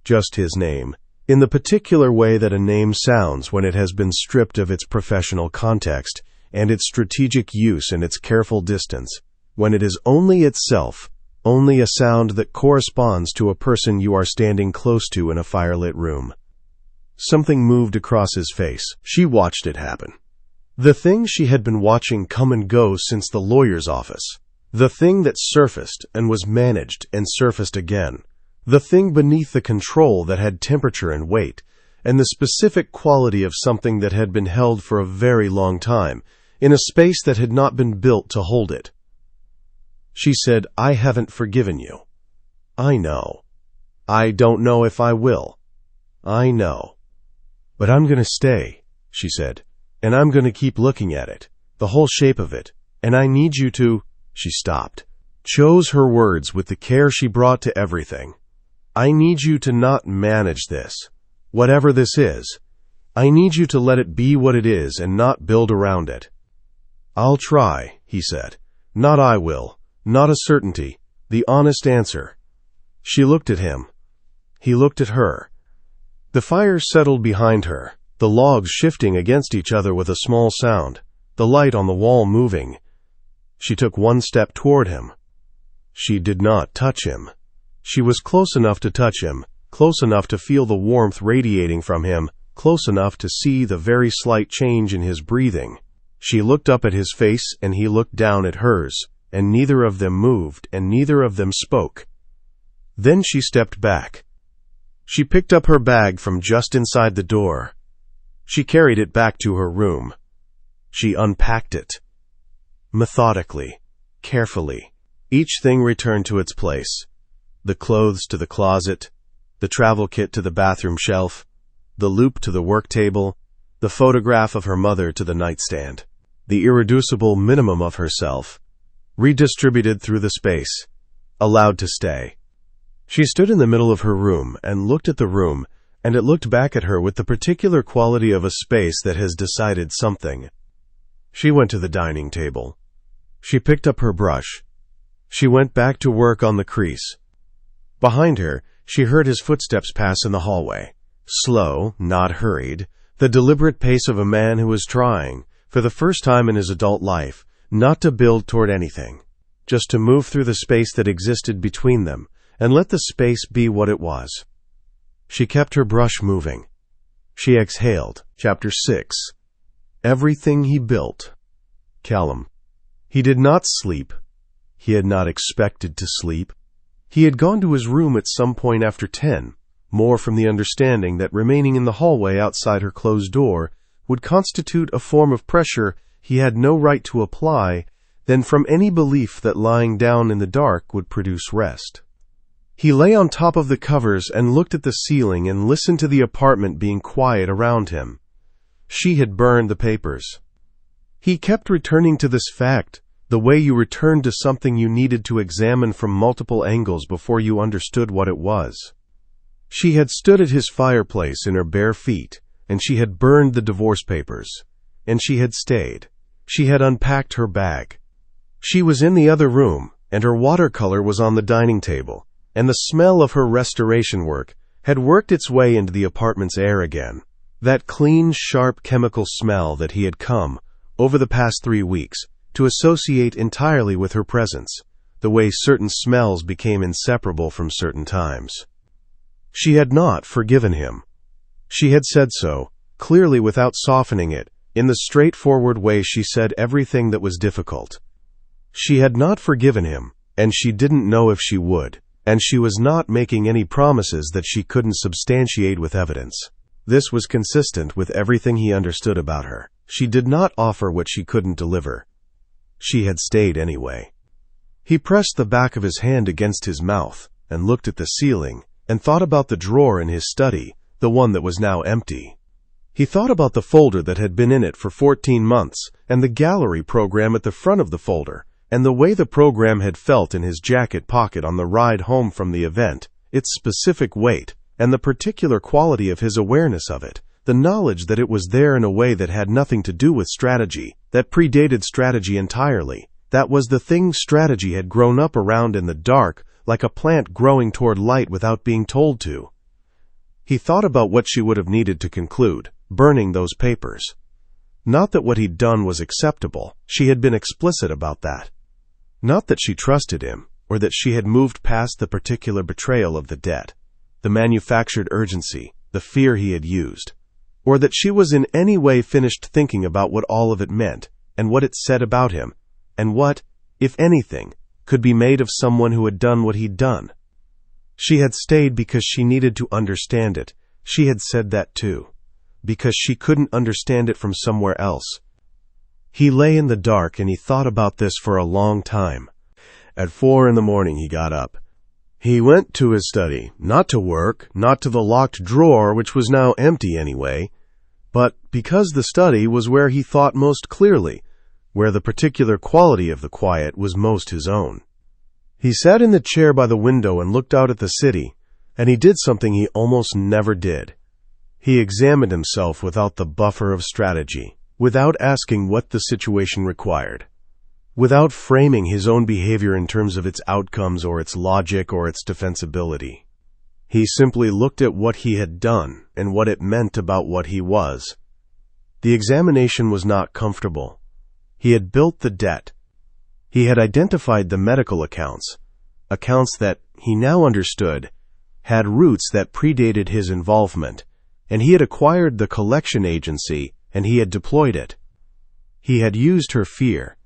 Just his name. In the particular way that a name sounds when it has been stripped of its professional context and its strategic use and its careful distance, when it is only itself, only a sound that corresponds to a person you are standing close to in a firelit room. Something moved across his face. She watched it happen. The thing she had been watching come and go since the lawyer's office. The thing that surfaced and was managed and surfaced again. The thing beneath the control that had temperature and weight, and the specific quality of something that had been held for a very long time, in a space that had not been built to hold it. She said, I haven't forgiven you. I know. I don't know if I will. I know. But I'm going to stay, she said, and I'm going to keep looking at it, the whole shape of it, and I need you to... She stopped, chose her words with the care she brought to everything. I need you to not manage this, whatever this is. I need you to let it be what it is and not build around it. I'll try, he said. Not I will. Not a certainty. The honest answer. She looked at him. He looked at her. The fire settled behind her, the logs shifting against each other with a small sound, the light on the wall moving. She took one step toward him. She did not touch him. She was close enough to touch him, close enough to feel the warmth radiating from him, close enough to see the very slight change in his breathing. She looked up at his face and he looked down at hers, and neither of them moved and neither of them spoke. Then she stepped back. She picked up her bag from just inside the door. She carried it back to her room. She unpacked it. Methodically, carefully, each thing returned to its place. The clothes to the closet, the travel kit to the bathroom shelf, the loop to the work table, the photograph of her mother to the nightstand. The irreducible minimum of herself, redistributed through the space, allowed to stay. She stood in the middle of her room and looked at the room, and it looked back at her with the particular quality of a space that has decided something. She went to the dining table. She picked up her brush. She went back to work on the crease. Behind her, she heard his footsteps pass in the hallway. Slow, not hurried, the deliberate pace of a man who is trying, for the first time in his adult life, not to build toward anything, just to move through the space that existed between them, and let the space be what it was. She kept her brush moving. She exhaled. Chapter 6. Everything he built. Callum. He did not sleep. He had not expected to sleep. He had gone to his room at some point after 10, more from the understanding that remaining in the hallway outside her closed door would constitute a form of pressure he had no right to apply than from any belief that lying down in the dark would produce rest. He lay on top of the covers and looked at the ceiling and listened to the apartment being quiet around him. She had burned the papers. He kept returning to this fact, the way you returned to something you needed to examine from multiple angles before you understood what it was. She had stood at his fireplace in her bare feet, and she had burned the divorce papers. And she had stayed. She had unpacked her bag. She was in the other room, and her watercolor was on the dining table, and the smell of her restoration work had worked its way into the apartment's air again. That clean, sharp chemical smell that he had come, over the past 3 weeks, to associate entirely with her presence, the way certain smells became inseparable from certain times. She had not forgiven him. She had said so, clearly without softening it, in the straightforward way she said everything that was difficult. She had not forgiven him, and she didn't know if she would, and she was not making any promises that she couldn't substantiate with evidence. This was consistent with everything he understood about her. She did not offer what she couldn't deliver. She had stayed anyway. He pressed the back of his hand against his mouth and looked at the ceiling and thought about the drawer in his study, the one that was now empty. He thought about the folder that had been in it for 14 months and the gallery program at the front of the folder and the way the program had felt in his jacket pocket on the ride home from the event, its specific weight, and the particular quality of his awareness of it, the knowledge that it was there in a way that had nothing to do with strategy, that predated strategy entirely. That was the thing strategy had grown up around in the dark, like a plant growing toward light without being told to. He thought about what she would have needed to conclude, burning those papers. Not that what he'd done was acceptable, she had been explicit about that. Not that she trusted him, or that she had moved past the particular betrayal of the debt, the manufactured urgency, the fear he had used, or that she was in any way finished thinking about what all of it meant, and what it said about him, and what, if anything, could be made of someone who had done what he'd done. She had stayed because she needed to understand it. She had said that too, because she couldn't understand it from somewhere else. He lay in the dark and he thought about this for a long time. At 4 a.m. he got up. He went to his study, not to work, not to the locked drawer, which was now empty anyway, but because the study was where he thought most clearly, where the particular quality of the quiet was most his own. He sat in the chair by the window and looked out at the city, and he did something he almost never did. He examined himself without the buffer of strategy, without asking what the situation required, without framing his own behavior in terms of its outcomes or its logic or its defensibility. He simply looked at what he had done and what it meant about what he was. The examination was not comfortable. He had built the debt. He had identified the medical accounts. accounts that, he now understood, had roots that predated his involvement, and he had acquired the collection agency and he had deployed it. He had used her fear.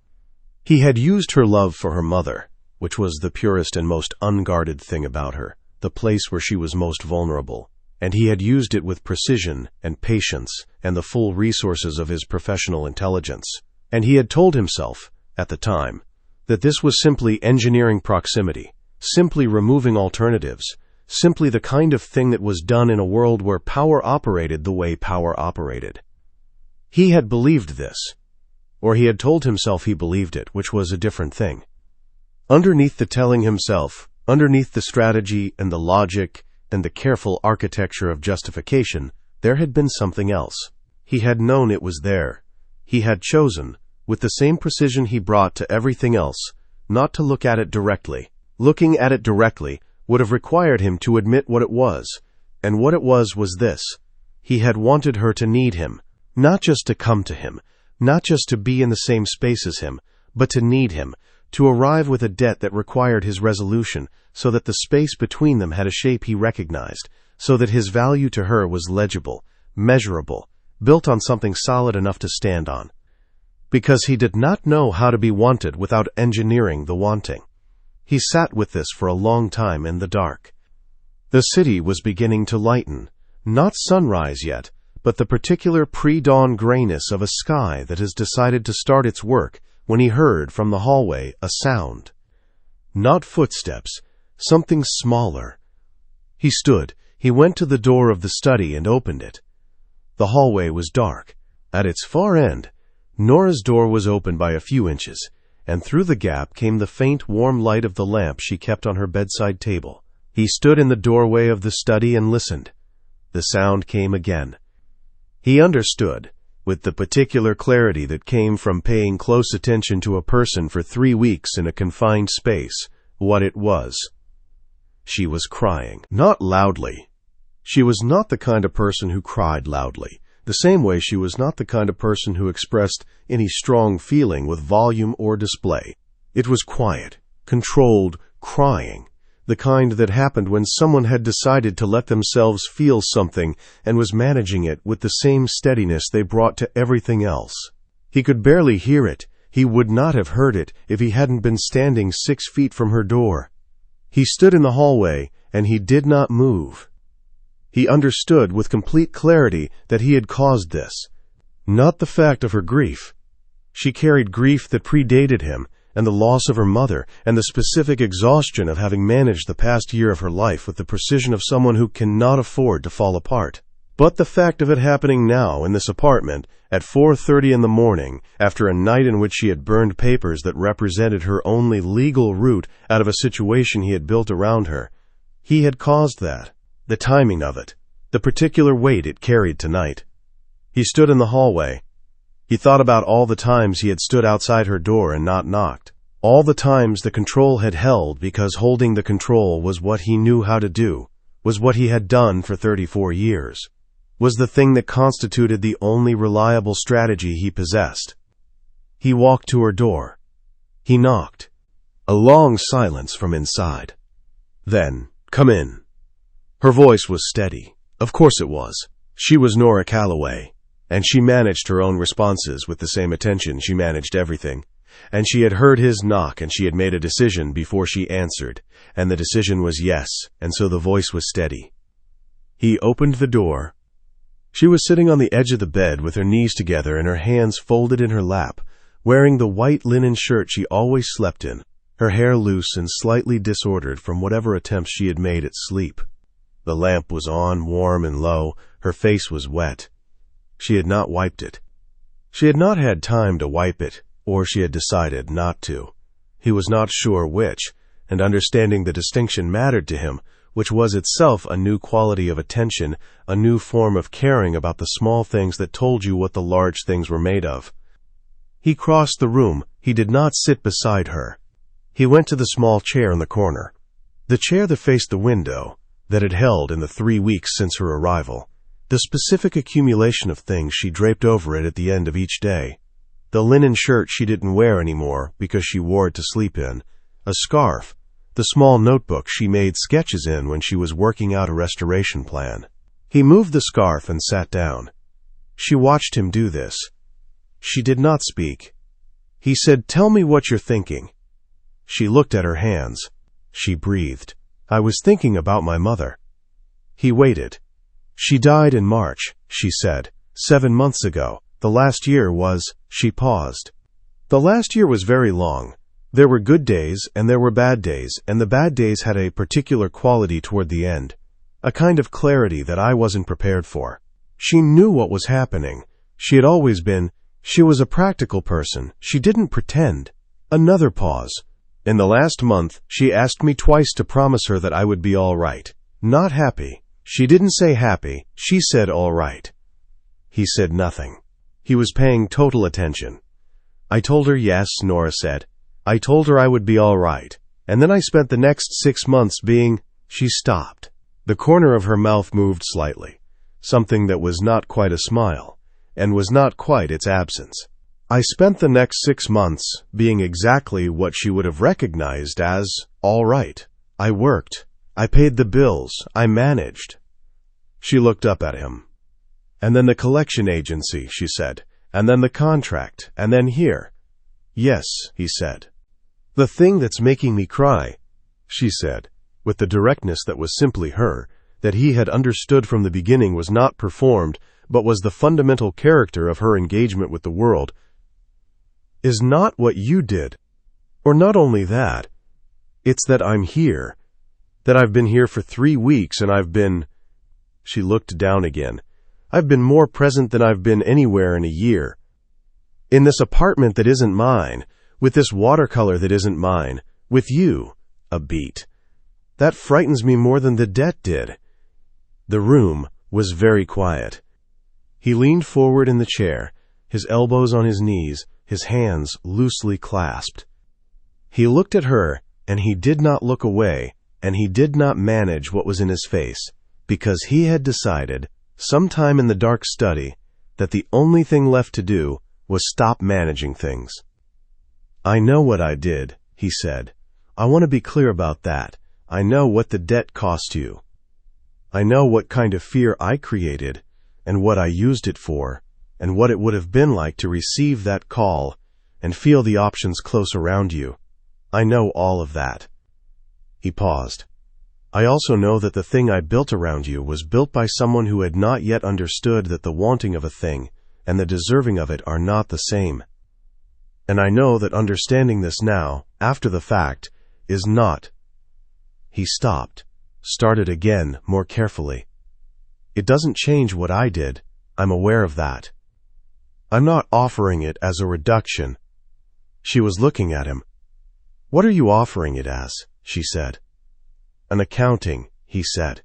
He had used her love for her mother, which was the purest and most unguarded thing about her, the place where she was most vulnerable, and he had used it with precision and patience and the full resources of his professional intelligence. And he had told himself, at the time, that this was simply engineering proximity, simply removing alternatives, simply the kind of thing that was done in a world where power operated the way power operated. He had believed this, or he had told himself he believed it, which was a different thing. Underneath the telling himself, underneath the strategy and the logic and the careful architecture of justification, there had been something else. He had known it was there. He had chosen, with the same precision he brought to everything else, not to look at it directly. Looking at it directly would have required him to admit what it was, and what it was this. He had wanted her to need him, not just to come to him, not just to be in the same space as him, but to need him, to arrive with a debt that required his resolution, so that the space between them had a shape he recognized, so that his value to her was legible, measurable, built on something solid enough to stand on. Because he did not know how to be wanted without engineering the wanting. He sat with this for a long time in the dark. The city was beginning to lighten, not sunrise yet, but the particular pre-dawn grayness of a sky that has decided to start its work when he heard from the hallway a sound. Not footsteps, something smaller. He stood. He went to the door of the study and opened it. The hallway was dark. At its far end, Nora's door was open by a few inches, and through the gap came the faint, warm light of the lamp she kept on her bedside table. He stood in the doorway of the study and listened. The sound came again. He understood, with the particular clarity that came from paying close attention to a person for 3 weeks in a confined space, what it was. She was crying, not loudly. She was not the kind of person who cried loudly, the same way she was not the kind of person who expressed any strong feeling with volume or display. It was quiet, controlled crying, the kind that happened when someone had decided to let themselves feel something and was managing it with the same steadiness they brought to everything else. He could barely hear it. He would not have heard it if he hadn't been standing 6 feet from her door. He stood in the hallway, and he did not move. He understood with complete clarity that he had caused this. Not the fact of her grief. She carried grief that predated him, and the loss of her mother, and the specific exhaustion of having managed the past year of her life with the precision of someone who cannot afford to fall apart. But the fact of it happening now in this apartment at 4:30 in the morning, after a night in which she had burned papers that represented her only legal route out of a situation he had built around her, he had caused that. The timing of it, the particular weight it carried tonight. He stood in the hallway. He thought about all the times he had stood outside her door and not knocked. All the times the control had held because holding the control was what he knew how to do, was what he had done for 34 years, was the thing that constituted the only reliable strategy he possessed. He walked to her door. He knocked. A long silence from inside. Then, "Come in." Her voice was steady. Of course it was. She was Nora Calloway, and she managed her own responses with the same attention she managed everything. And she had heard his knock, and she had made a decision before she answered, and the decision was yes, and so the voice was steady. He opened the door. She was sitting on the edge of the bed with her knees together and her hands folded in her lap, wearing the white linen shirt she always slept in, her hair loose and slightly disordered from whatever attempts she had made at sleep. The lamp was on, warm and low. Her face was wet. She had not wiped it. She had not had time to wipe it, or she had decided not to. He was not sure which, and understanding the distinction mattered to him, which was itself a new quality of attention, a new form of caring about the small things that told you what the large things were made of. He crossed the room. He did not sit beside her. He went to the small chair in the corner, the chair that faced the window, that had held in the 3 weeks since her arrival, the specific accumulation of things she draped over it at the end of each day, the linen shirt she didn't wear anymore because she wore it to sleep in, a scarf, the small notebook she made sketches in when she was working out a restoration plan. He moved the scarf and sat down. She watched him do this. She did not speak. He said, "Tell me what you're thinking." She looked at her hands. She breathed. "I was thinking about my mother." He waited. "She died in March," she said, 7 months ago. The last year was—" She paused. "The last year was very long. There were good days and there were bad days, and the bad days had a particular quality toward the end, a kind of clarity that I wasn't prepared for. She knew what was happening. She had always been. She was a practical person. She didn't pretend." Another pause. "In the last month, she asked me twice to promise her that I would be all right. Not happy. She didn't say happy. She said all right." He said nothing. He was paying total attention. "I told her yes," Nora said. "I told her I would be all right. And then I spent the next 6 months being—" She stopped. The corner of her mouth moved slightly, something that was not quite a smile, and was not quite its absence. "I spent the next 6 months being exactly what she would have recognized as all right. I worked. I paid the bills. I managed." She looked up at him. "And then the collection agency," she said. "And then the contract. And then here." "Yes," he said. "The thing that's making me cry," she said, with the directness that was simply her, that he had understood from the beginning was not performed, but was the fundamental character of her engagement with the world, "is not what you did. Or not only that. It's that I'm here. That I've been here for 3 weeks and I've been—" She looked down again. "I've been more present than I've been anywhere in a year. In this apartment that isn't mine, with this watercolor that isn't mine, with you." A beat. "That frightens me more than the debt did." The room was very quiet. He leaned forward in the chair, his elbows on his knees, his hands loosely clasped. He looked at her, and he did not look away, and he did not manage what was in his face, because he had decided, sometime in the dark study, that the only thing left to do was stop managing things. "I know what I did," he said. "I want to be clear about that. I know what the debt cost you. I know what kind of fear I created, and what I used it for, and what it would have been like to receive that call and feel the options close around you. I know all of that." He paused. "I also know that the thing I built around you was built by someone who had not yet understood that the wanting of a thing and the deserving of it are not the same. And I know that understanding this now, after the fact, is not—" He stopped, started again more carefully. "It doesn't change what I did. I'm aware of that. I'm not offering it as a reduction." She was looking at him. "What are you offering it as?" she said. "An accounting," he said.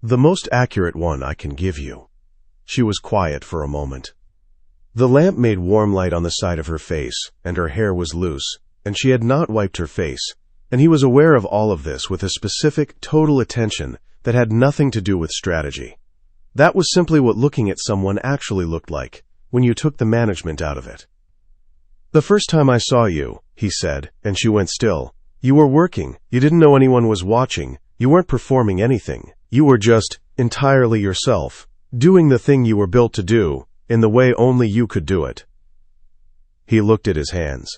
"The most accurate one I can give you." She was quiet for a moment. The lamp made warm light on the side of her face, and her hair was loose, and she had not wiped her face, and he was aware of all of this with a specific, total attention that had nothing to do with strategy. That was simply what looking at someone actually looked like, when you took the management out of it. "The first time I saw you," he said, and she went still, "you were working. You didn't know anyone was watching. You weren't performing anything. You were just entirely yourself, doing the thing you were built to do, in the way only you could do it." He looked at his hands.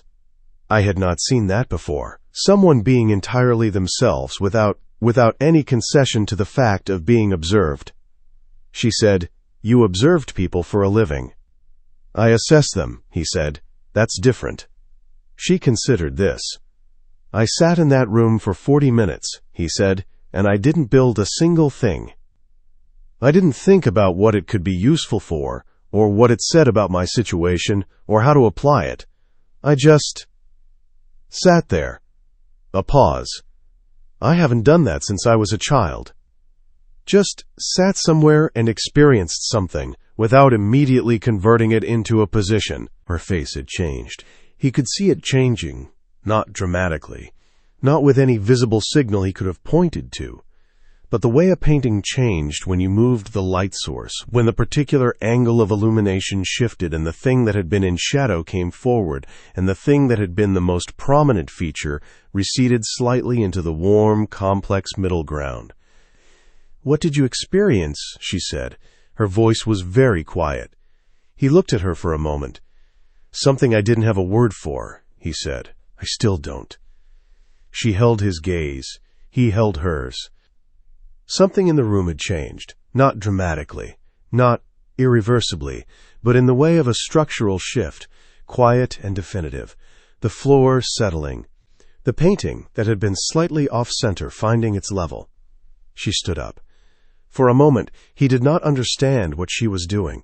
I had not seen that before. Someone being entirely themselves without any concession to the fact of being observed. She said, "You observed people for a living." "I assess them," he said. "That's different." She considered this. "I sat in that room for 40 minutes, he said, "and I didn't build a single thing. I didn't think about what it could be useful for, or what it said about my situation, or how to apply it. I just sat there." A pause. "I haven't done that since I was a child. Just sat somewhere and experienced something, without immediately converting it into a position." Her face had changed. He could see it changing, not dramatically, not with any visible signal he could have pointed to, but the way a painting changed when you moved the light source, when the particular angle of illumination shifted and the thing that had been in shadow came forward, and the thing that had been the most prominent feature receded slightly into the warm, complex middle ground. "What did you experience?" she said. Her voice was very quiet. He looked at her for a moment. "Something I didn't have a word for," he said. "I still don't." She held his gaze. He held hers. Something in the room had changed, not dramatically, not irreversibly, but in the way of a structural shift, quiet and definitive, the floor settling, the painting that had been slightly off-center finding its level. She stood up. For a moment, he did not understand what she was doing.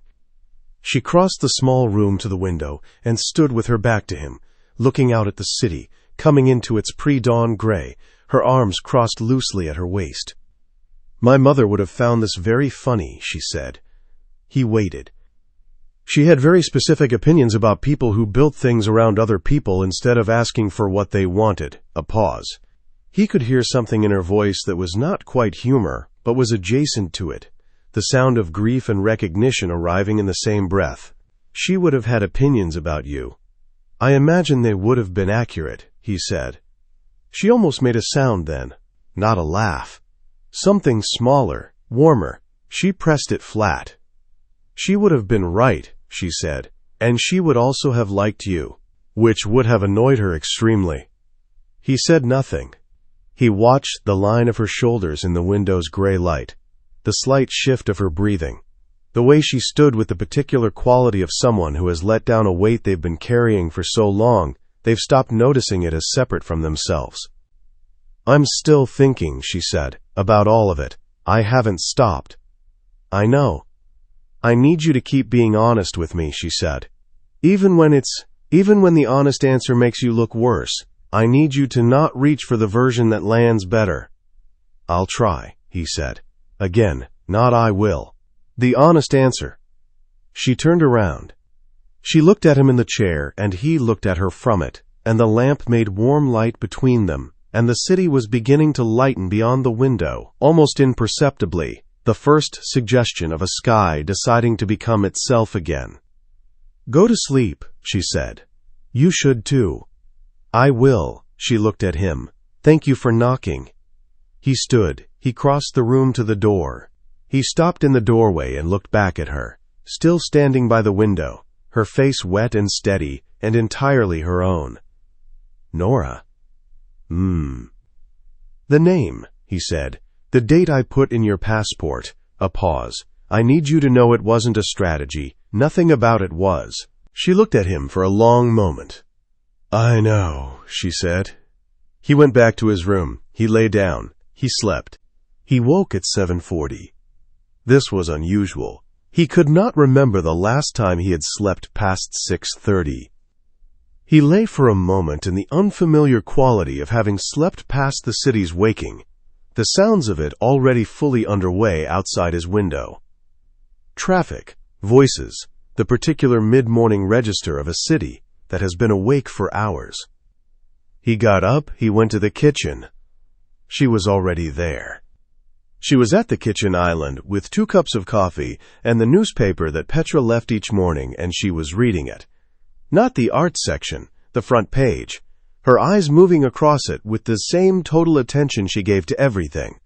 She crossed the small room to the window and stood with her back to him, looking out at the city, coming into its pre-dawn gray, her arms crossed loosely at her waist. "My mother would have found this very funny," she said. He waited. She had very specific opinions about people who built things around other people instead of asking for what they wanted. A pause. He could hear something in her voice that was not quite humor, but was adjacent to it, the sound of grief and recognition arriving in the same breath. "She would have had opinions about you. I imagine they would have been accurate," he said. She almost made a sound then, not a laugh. Something smaller, warmer. She pressed it flat. "She would have been right," she said, "and she would also have liked you," which would have annoyed her extremely. He said nothing. He watched the line of her shoulders in the window's gray light, the slight shift of her breathing, the way she stood with the particular quality of someone who has let down a weight they've been carrying for so long they've stopped noticing it as separate from themselves. "I'm still thinking," she said, "about all of it. I haven't stopped." "I know. I need you to keep being honest with me," she said. Even when the honest answer makes you look worse, I need you to not reach for the version that lands better." "I'll try," he said. Again, not "I will." The honest answer. She turned around. She looked at him in the chair, and he looked at her from it, and the lamp made warm light between them, and the city was beginning to lighten beyond the window, almost imperceptibly, the first suggestion of a sky deciding to become itself again. "Go to sleep," she said. "You should too." "I will." She looked at him. "Thank you for knocking." He stood. He crossed the room to the door. He stopped in the doorway and looked back at her, still standing by the window, her face wet and steady, and entirely her own. "Nora." "The name," he said. "The date I put in your passport." A pause. "I need you to know it wasn't a strategy. Nothing about it was." She looked at him for a long moment. "I know," she said. He went back to his room. He lay down. He slept. He woke at 7:40. This was unusual. He could not remember the last time he had slept past 6:30. He lay for a moment in the unfamiliar quality of having slept past the city's waking, the sounds of it already fully underway outside his window. Traffic, voices, the particular mid-morning register of a city that has been awake for hours. He got up, he went to the kitchen. She was already there. She was at the kitchen island with 2 cups of coffee and the newspaper that Petra left each morning, and she was reading it. Not the art section, the front page, her eyes moving across it with the same total attention she gave to everything.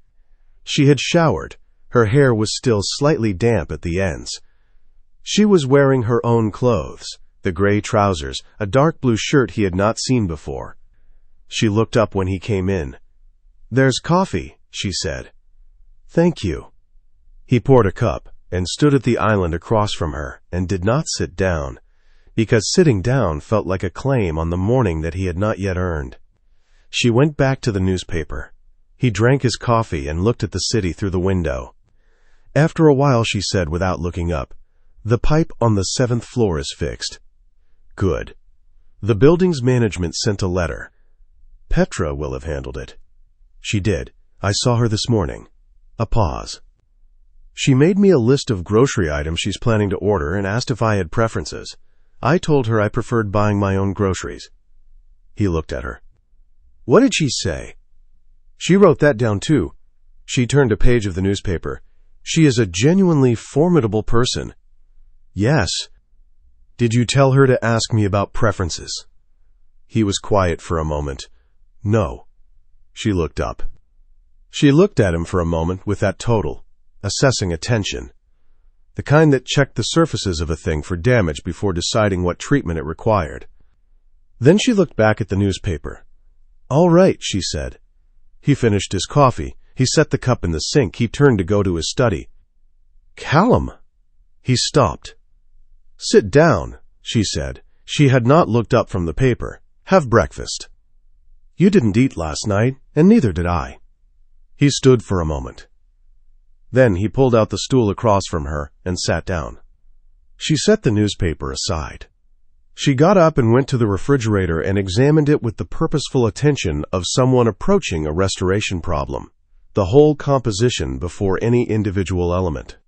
She had showered. Her hair was still slightly damp at the ends. She was wearing her own clothes, the gray trousers, a dark blue shirt he had not seen before. She looked up when he came in. "There's coffee," she said. "Thank you." He poured a cup and stood at the island across from her and did not sit down, because sitting down felt like a claim on the morning that he had not yet earned. She went back to the newspaper. He drank his coffee and looked at the city through the window. After a while she said without looking up, "The pipe on the 7th floor is fixed." "Good." "The building's management sent a letter. Petra will have handled it." "She did. I saw her this morning." A pause. "She made me a list of grocery items she's planning to order and asked if I had preferences. I told her I preferred buying my own groceries." He looked at her. "What did she say?" "She wrote that down too. She turned a page of the newspaper. "She is a genuinely formidable person." "Yes." "Did you tell her to ask me about preferences?" He was quiet for a moment. "No." She looked up. She looked at him for a moment with that total, assessing attention, the kind that checked the surfaces of a thing for damage before deciding what treatment it required. Then she looked back at the newspaper. "All right," she said. He finished his coffee. He set the cup in the sink. He turned to go to his study. "Callum!" He stopped. "Sit down," she said. She had not looked up from the paper. "Have breakfast." "You didn't eat last night, and neither did I." He stood for a moment. Then he pulled out the stool across from her and sat down. She set the newspaper aside. She got up and went to the refrigerator and examined it with the purposeful attention of someone approaching a restoration problem, the whole composition before any individual element.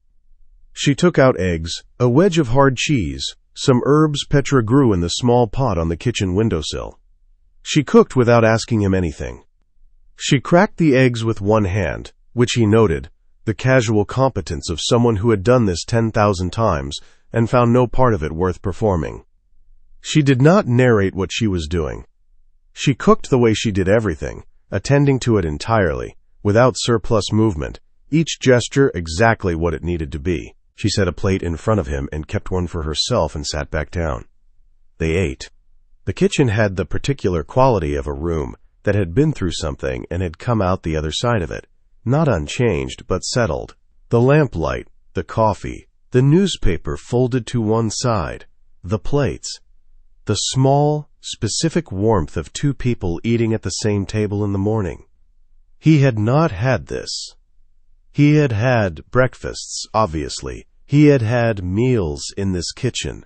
She took out eggs, a wedge of hard cheese, some herbs Petra grew in the small pot on the kitchen windowsill. She cooked without asking him anything. She cracked the eggs with one hand, which he noted, the casual competence of someone who had done this 10,000 times and found no part of it worth performing. She did not narrate what she was doing. She cooked the way she did everything, attending to it entirely, without surplus movement, each gesture exactly what it needed to be. She set a plate in front of him and kept one for herself and sat back down. They ate. The kitchen had the particular quality of a room that had been through something and had come out the other side of it, not unchanged but settled. The lamplight, the coffee, the newspaper folded to one side, the plates, the small, specific warmth of two people eating at the same table in the morning. He had not had this. He had had breakfasts, obviously. He had had meals in this kitchen.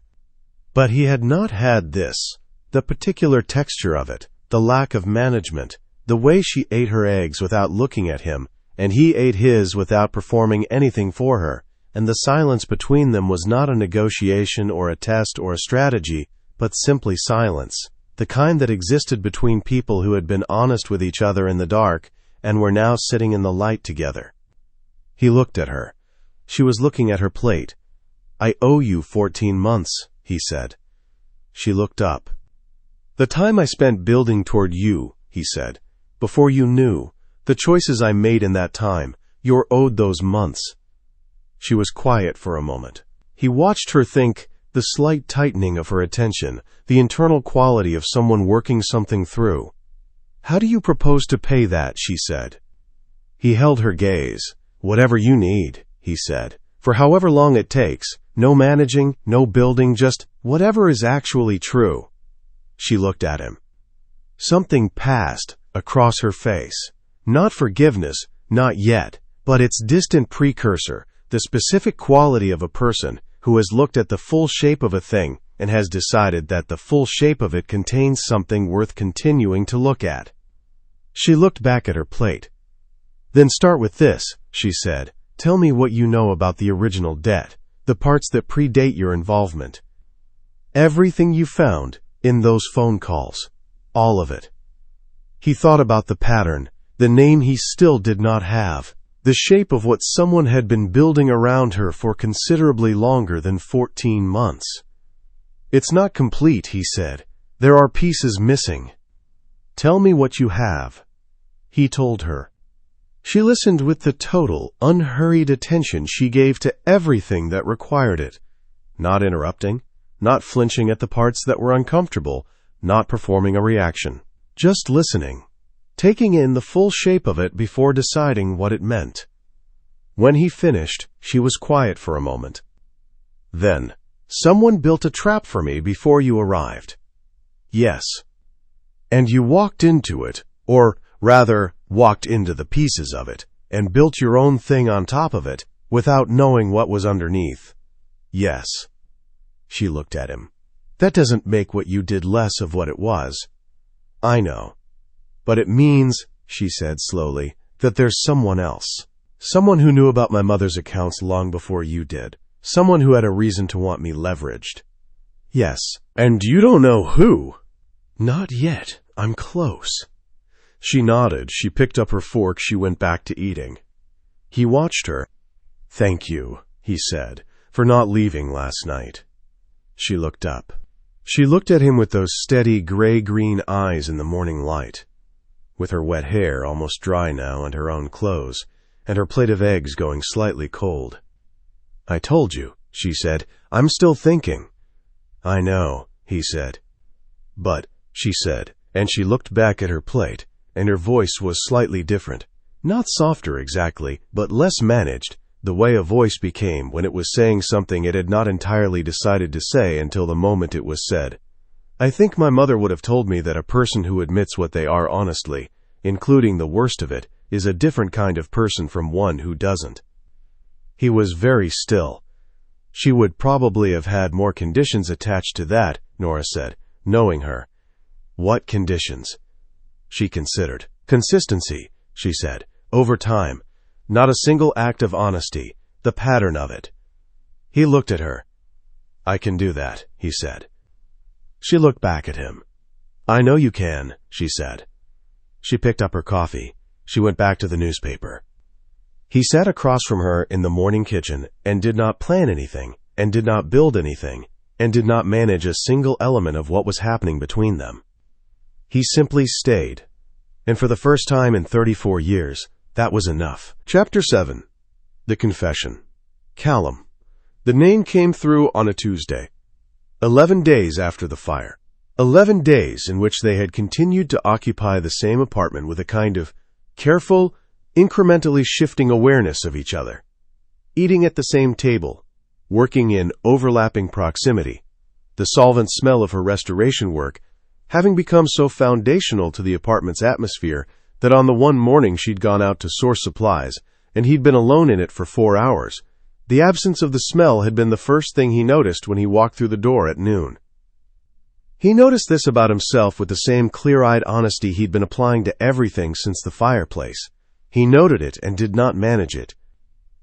But he had not had this, the particular texture of it, the lack of management, the way she ate her eggs without looking at him, and he ate his without performing anything for her, and the silence between them was not a negotiation or a test or a strategy, but simply silence, the kind that existed between people who had been honest with each other in the dark and were now sitting in the light together. He looked at her. She was looking at her plate. "I owe you 14 months, he said. She looked up. "The time I spent building toward you," he said, "before you knew, the choices I made in that time, you're owed those months." She was quiet for a moment. He watched her think, the slight tightening of her attention, the internal quality of someone working something through. "How do you propose to pay that?" she said. He held her gaze. "Whatever you need," he said, "for however long it takes, no managing, no building, just whatever is actually true." She looked at him. Something passed across her face. Not forgiveness, not yet, but its distant precursor, the specific quality of a person who has looked at the full shape of a thing and has decided that the full shape of it contains something worth continuing to look at. She looked back at her plate. "Then start with this," she said. "Tell me what you know about the original debt, the parts that predate your involvement. Everything you found in those phone calls. All of it." He thought about the pattern, the name he still did not have, the shape of what someone had been building around her for considerably longer than 14 months. "It's not complete," he said. "There are pieces missing." "Tell me what you have." He told her. She listened with the total, unhurried attention she gave to everything that required it, not interrupting, not flinching at the parts that were uncomfortable, not performing a reaction, just listening, taking in the full shape of it before deciding what it meant. When he finished, she was quiet for a moment. Then, "Someone built a trap for me before you arrived." "Yes." "And you walked into it, or rather, walked into the pieces of it, and built your own thing on top of it, without knowing what was underneath." "Yes." She looked at him. "That doesn't make what you did less of what it was." "I know. But it means," she said slowly, "that there's someone else. Someone who knew about my mother's accounts long before you did. Someone who had a reason to want me leveraged." "Yes." "And you don't know who?" "Not yet. I'm close." She nodded. She picked up her fork. She went back to eating. He watched her. "Thank you," he said, "for not leaving last night." She looked up. She looked at him with those steady gray-green eyes in the morning light, with her wet hair almost dry now and her own clothes, and her plate of eggs going slightly cold. "I told you," she said. "I'm still thinking." "I know," he said. "But," she said, and she looked back at her plate, and her voice was slightly different. Not softer exactly, but less managed, the way a voice became when it was saying something it had not entirely decided to say until the moment it was said. "I think my mother would have told me that a person who admits what they are honestly, including the worst of it, is a different kind of person from one who doesn't." He was very still. "She would probably have had more conditions attached to that," Nora said, knowing her. "What conditions?" She considered. "Consistency," she said. "Over time. Not a single act of honesty. The pattern of it." He looked at her. "I can do that," he said. She looked back at him. "I know you can," she said. She picked up her coffee. She went back to the newspaper. He sat across from her in the morning kitchen and did not plan anything, and did not build anything, and did not manage a single element of what was happening between them. He simply stayed. And for the first time in 34 years, that was enough. Chapter 7. The Confession. Callum. The name came through on a Tuesday. 11 days after the fire. 11 days in which they had continued to occupy the same apartment with a kind of careful, incrementally shifting awareness of each other. Eating at the same table, working in overlapping proximity, the solvent smell of her restoration work having become so foundational to the apartment's atmosphere that on the one morning she'd gone out to source supplies, and he'd been alone in it for 4 hours. The absence of the smell had been the first thing he noticed when he walked through the door at noon. He noticed this about himself with the same clear-eyed honesty he'd been applying to everything since the fireplace. He noted it and did not manage it.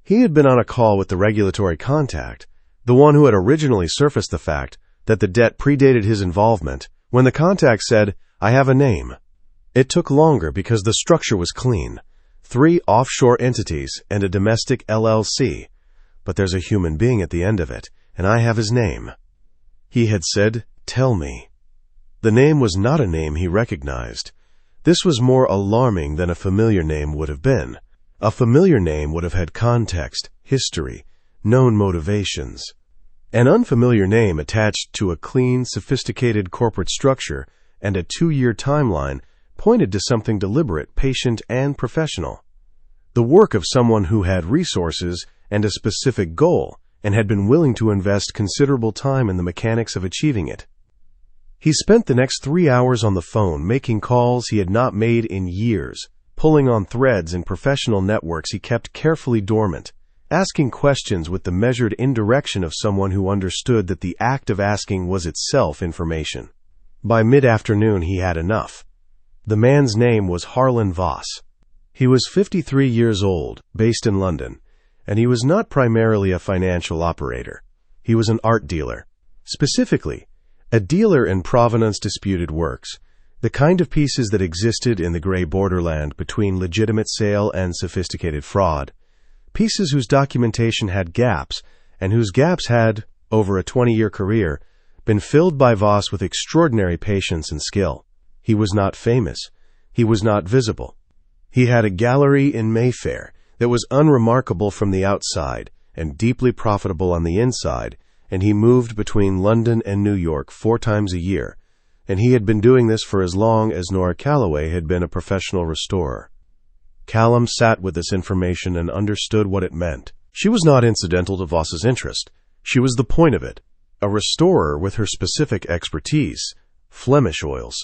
He had been on a call with the regulatory contact, the one who had originally surfaced the fact that the debt predated his involvement, when the contact said, "I have a name." It took longer because the structure was clean. 3 offshore entities and a domestic LLC. But there's a human being at the end of it, and I have his name. He had said, "Tell me." The name was not a name he recognized. This was more alarming than a familiar name would have been. A familiar name would have had context, history, known motivations. An unfamiliar name attached to a clean, sophisticated corporate structure and a 2-year timeline pointed to something deliberate, patient, and professional. The work of someone who had resources and a specific goal and had been willing to invest considerable time in the mechanics of achieving it. He spent the next 3 hours on the phone making calls he had not made in years, pulling on threads in professional networks he kept carefully dormant, asking questions with the measured indirection of someone who understood that the act of asking was itself information. By mid-afternoon he had enough. The man's name was Harlan Voss. He was 53 years old, based in London, and he was not primarily a financial operator. He was an art dealer. Specifically, a dealer in provenance-disputed works, the kind of pieces that existed in the gray borderland between legitimate sale and sophisticated fraud. Pieces whose documentation had gaps, and whose gaps had, over a 20-year career, been filled by Voss with extraordinary patience and skill. He was not famous. He was not visible. He had a gallery in Mayfair that was unremarkable from the outside and deeply profitable on the inside, and he moved between London and New York 4 times a year, and he had been doing this for as long as Nora Calloway had been a professional restorer. Callum sat with this information and understood what it meant. She was not incidental to Voss's interest. She was the point of it. A restorer with her specific expertise, Flemish oils,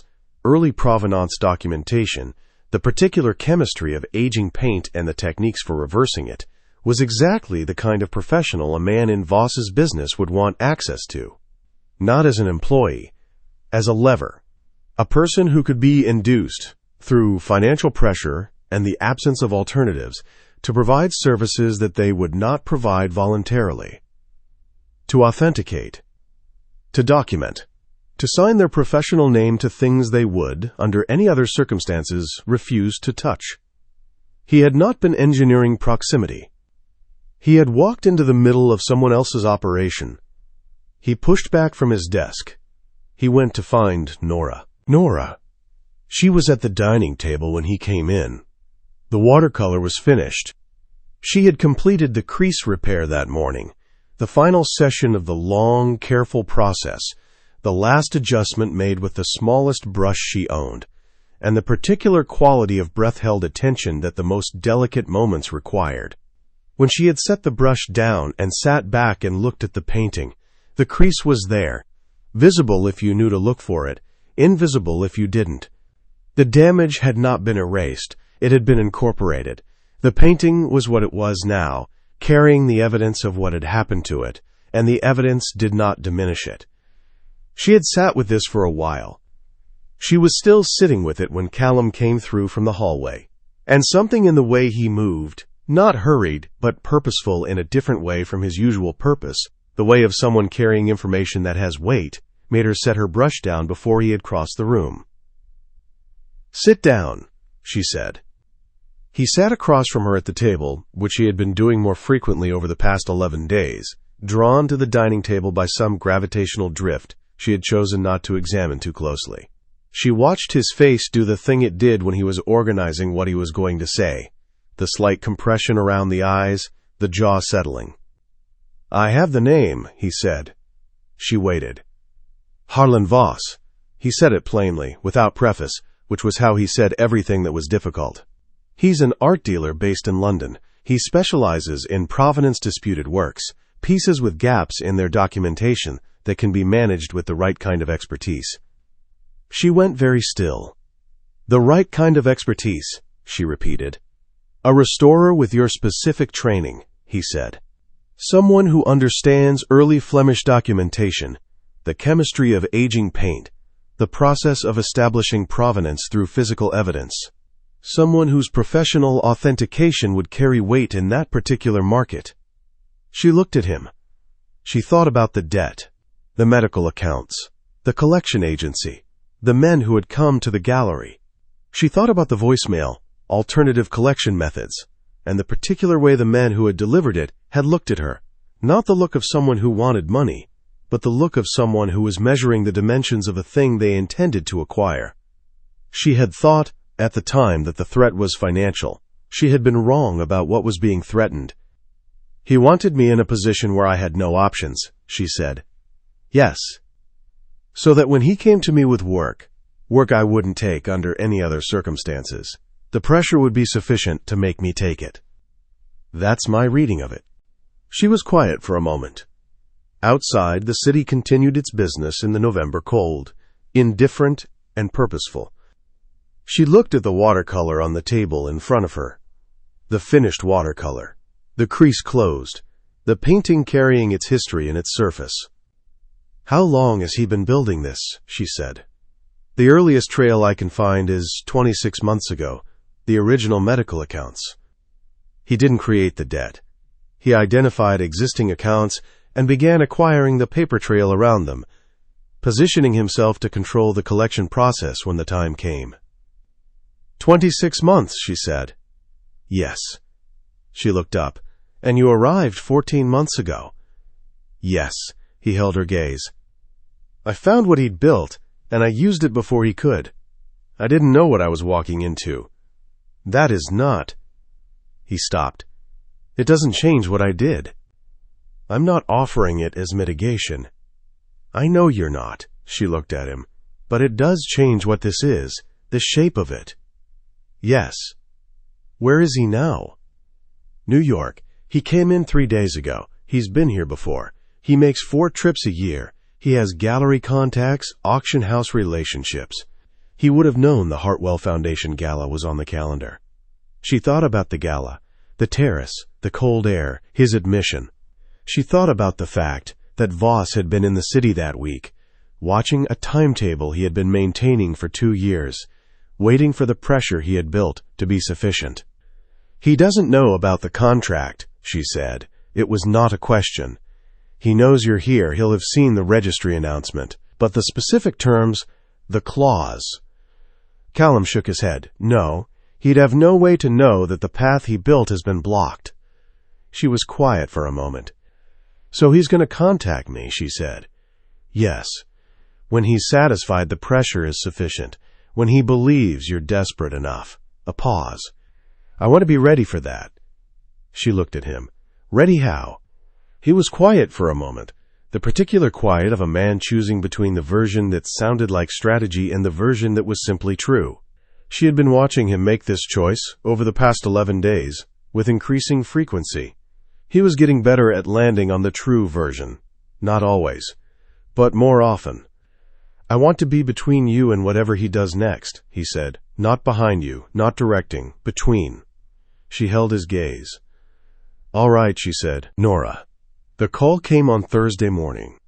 early provenance documentation, the particular chemistry of aging paint and the techniques for reversing it, was exactly the kind of professional a man in Voss's business would want access to. Not as an employee, as a lever. A person who could be induced, through financial pressure and the absence of alternatives, to provide services that they would not provide voluntarily. To authenticate. To document. To sign their professional name to things they would, under any other circumstances, refuse to touch. He had not been engineering proximity. He had walked into the middle of someone else's operation. He pushed back from his desk. He went to find Nora. Nora. She was at the dining table when he came in. The watercolor was finished. She had completed the crease repair that morning, the final session of the long, careful process, the last adjustment made with the smallest brush she owned, and the particular quality of breath-held attention that the most delicate moments required. When she had set the brush down and sat back and looked at the painting, the crease was there, visible if you knew to look for it, invisible if you didn't. The damage had not been erased, it had been incorporated. The painting was what it was now, carrying the evidence of what had happened to it, and the evidence did not diminish it. She had sat with this for a while. She was still sitting with it when Callum came through from the hallway, and something in the way he moved, not hurried, but purposeful in a different way from his usual purpose, the way of someone carrying information that has weight, made her set her brush down before he had crossed the room. "Sit down," she said. He sat across from her at the table, which he had been doing more frequently over the past 11 days, drawn to the dining table by some gravitational drift she had chosen not to examine too closely. She watched his face do the thing it did when he was organizing what he was going to say, the slight compression around the eyes, the jaw settling. "I have the name," he said. She waited. "Harlan Voss." He said it plainly, without preface, which was how he said everything that was difficult. "He's an art dealer based in London. He specializes in provenance-disputed works, pieces with gaps in their documentation that can be managed with the right kind of expertise." She went very still. "The right kind of expertise," she repeated. "A restorer with your specific training," he said. "Someone who understands early Flemish documentation, the chemistry of aging paint, the process of establishing provenance through physical evidence. Someone whose professional authentication would carry weight in that particular market." She looked at him. She thought about the debt, the medical accounts, the collection agency, the men who had come to the gallery. She thought about the voicemail, alternative collection methods, and the particular way the men who had delivered it had looked at her, not the look of someone who wanted money, but the look of someone who was measuring the dimensions of a thing they intended to acquire. She had thought, at the time, that the threat was financial. She had been wrong about what was being threatened. "He wanted me in a position where I had no options," she said. "Yes. So that when he came to me with work I wouldn't take under any other circumstances, the pressure would be sufficient to make me take it." That's my reading of it. She was quiet for a moment. Outside, the city continued its business in the November cold, indifferent and purposeful. She looked at the watercolor on the table in front of her. The finished watercolor, the crease closed, the painting carrying its history in its surface. "How long has he been building this?" she said. "The earliest trail I can find is 26 months ago, the original medical accounts." He didn't create the debt. He identified existing accounts and began acquiring the paper trail around them, positioning himself to control the collection process when the time came. 26 months, she said. "Yes." She looked up. "And you arrived 14 months ago." "Yes." He held her gaze. "I found what he'd built, and I used it before he could. I didn't know what I was walking into. That is not—" He stopped. "It doesn't change what I did. I'm not offering it as mitigation." "I know you're not," she looked at him, "but it does change what this is, the shape of it." "Yes." "Where is he now?" "New York. He came in 3 days ago. He's been here before. He makes 4 trips a year. He has gallery contacts, auction house relationships. He would have known the Hartwell Foundation Gala was on the calendar." She thought about the gala, the terrace, the cold air, his admission. She thought about the fact that Voss had been in the city that week, watching a timetable he had been maintaining for 2 years, waiting for the pressure he had built to be sufficient. "He doesn't know about the contract," she said. "It was not a question. He knows you're here. He'll have seen the registry announcement. But the specific terms, the clause—" Callum shook his head. "No, He'd have no way to know that the path he built has been blocked. She was quiet for a moment. "So he's going to contact me," she said. "Yes. When he's satisfied the pressure is sufficient. When he believes you're desperate enough." A pause. "I want to be ready for that." She looked at him. "Ready how?" He was quiet for a moment, the particular quiet of a man choosing between the version that sounded like strategy and the version that was simply true. She had been watching him make this choice over the past 11 days, with increasing frequency. He was getting better at landing on the true version. Not always, but more often. "I want to be between you and whatever he does next," he said. "Not behind you, not directing, between." She held his gaze. "All right," she said. "Nora." The call came on Thursday morning.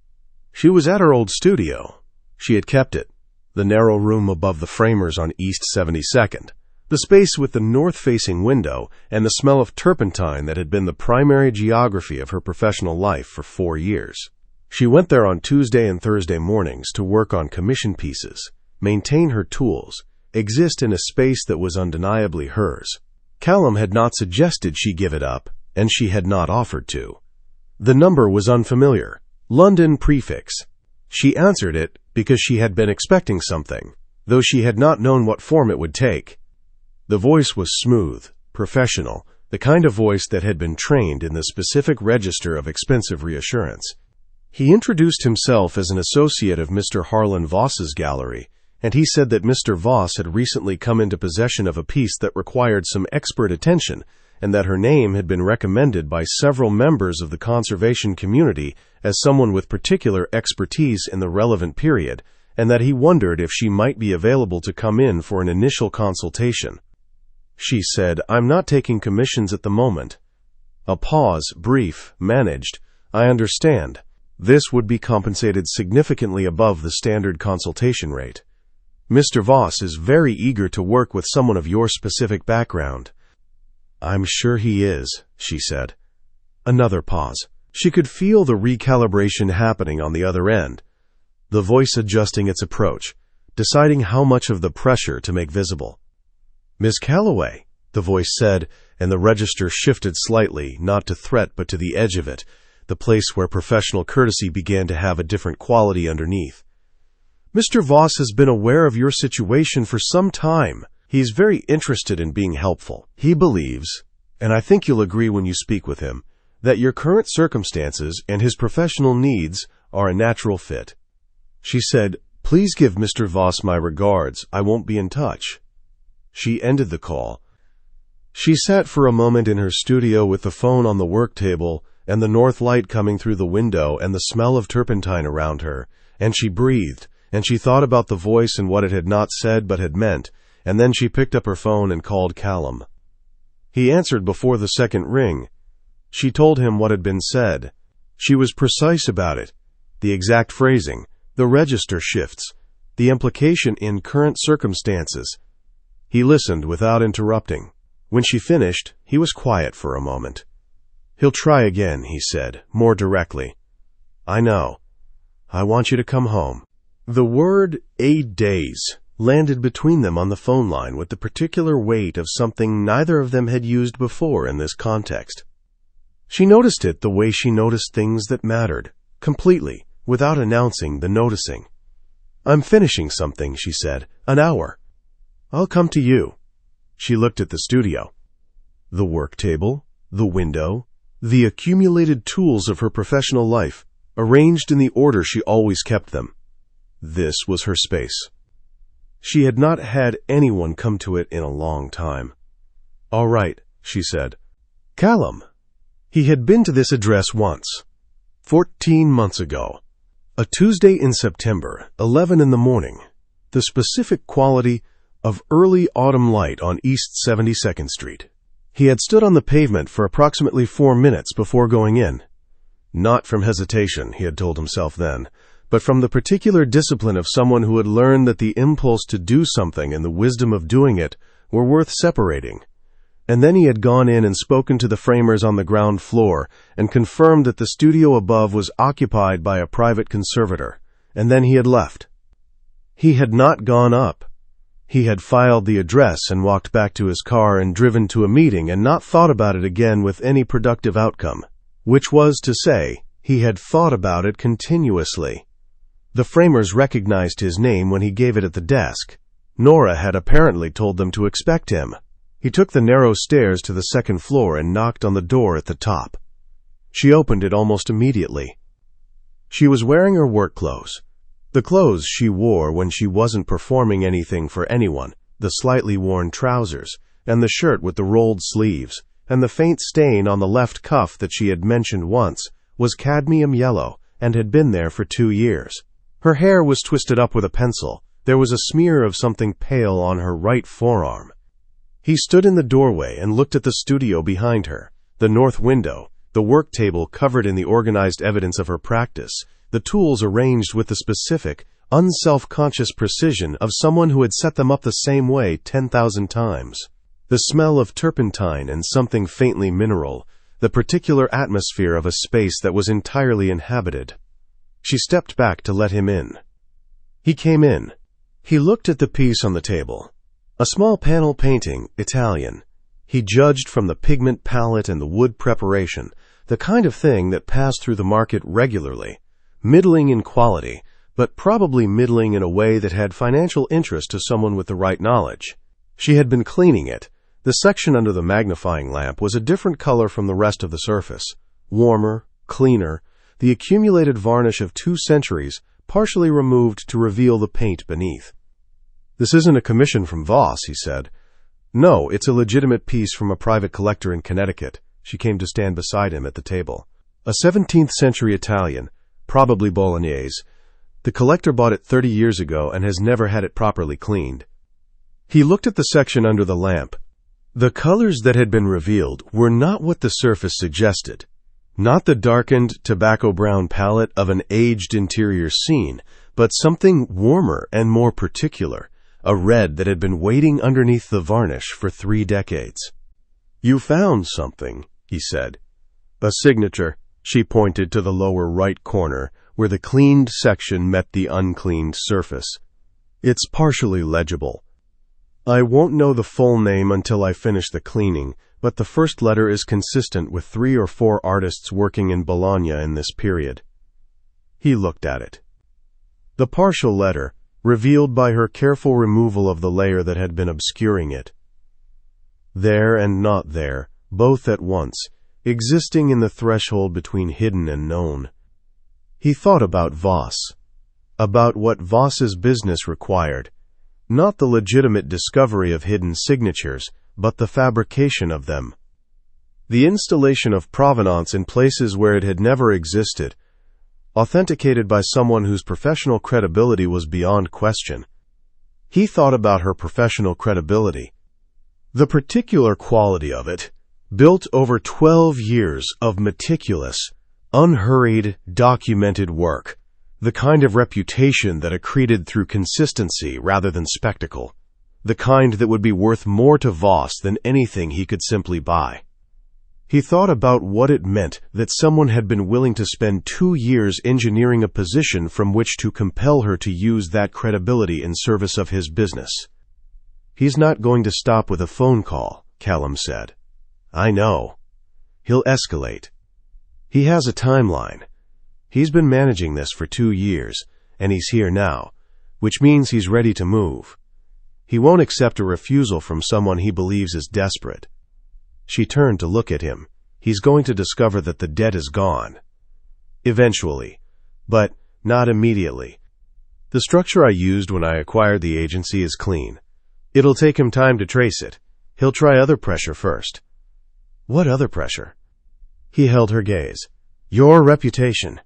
She was at her old studio. She had kept it, the narrow room above the framers on East 72nd, the space with the north-facing window and the smell of turpentine that had been the primary geography of her professional life for 4 years. She went there on Tuesday and Thursday mornings to work on commission pieces, maintain her tools, exist in a space that was undeniably hers. Callum had not suggested she give it up, and she had not offered to. The number was unfamiliar. London prefix. She answered it because she had been expecting something, though she had not known what form it would take. The voice was smooth, professional, the kind of voice that had been trained in the specific register of expensive reassurance. He introduced himself as an associate of Mr. Harlan Voss's gallery, and he said that Mr. Voss had recently come into possession of a piece that required some expert attention, and that her name had been recommended by several members of the conservation community as someone with particular expertise in the relevant period, and that he wondered if she might be available to come in for an initial consultation. She said, "I'm not taking commissions at the moment." A pause, brief, managed. "I understand. This would be compensated significantly above the standard consultation rate. Mr. Voss is very eager to work with someone of your specific background." "I'm sure he is," she said. Another pause. She could feel the recalibration happening on the other end, the voice adjusting its approach, deciding how much of the pressure to make visible. "Miss Calloway," the voice said, and the register shifted slightly, not to threat but to the edge of it, the place where professional courtesy began to have a different quality underneath. "Mr. Voss has been aware of your situation for some time. He's very interested in being helpful. He believes, and I think you'll agree when you speak with him, that your current circumstances and his professional needs are a natural fit." She said, "Please give Mr. Voss my regards. I won't be in touch." She ended the call. She sat for a moment in her studio with the phone on the work table and the north light coming through the window and the smell of turpentine around her, and she breathed, and she thought about the voice and what it had not said but had meant, and then she picked up her phone and called Callum. He answered before the second ring. She told him what had been said. She was precise about it, the exact phrasing, the register shifts, the implication in current circumstances. He listened without interrupting. When she finished, he was quiet for a moment. "He'll try again," he said, more directly. "I know. I want you to come home." The word 8 days landed between them on the phone line with the particular weight of something neither of them had used before in this context. She noticed it the way she noticed things that mattered, completely, without announcing the noticing. "I'm finishing something," she said. "An hour. I'll come to you." She looked at the studio. The work table, the window, the accumulated tools of her professional life, arranged in the order she always kept them. This was her space. She had not had anyone come to it in a long time. "All right," she said. Callum. He had been to this address once, 14 months ago. A Tuesday in September, 11 in the morning. The specific quality of early autumn light on East 72nd Street. He had stood on the pavement for approximately 4 minutes before going in. Not from hesitation, he had told himself then, but from the particular discipline of someone who had learned that the impulse to do something and the wisdom of doing it were worth separating. And then he had gone in and spoken to the framers on the ground floor and confirmed that the studio above was occupied by a private conservator, and then he had left. He had not gone up. He had filed the address and walked back to his car and driven to a meeting and not thought about it again with any productive outcome, which was to say, he had thought about it continuously. The framers recognized his name when he gave it at the desk. Nora had apparently told them to expect him. He took the narrow stairs to the second floor and knocked on the door at the top. She opened it almost immediately. She was wearing her work clothes. The clothes she wore when she wasn't performing anything for anyone, the slightly worn trousers, and the shirt with the rolled sleeves, and the faint stain on the left cuff that she had mentioned once, was cadmium yellow and had been there for 2 years. Her hair was twisted up with a pencil. There was a smear of something pale on her right forearm. He stood in the doorway and looked at the studio behind her, the north window, the work table covered in the organized evidence of her practice, the tools arranged with the specific, unself-conscious precision of someone who had set them up the same way 10,000 times. The smell of turpentine and something faintly mineral, the particular atmosphere of a space that was entirely inhabited. She stepped back to let him in. He came in. He looked at the piece on the table. A small panel painting, Italian. He judged from the pigment palette and the wood preparation, the kind of thing that passed through the market regularly. Middling in quality, but probably middling in a way that had financial interest to someone with the right knowledge. She had been cleaning it. The section under the magnifying lamp was a different color from the rest of the surface. Warmer, cleaner, the accumulated varnish of 2 centuries partially removed to reveal the paint beneath. "This isn't a commission from Voss," he said. "No, it's a legitimate piece from a private collector in Connecticut." She came to stand beside him at the table. "A 17th century Italian, probably Bolognese. The collector bought it 30 years ago and has never had it properly cleaned." He looked at the section under the lamp. The colors that had been revealed were not what the surface suggested. Not the darkened tobacco-brown palette of an aged interior scene, but something warmer and more particular, a red that had been waiting underneath the varnish for 3 decades. "You found something," he said. "A signature." She pointed to the lower right corner, where the cleaned section met the uncleaned surface. "It's partially legible. I won't know the full name until I finish the cleaning, but the first letter is consistent with 3 or 4 artists working in Bologna in this period." He looked at it. The partial letter, revealed by her careful removal of the layer that had been obscuring it. There and not there, both at once, existing in the threshold between hidden and known. He thought about Voss, about what Voss's business required, not the legitimate discovery of hidden signatures, but the fabrication of them. The installation of provenance in places where it had never existed, authenticated by someone whose professional credibility was beyond question. He thought about her professional credibility, the particular quality of it, built over 12 years of meticulous, unhurried, documented work, the kind of reputation that accreted through consistency rather than spectacle, the kind that would be worth more to Voss than anything he could simply buy. He thought about what it meant that someone had been willing to spend 2 years engineering a position from which to compel her to use that credibility in service of his business. "He's not going to stop with a phone call," Callum said. "I know. He'll escalate. He has a timeline. He's been managing this for 2 years, and he's here now, which means he's ready to move. He won't accept a refusal from someone he believes is desperate." She turned to look at him. "He's going to discover that the debt is gone. Eventually, but not immediately. The structure I used when I acquired the agency is clean. It'll take him time to trace it. He'll try other pressure first." "What other pressure?" He held her gaze. "Your reputation.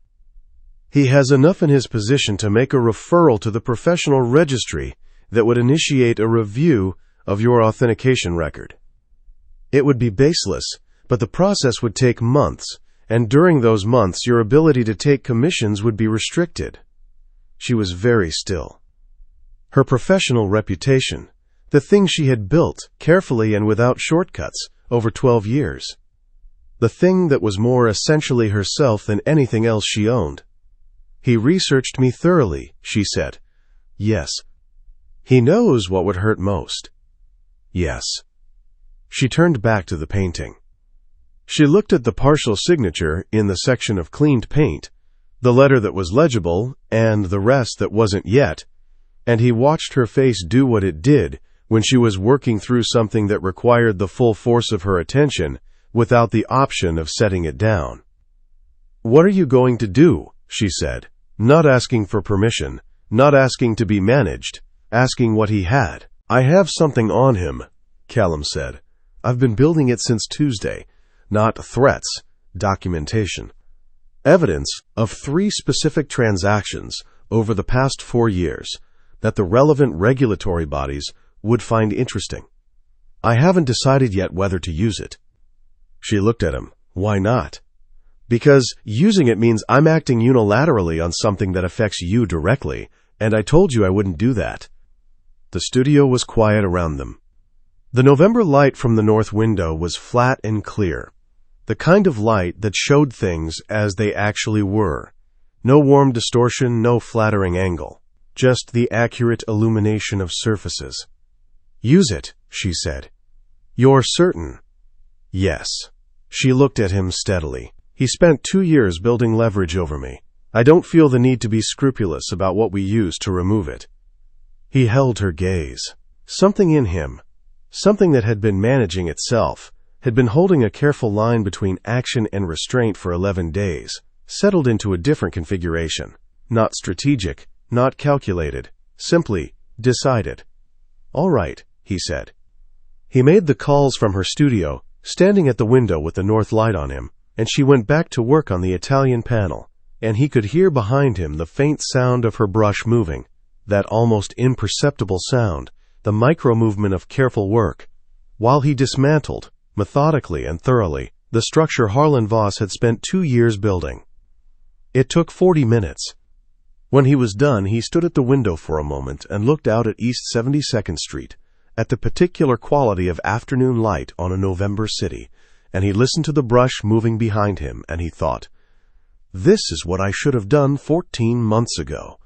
He has enough in his position to make a referral to the professional registry that would initiate a review of your authentication record. It would be baseless, but the process would take months, and during those months your ability to take commissions would be restricted." She was very still. Her professional reputation, the thing she had built, carefully and without shortcuts, over 12 years. The thing that was more essentially herself than anything else she owned. "He researched me thoroughly," she said. "Yes. He knows what would hurt most. Yes. She turned back to the painting. She looked at the partial signature in the section of cleaned paint, the letter that was legible and the rest that wasn't yet, and he watched her face do what it did when she was working through something that required the full force of her attention without the option of setting it down. "What are you going to do?" she said, not asking for permission, not asking to be managed, asking what he had. "I have something on him," Callum said. "I've been building it since Tuesday. Not threats, documentation. Evidence of 3 specific transactions over the past 4 years that the relevant regulatory bodies would find interesting. I haven't decided yet whether to use it." She looked at him. "Why not?" "Because using it means I'm acting unilaterally on something that affects you directly, and I told you I wouldn't do that." The studio was quiet around them. The November light from the north window was flat and clear, the kind of light that showed things as they actually were. No warm distortion, no flattering angle, just the accurate illumination of surfaces. "Use it," she said. "You're certain?" "Yes." She looked at him steadily. "He spent 2 years building leverage over me. I don't feel the need to be scrupulous about what we use to remove it." He held her gaze. Something in him, something that had been managing itself, had been holding a careful line between action and restraint for 11 days, settled into a different configuration. Not strategic, not calculated, simply decided. "All right," he said. He made the calls from her studio, standing at the window with the north light on him, and she went back to work on the Italian panel, and he could hear behind him the faint sound of her brush moving, that almost imperceptible sound, the micro-movement of careful work, while he dismantled, methodically and thoroughly, the structure Harlan Voss had spent 2 years building. It took 40 minutes. When he was done, he stood at the window for a moment and looked out at East 72nd Street, at the particular quality of afternoon light on a November city, and he listened to the brush moving behind him, and he thought, "This is what I should have done 14 months ago."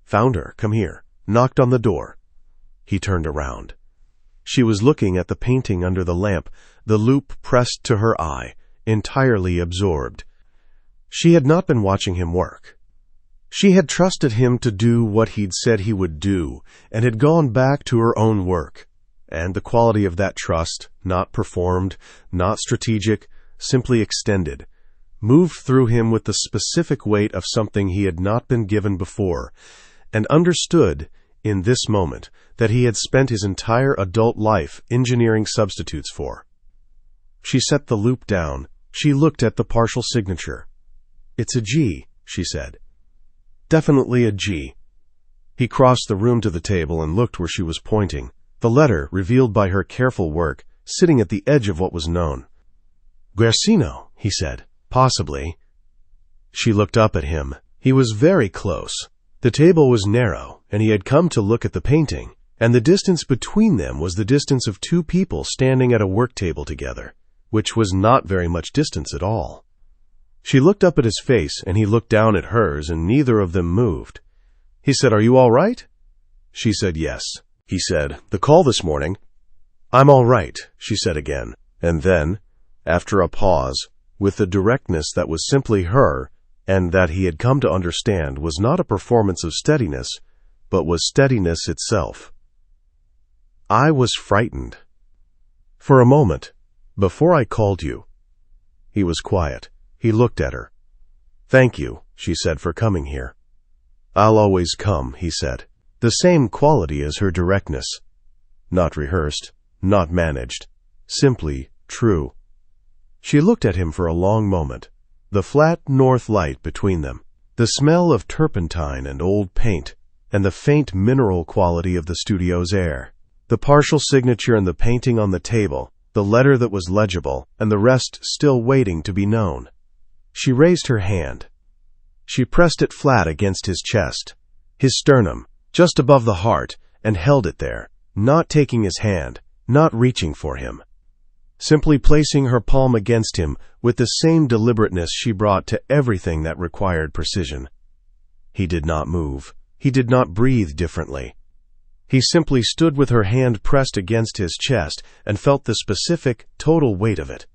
Found her, "Come here," knocked on the door. He turned around. She was looking at the painting under the lamp, the loupe pressed to her eye, entirely absorbed. She had not been watching him work. She had trusted him to do what he'd said he would do, and had gone back to her own work. And the quality of that trust, not performed, not strategic, simply extended, moved through him with the specific weight of something he had not been given before, and understood, in this moment, that he had spent his entire adult life engineering substitutes for. She set the loupe down. She looked at the partial signature. "It's a G," she said. "Definitely a G." He crossed the room to the table and looked where she was pointing, the letter, revealed by her careful work, sitting at the edge of what was known. "Guercino," he said. "Possibly." She looked up at him. He was very close. The table was narrow, and he had come to look at the painting, and the distance between them was the distance of 2 people standing at a work table together, which was not very much distance at all. She looked up at his face, and he looked down at hers, and neither of them moved. He said, "Are you all right?" She said yes. He said, "The call this morning." "I'm all right," she said again. And then, after a pause, with the directness that was simply her, and that he had come to understand was not a performance of steadiness, but was steadiness itself. "I was frightened. For a moment, before I called you." He was quiet. He looked at her. "Thank you," she said, "for coming here." "I'll always come," he said. The same quality as her directness. Not rehearsed, not managed, simply true. She looked at him for a long moment, the flat north light between them, the smell of turpentine and old paint, and the faint mineral quality of the studio's air, the partial signature and the painting on the table, the letter that was legible, and the rest still waiting to be known. She raised her hand. She pressed it flat against his chest, his sternum, just above the heart, and held it there, not taking his hand, not reaching for him. Simply placing her palm against him with the same deliberateness she brought to everything that required precision. He did not move. He did not breathe differently. He simply stood with her hand pressed against his chest and felt the specific, total weight of it.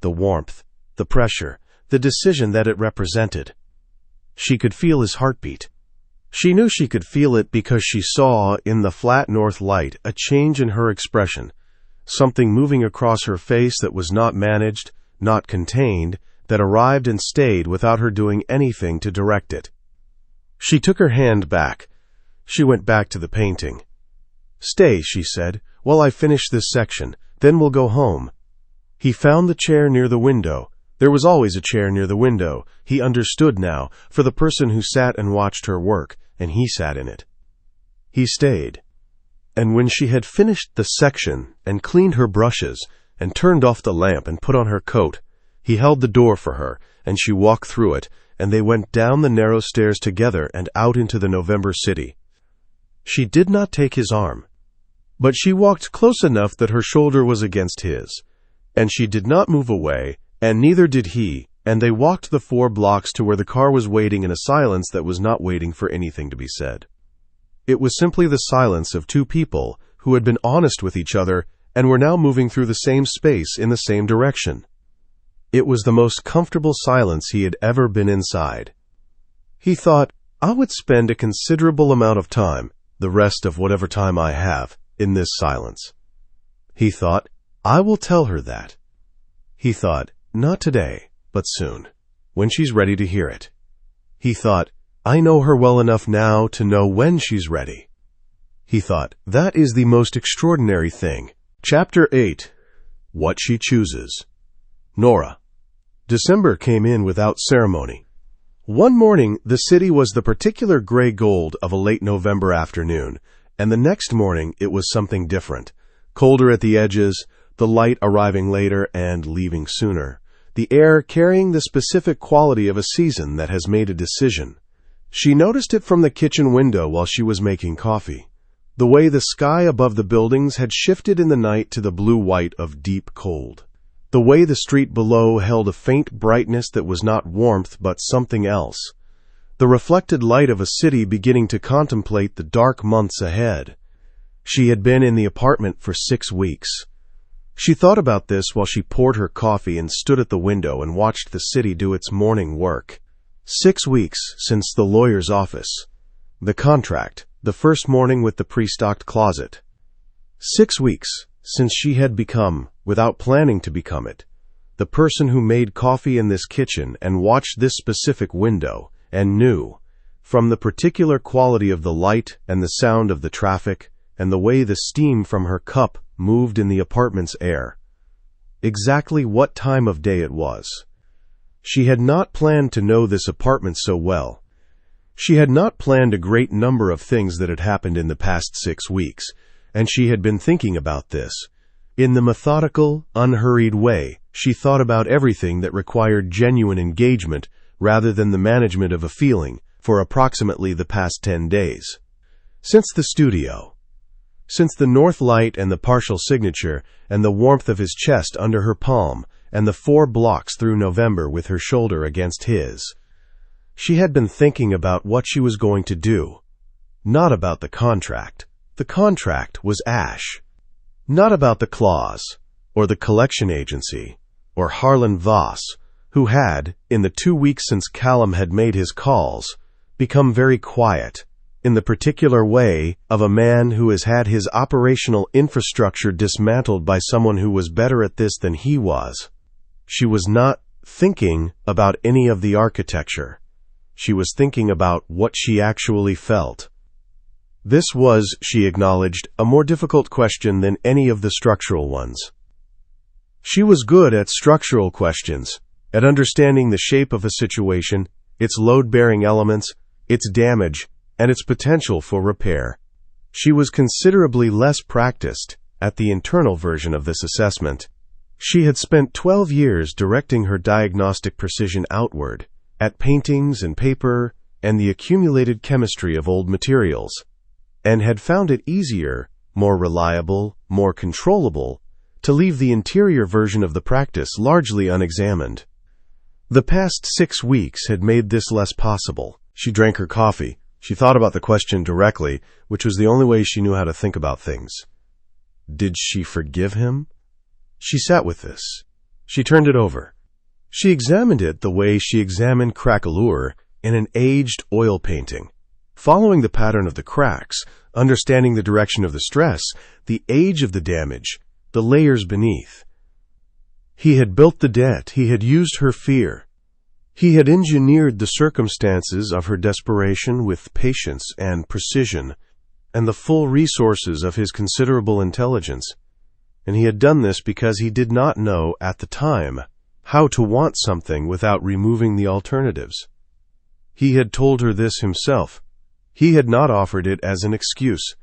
The warmth, the pressure, the decision that it represented. She could feel his heartbeat. She knew she could feel it because she saw, in the flat north light, a change in her expression, something moving across her face that was not managed, not contained, that arrived and stayed without her doing anything to direct it. She took her hand back. She went back to the painting. "Stay," she said, "while I finish this section, then we'll go home." He found the chair near the window. There was always a chair near the window, he understood now, for the person who sat and watched her work, and he sat in it. He stayed. And when she had finished the section and cleaned her brushes and turned off the lamp and put on her coat, he held the door for her, and she walked through it, and they went down the narrow stairs together and out into the November city. She did not take his arm, but she walked close enough that her shoulder was against his, and she did not move away, and neither did he, and they walked the 4 blocks to where the car was waiting in a silence that was not waiting for anything to be said. It was simply the silence of 2 people who had been honest with each other and were now moving through the same space in the same direction. It was the most comfortable silence he had ever been inside. He thought, "I would spend a considerable amount of time, the rest of whatever time I have, in this silence." He thought, "I will tell her that." He thought, "Not today, but soon, when she's ready to hear it." He thought, "I know her well enough now to know when she's ready." He thought, "That is the most extraordinary thing." Chapter 8. What She Chooses. Nora. December came in without ceremony. One morning, the city was the particular gray gold of a late November afternoon, and the next morning it was something different. Colder at the edges, the light arriving later and leaving sooner. The air carrying the specific quality of a season that has made a decision. She noticed it from the kitchen window while she was making coffee. The way the sky above the buildings had shifted in the night to the blue-white of deep cold. The way the street below held a faint brightness that was not warmth but something else. The reflected light of a city beginning to contemplate the dark months ahead. She had been in the apartment for 6 weeks. She thought about this while she poured her coffee and stood at the window and watched the city do its morning work. 6 weeks since the lawyer's office. The contract, the first morning with the pre-stocked closet. 6 weeks since she had become, without planning to become it, the person who made coffee in this kitchen and watched this specific window, and knew, from the particular quality of the light and the sound of the traffic, and the way the steam from her cup moved in the apartment's air, exactly what time of day it was. She had not planned to know this apartment so well. She had not planned a great number of things that had happened in the past 6 weeks, and she had been thinking about this. In the methodical, unhurried way, she thought about everything that required genuine engagement rather than the management of a feeling for approximately the past 10 days. Since the studio. Since the north light and the partial signature and the warmth of his chest under her palm and the 4 blocks through November with her shoulder against his. She had been thinking about what she was going to do. Not about the contract. The contract was ash. Not about the clause, or the collection agency, or Harlan Voss, who had, in the 2 weeks since Callum had made his calls, become very quiet, in the particular way of a man who has had his operational infrastructure dismantled by someone who was better at this than he was. She was not thinking about any of the architecture. She was thinking about what she actually felt. This was, she acknowledged, a more difficult question than any of the structural ones. She was good at structural questions, at understanding the shape of a situation, its load-bearing elements, its damage, and its potential for repair. She was considerably less practiced at the internal version of this assessment. She had spent 12 years directing her diagnostic precision outward, at paintings and paper and the accumulated chemistry of old materials, and had found it easier, more reliable, more controllable, to leave the interior version of the practice largely unexamined. The past 6 weeks had made this less possible. She drank her coffee. She thought about the question directly, which was the only way she knew how to think about things. Did she forgive him? She sat with this. She turned it over. She examined it the way she examined craquelure in an aged oil painting, following the pattern of the cracks, understanding the direction of the stress, the age of the damage, the layers beneath. He had built the debt. He had used her fear. He had engineered the circumstances of her desperation with patience and precision and the full resources of his considerable intelligence. And he had done this because he did not know at the time how to want something without removing the alternatives. He had told her this himself. He had not offered it as an excuse.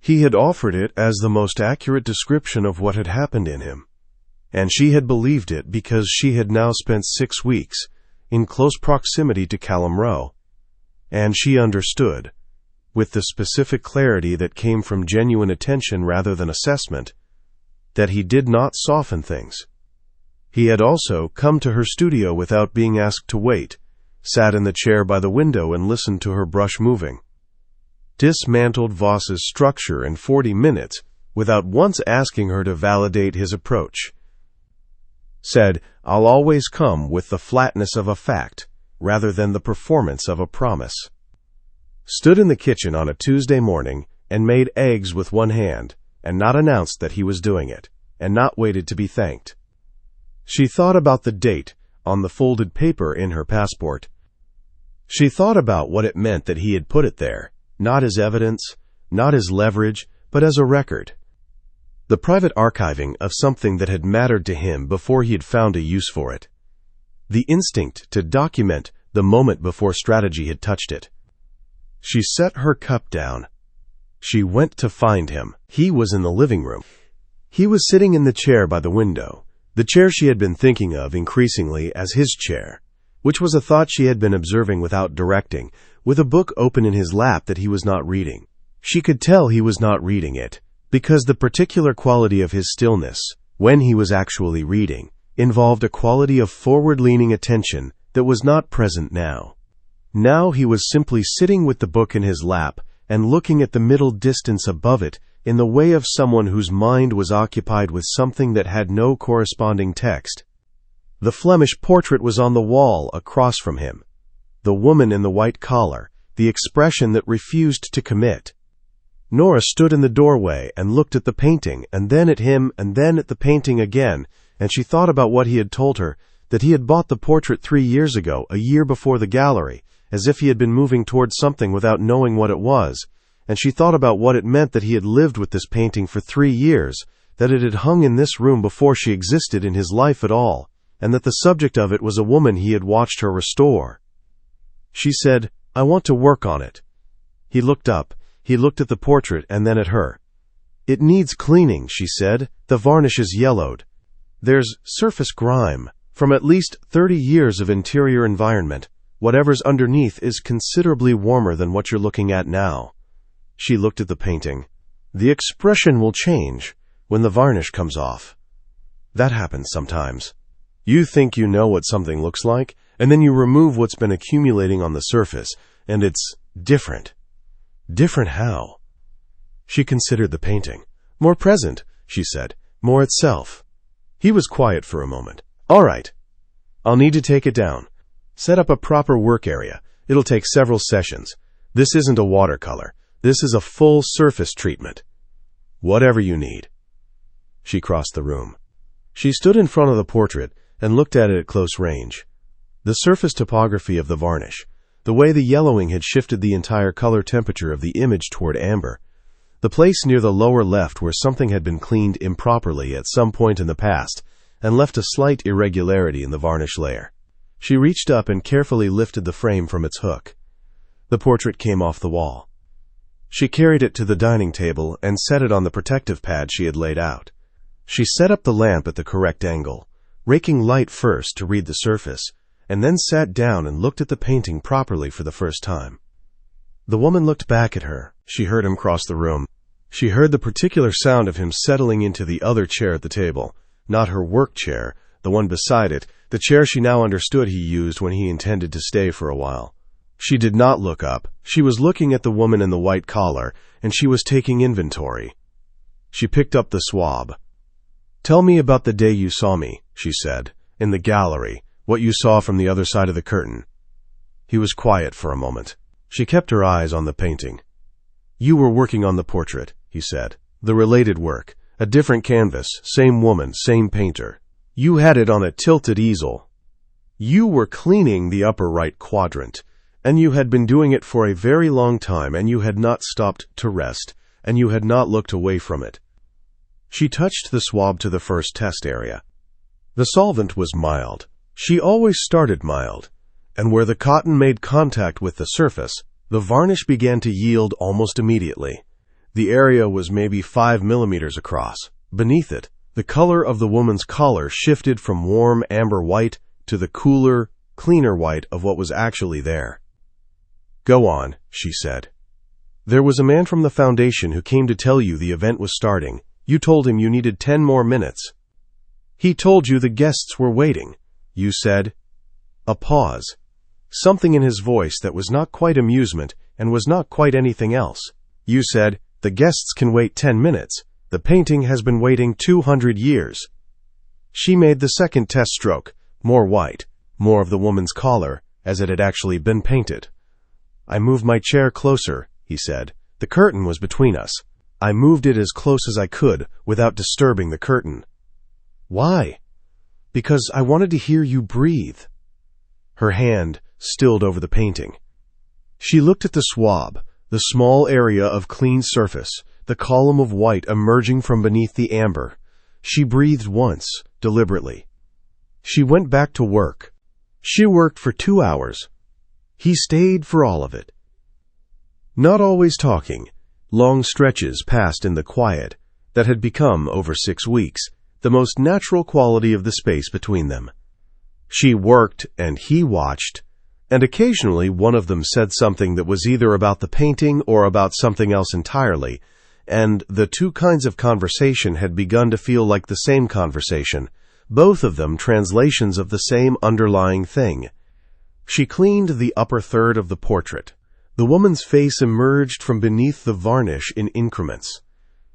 He had offered it as the most accurate description of what had happened in him. And she had believed it because she had now spent 6 weeks in close proximity to Callum Rowe. And she understood, with the specific clarity that came from genuine attention rather than assessment, that he did not soften things. He had also come to her studio without being asked to wait, sat in the chair by the window and listened to her brush moving. Dismantled Voss's structure in 40 minutes without once asking her to validate his approach. Said, "I'll always come with the flatness of a fact, rather than the performance of a promise." Stood in the kitchen on a Tuesday morning and made eggs with one hand, and not announced that he was doing it, and not waited to be thanked. She thought about the date on the folded paper in her passport. She thought about what it meant that he had put it there, not as evidence, not as leverage, but as a record. The private archiving of something that had mattered to him before he had found a use for it. The instinct to document the moment before strategy had touched it. She set her cup down. She went to find him. He was in the living room. He was sitting in the chair by the window, the chair she had been thinking of increasingly as his chair, which was a thought she had been observing without directing, with a book open in his lap that he was not reading. She could tell he was not reading it, because the particular quality of his stillness, when he was actually reading, involved a quality of forward-leaning attention that was not present now. Now he was simply sitting with the book in his lap and looking at the middle distance above it in the way of someone whose mind was occupied with something that had no corresponding text. The Flemish portrait was on the wall across from him. The woman in the white collar, the expression that refused to commit. Nora stood in the doorway and looked at the painting, and then at him, and then at the painting again, and she thought about what he had told her, that he had bought the portrait 3 years ago, a year before the gallery, as if he had been moving towards something without knowing what it was, and she thought about what it meant that he had lived with this painting for 3 years, that it had hung in this room before she existed in his life at all, and that the subject of it was a woman he had watched her restore. She said, "I want to work on it." He looked up. He looked at the portrait and then at her. "It needs cleaning," she said. "The varnish is yellowed. There's surface grime from at least 30 years of interior environment. Whatever's underneath is considerably warmer than what you're looking at now." She looked at the painting. "The expression will change when the varnish comes off. That happens sometimes. You think you know what something looks like, and then you remove what's been accumulating on the surface, and it's different. Different how?" She considered the painting. "More present," she said. "More itself." He was quiet for a moment. "All right. I'll need to take it down. Set up a proper work area. It'll take several sessions. This isn't a watercolor. This is a full surface treatment. Whatever you need." She crossed the room. She stood in front of the portrait and looked at it at close range. The surface topography of the varnish, the way the yellowing had shifted the entire color temperature of the image toward amber, the place near the lower left where something had been cleaned improperly at some point in the past and left a slight irregularity in the varnish layer. She reached up and carefully lifted the frame from its hook. The portrait came off the wall. She carried it to the dining table and set it on the protective pad she had laid out. She set up the lamp at the correct angle, raking light first to read the surface, and then sat down and looked at the painting properly for the first time. The woman looked back at her. She heard him cross the room. She heard the particular sound of him settling into the other chair at the table, not her work chair, the one beside it, the chair she now understood he used when he intended to stay for a while. She did not look up. She was looking at the woman in the white collar, and she was taking inventory. She picked up the swab. "Tell me about the day you saw me," she said, "in the gallery, what you saw from the other side of the curtain." He was quiet for a moment. She kept her eyes on the painting. "You were working on the portrait," he said. "The related work. A different canvas, same woman, same painter. You had it on a tilted easel. You were cleaning the upper right quadrant, and you had been doing it for a very long time, and you had not stopped to rest, and you had not looked away from it." She touched the swab to the first test area. The solvent was mild. She always started mild, and where the cotton made contact with the surface, the varnish began to yield almost immediately. The area was maybe 5 millimeters across. Beneath it, the color of the woman's collar shifted from warm amber white to the cooler, cleaner white of what was actually there. "Go on," she said. "There was a man from the foundation who came to tell you the event was starting. You told him you needed 10 more minutes. He told you the guests were waiting. You said—" A pause. Something in his voice that was not quite amusement and was not quite anything else. "You said, 'The guests can wait 10 minutes. The painting has been waiting 200 years. She made the second test stroke, more white, more of the woman's collar, as it had actually been painted. "I moved my chair closer," he said. "The curtain was between us. I moved it as close as I could without disturbing the curtain." "Why?" "Because I wanted to hear you breathe." Her hand stilled over the painting. She looked at the swab, the small area of clean surface, the column of white emerging from beneath the amber. She breathed once, deliberately. She went back to work. She worked for 2 hours. He stayed for all of it. Not always talking, long stretches passed in the quiet that had become, over 6 weeks, the most natural quality of the space between them. She worked and he watched, and occasionally one of them said something that was either about the painting or about something else entirely, and the two kinds of conversation had begun to feel like the same conversation, both of them translations of the same underlying thing. She cleaned the upper third of the portrait. The woman's face emerged from beneath the varnish in increments.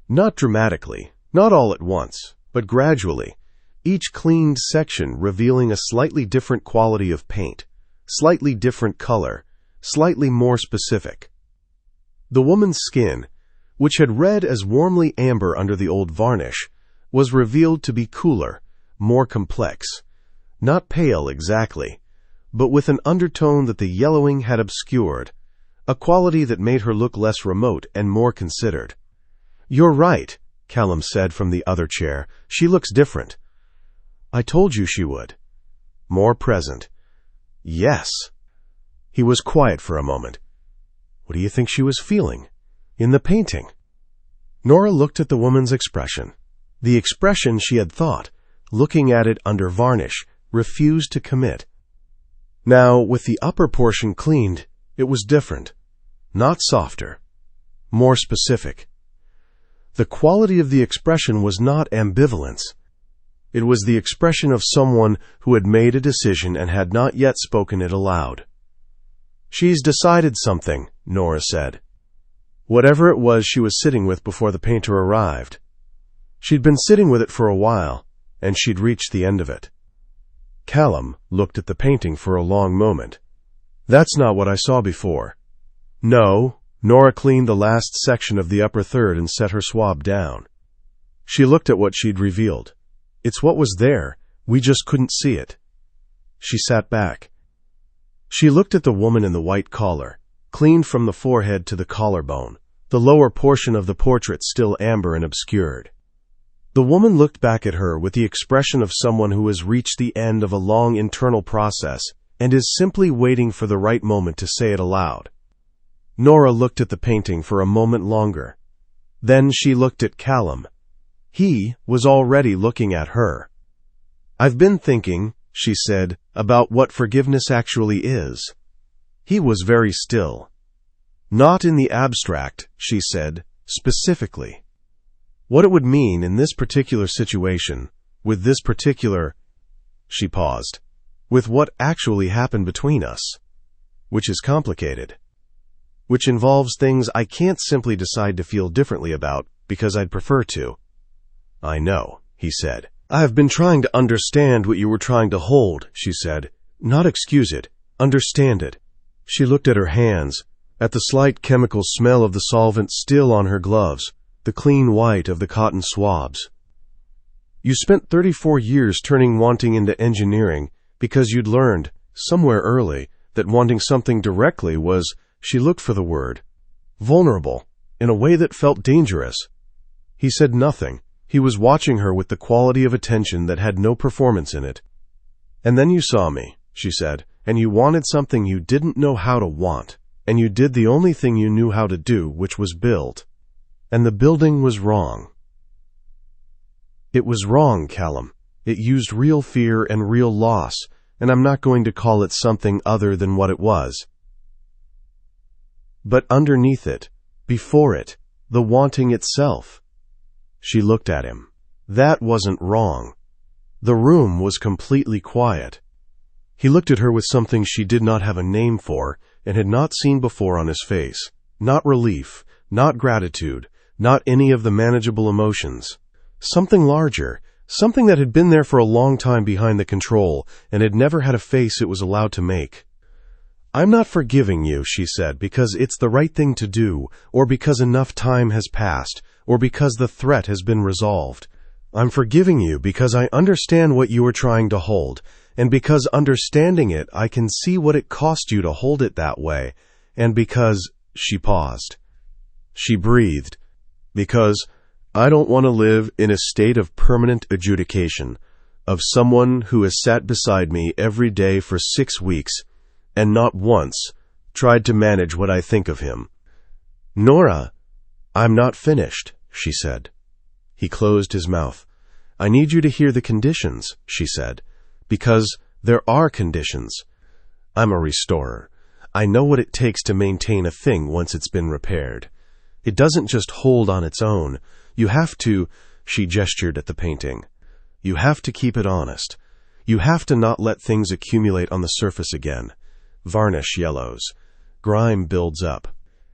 Not dramatically, not all at once, but gradually, each cleaned section revealing a slightly different quality of paint, slightly different color, slightly more specific. The woman's skin, which had read as warmly amber under the old varnish, was revealed to be cooler, more complex, not pale exactly, but with an undertone that the yellowing had obscured, a quality that made her look less remote and more considered. "You're right," Callum said from the other chair. "She looks different." "I told you she would." More present. "Yes." He was quiet for a moment. "What do you think she was feeling? In the painting?" Nora looked at the woman's expression. The expression she had thought, looking at it under varnish, refused to commit. Now, with the upper portion cleaned, it was different. Not softer. More specific. The quality of the expression was not ambivalence. It was the expression of someone who had made a decision and had not yet spoken it aloud. "She's decided something," Nora said. Whatever it was she was sitting with before the painter arrived. She'd been sitting with it for a while, and she'd reached the end of it. Callum looked at the painting for a long moment. "That's not what I saw before." "No." Nora cleaned the last section of the upper third and set her swab down. She looked at what she'd revealed. "It's what was there. We just couldn't see it." She sat back. She looked at the woman in the white collar, cleaned from the forehead to the collarbone, the lower portion of the portrait still amber and obscured. The woman looked back at her with the expression of someone who has reached the end of a long internal process and is simply waiting for the right moment to say it aloud. Nora looked at the painting for a moment longer. Then she looked at Callum. He was already looking at her. "I've been thinking," she said, "about what forgiveness actually is." He was very still. "Not in the abstract," she said, "specifically. What it would mean in this particular situation, with this particular—" She paused. "With what actually happened between us." which is complicated, which involves things I can't simply decide to feel differently about because I'd prefer to. I know, he said. I have been trying to understand what you were trying to hold, she said. Not excuse it, understand it. She looked at her hands, at the slight chemical smell of the solvent still on her gloves, the clean white of the cotton swabs. You spent 34 years turning wanting into engineering because you'd learned, somewhere early, that wanting something directly was, she looked for the word, vulnerable, in a way that felt dangerous. He said nothing. He was watching her with the quality of attention that had no performance in it. And then you saw me, she said, and you wanted something you didn't know how to want, and you did the only thing you knew how to do, which was build. And the building was wrong. It was wrong, Callum. It used real fear and real loss, and I'm not going to call it something other than what it was. But underneath it, before it, the wanting itself. She looked at him. That wasn't wrong. The room was completely quiet. He looked at her with something she did not have a name for and had not seen before on his face. Not relief, not gratitude, not any of the manageable emotions. Something larger, something that had been there for a long time behind the control and had never had a face it was allowed to make. I'm not forgiving you, she said, because it's the right thing to do, or because enough time has passed, or because the threat has been resolved. I'm forgiving you because I understand what you were trying to hold, and because understanding it, I can see what it cost you to hold it that way, and because, she paused. She breathed, because I don't want to live in a state of permanent adjudication of someone who has sat beside me every day for 6 weeks and not once tried to manage what I think of him. Nora, I'm not finished, she said. He closed his mouth. I need you to hear the conditions, she said, because there are conditions. I'm a restorer. I know what it takes to maintain a thing once it's been repaired. It doesn't just hold on its own. You have to, she gestured at the painting. You have to keep it honest. You have to not let things accumulate on the surface again. Varnish yellows. Grime builds up.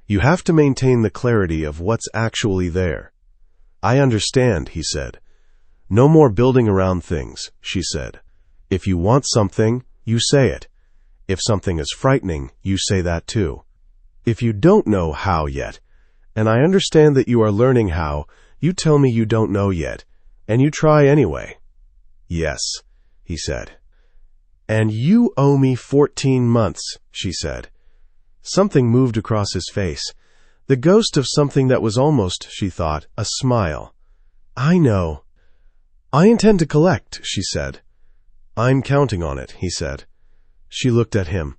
You have to maintain the clarity of what's actually there. I understand, he said. No more building around things, she said. If you want something, you say it. If something is frightening, you say that too. If you don't know how yet, and I understand that you are learning how, you tell me you don't know yet, and you try anyway. Yes, he said. And you owe me 14 months, she said. Something moved across his face. The ghost of something that was almost, she thought, a smile. I know. I intend to collect, she said. I'm counting on it, he said. She looked at him.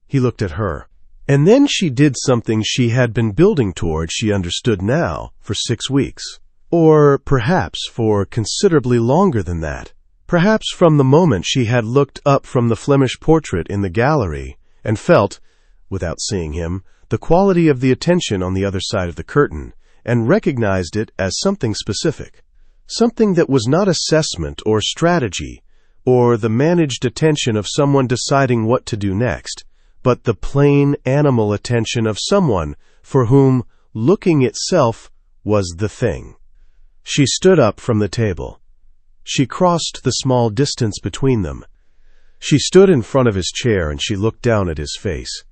He looked at her. And then she did something she had been building toward, she understood now, for 6 weeks. Or perhaps for considerably longer than that. Perhaps from the moment she had looked up from the Flemish portrait in the gallery and felt, without seeing him, the quality of the attention on the other side of the curtain, and recognized it as something specific. Something that was not assessment or strategy, or the managed attention of someone deciding what to do next, but the plain animal attention of someone for whom looking itself was the thing. She stood up from the table. She crossed the small distance between them. She stood in front of his chair and she looked down at his face.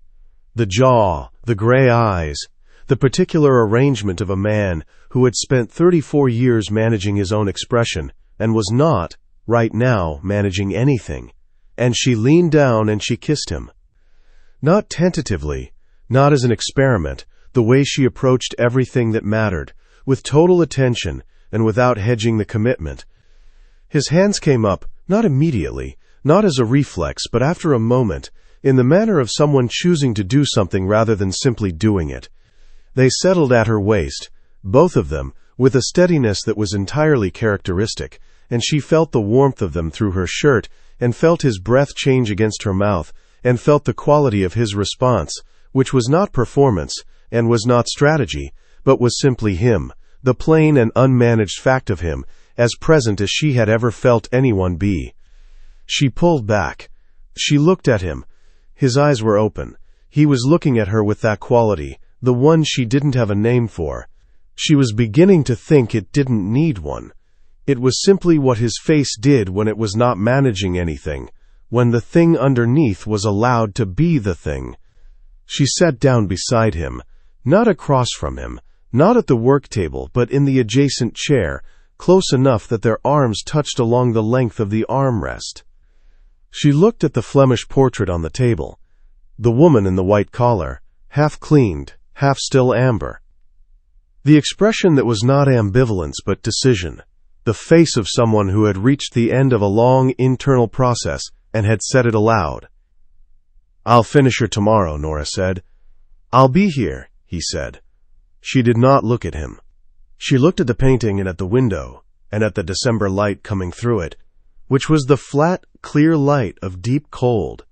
The jaw, the gray eyes, the particular arrangement of a man who had spent 34 years managing his own expression and was not, right now, managing anything. And she leaned down and she kissed him. Not tentatively, not as an experiment, the way she approached everything that mattered, with total attention and without hedging the commitment. His hands came up, not immediately, not as a reflex, but after a moment, in the manner of someone choosing to do something rather than simply doing it. They settled at her waist, both of them, with a steadiness that was entirely characteristic, and she felt the warmth of them through her shirt, and felt his breath change against her mouth, and felt the quality of his response, which was not performance, and was not strategy, but was simply him, the plain and unmanaged fact of him, as present as she had ever felt anyone be. She pulled back. She looked at him. His eyes were open. He was looking at her with that quality, the one she didn't have a name for. She was beginning to think it didn't need one. It was simply what his face did when it was not managing anything, when the thing underneath was allowed to be the thing. She sat down beside him, not across from him, not at the work table, but in the adjacent chair, close enough that their arms touched along the length of the armrest. She looked at the Flemish portrait on the table, the woman in the white collar, half cleaned, half still amber. The expression that was not ambivalence but decision, the face of someone who had reached the end of a long internal process and had said it aloud. "I'll finish her tomorrow," Nora said. "I'll be here," he said. She did not look at him. She looked at the painting and at the window, and at the December light coming through it, which was the flat, clear light of deep cold,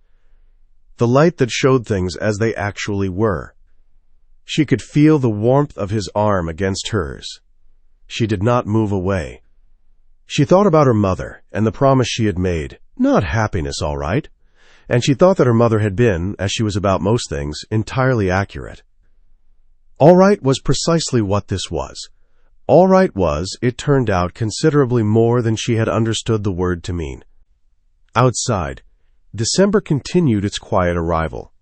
the light that showed things as they actually were. She could feel the warmth of his arm against hers. She did not move away. She thought about her mother and the promise she had made, not happiness, all right, and she thought that her mother had been, as she was about most things, entirely accurate. All right was precisely what this was. All right was, it turned out, considerably more than she had understood the word to mean. Outside, December continued its quiet arrival.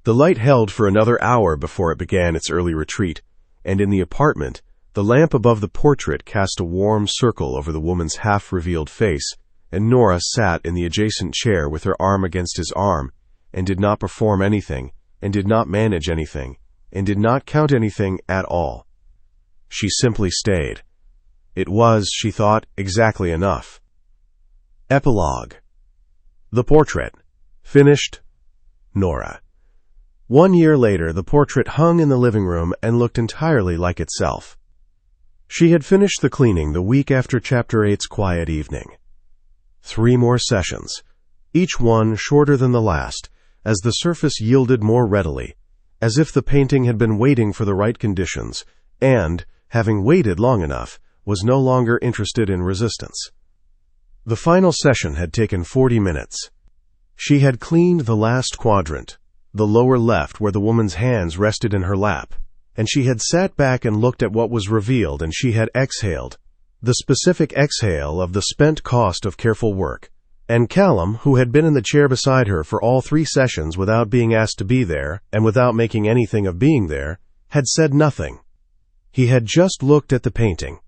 The light held for another hour before it began its early retreat, and in the apartment, the lamp above the portrait cast a warm circle over the woman's half-revealed face, and Nora sat in the adjacent chair with her arm against his arm, and did not perform anything, and did not manage anything, and did not count anything at all. She simply stayed. It was, she thought, exactly enough. Epilogue. The portrait. Finished. Nora. 1 year later, the portrait hung in the living room and looked entirely like itself. She had finished the cleaning the week after Chapter 8's quiet evening. 3 more sessions, each one shorter than the last, as the surface yielded more readily, as if the painting had been waiting for the right conditions, and, having waited long enough, was no longer interested in resistance. The final session had taken 40 minutes. She had cleaned the last quadrant, the lower left where the woman's hands rested in her lap, and she had sat back and looked at what was revealed, and she had exhaled, the specific exhale of the spent cost of careful work. And Callum, who had been in the chair beside her for all 3 sessions without being asked to be there, and without making anything of being there, had said nothing. He had just looked at the painting.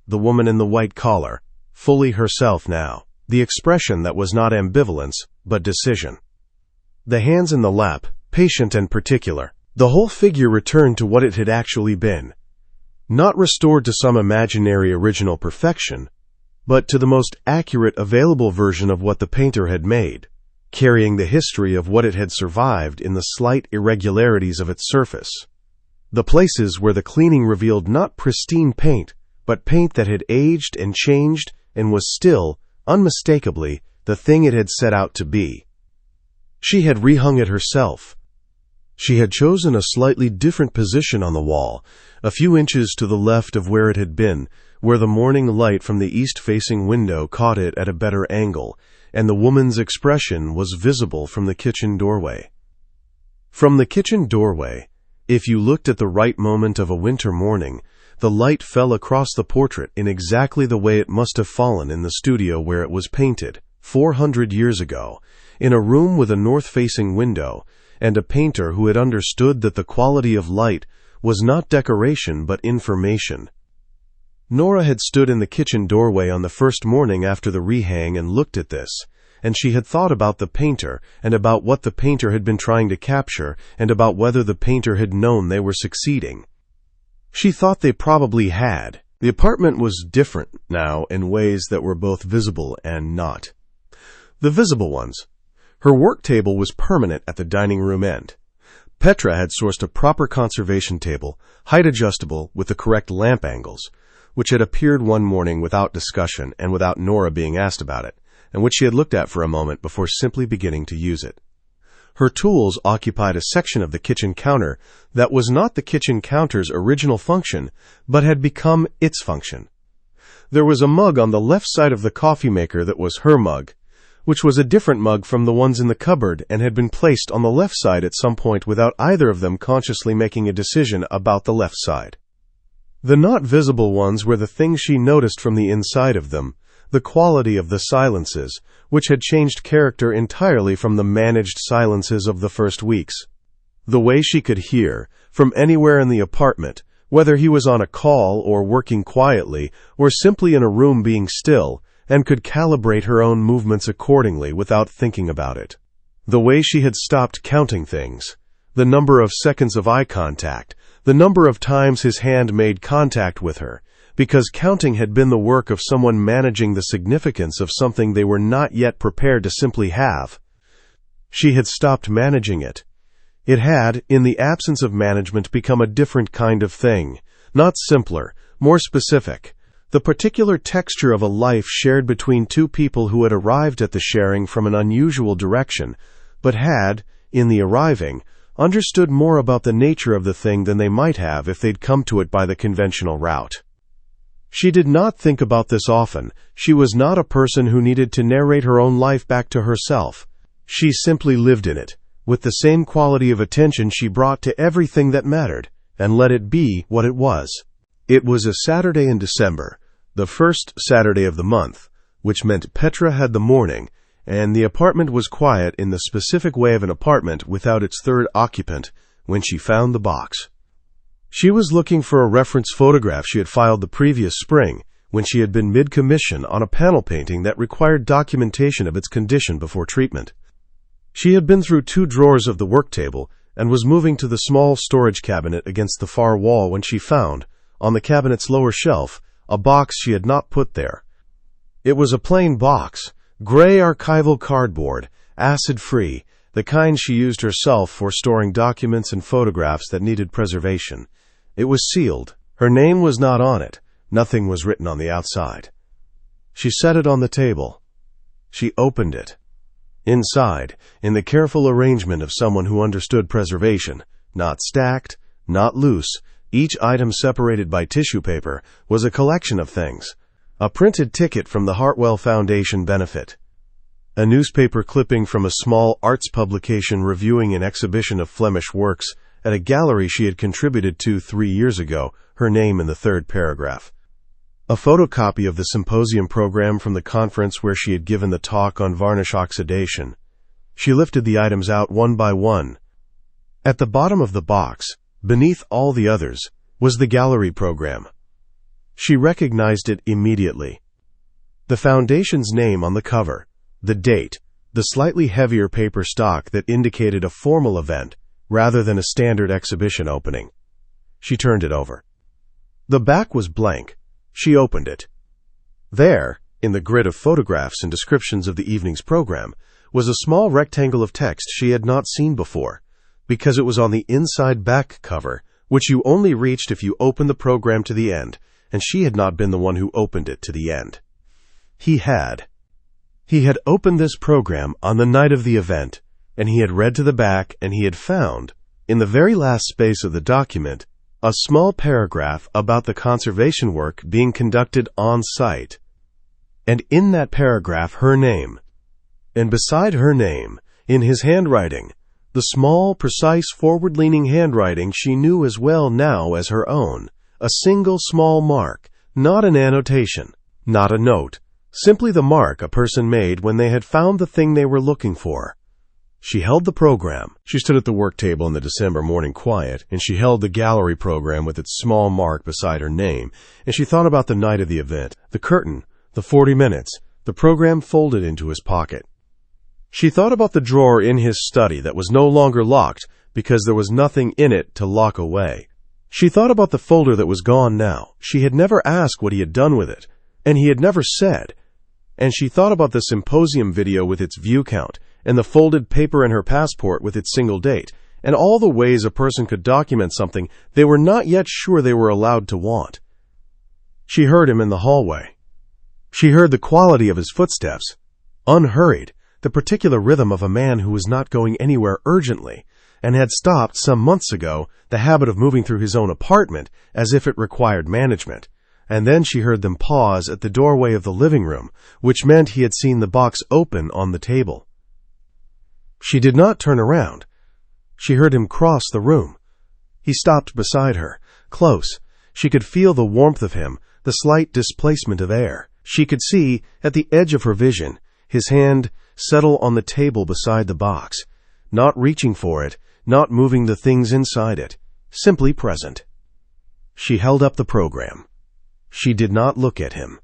The woman in the white collar, fully herself now, the expression that was not ambivalence, but decision. The hands in the lap, patient and particular, the whole figure returned to what it had actually been. Not restored to some imaginary original perfection, but to the most accurate available version of what the painter had made, carrying the history of what it had survived in the slight irregularities of its surface. The places where the cleaning revealed not pristine paint, but paint that had aged and changed and was still, unmistakably, the thing it had set out to be. She had rehung it herself. She had chosen a slightly different position on the wall, a few inches to the left of where it had been, where the morning light from the east-facing window caught it at a better angle, and the woman's expression was visible from the kitchen doorway. From the kitchen doorway, if you looked at the right moment of a winter morning, the light fell across the portrait in exactly the way it must have fallen in the studio where it was painted, 400 years ago, in a room with a north-facing window, and a painter who had understood that the quality of light was not decoration but information. Nora had stood in the kitchen doorway on the first morning after the rehang and looked at this, and she had thought about the painter, and about what the painter had been trying to capture, and about whether the painter had known they were succeeding. She thought they probably had. The apartment was different now in ways that were both visible and not. The visible ones. Her work table was permanent at the dining room end. Petra had sourced a proper conservation table, height adjustable with the correct lamp angles, which had appeared one morning without discussion and without Nora being asked about it, and which she had looked at for a moment before simply beginning to use it. Her tools occupied a section of the kitchen counter that was not the kitchen counter's original function, but had become its function. There was a mug on the left side of the coffee maker that was her mug, which was a different mug from the ones in the cupboard and had been placed on the left side at some point without either of them consciously making a decision about the left side. The not visible ones were the things she noticed from the inside of them, the quality of the silences, which had changed character entirely from the managed silences of the first weeks. The way she could hear, from anywhere in the apartment, whether he was on a call or working quietly or simply in a room being still, and could calibrate her own movements accordingly without thinking about it. The way she had stopped counting things, the number of seconds of eye contact, the number of times his hand made contact with her, because counting had been the work of someone managing the significance of something they were not yet prepared to simply have. She had stopped managing it. It had, in the absence of management, become a different kind of thing, not simpler, more specific. The particular texture of a life shared between two people who had arrived at the sharing from an unusual direction, but had, in the arriving, understood more about the nature of the thing than they might have if they'd come to it by the conventional route. She did not think about this often. She was not a person who needed to narrate her own life back to herself. She simply lived in it, with the same quality of attention she brought to everything that mattered, and let it be what it was. It was a Saturday in December, the first Saturday of the month, which meant Petra had the morning, and the apartment was quiet in the specific way of an apartment without its third occupant when she found the box. She was looking for a reference photograph she had filed the previous spring when she had been mid-commission on a panel painting that required documentation of its condition before treatment. She had been through 2 drawers of the work table and was moving to the small storage cabinet against the far wall when she found, on the cabinet's lower shelf, a box she had not put there. It was a plain box, gray archival cardboard, acid-free, the kind she used herself for storing documents and photographs that needed preservation. It was sealed. Her name was not on it. Nothing was written on the outside. She set it on the table. She opened it. Inside, in the careful arrangement of someone who understood preservation, not stacked, not loose, each item separated by tissue paper, was a collection of things. A printed ticket from the Hartwell Foundation benefit. A newspaper clipping from a small arts publication reviewing an exhibition of Flemish works at a gallery she had contributed to 3 years ago, her name in the 3rd paragraph. A photocopy of the symposium program from the conference where she had given the talk on varnish oxidation. She lifted the items out one by one. At the bottom of the box, beneath all the others, was the gallery program. She recognized it immediately. The foundation's name on the cover, the date, the slightly heavier paper stock that indicated a formal event rather than a standard exhibition opening. She turned it over. The back was blank. She opened it. There, in the grid of photographs and descriptions of the evening's program, was a small rectangle of text she had not seen before, because it was on the inside back cover, which you only reached if you opened the program to the end, and she had not been the one who opened it to the end. He had. He had opened this program on the night of the event, and he had read to the back, and he had found, in the very last space of the document, a small paragraph about the conservation work being conducted on site. And in that paragraph, her name. And beside her name, in his handwriting, the small, precise, forward-leaning handwriting she knew as well now as her own, a single small mark, not an annotation, not a note, simply the mark a person made when they had found the thing they were looking for. She held the program. She stood at the work table in the December morning quiet, and she held the gallery program with its small mark beside her name, and she thought about the night of the event, the curtain, the 40 minutes, the program folded into his pocket. She thought about the drawer in his study that was no longer locked because there was nothing in it to lock away. She thought about the folder that was gone now. She had never asked what he had done with it, and he had never said. And she thought about the symposium video with its view count, and the folded paper in her passport with its single date, and all the ways a person could document something they were not yet sure they were allowed to want. She heard him in the hallway. She heard the quality of his footsteps, unhurried, the particular rhythm of a man who was not going anywhere urgently, and had stopped some months ago the habit of moving through his own apartment as if it required management, and then she heard them pause at the doorway of the living room, which meant he had seen the box open on the table. She did not turn around. She heard him cross the room. He stopped beside her, close. She could feel the warmth of him, the slight displacement of air. She could see, at the edge of her vision, his hand settle on the table beside the box, not reaching for it, not moving the things inside it, simply present. She held up the program. She did not look at him.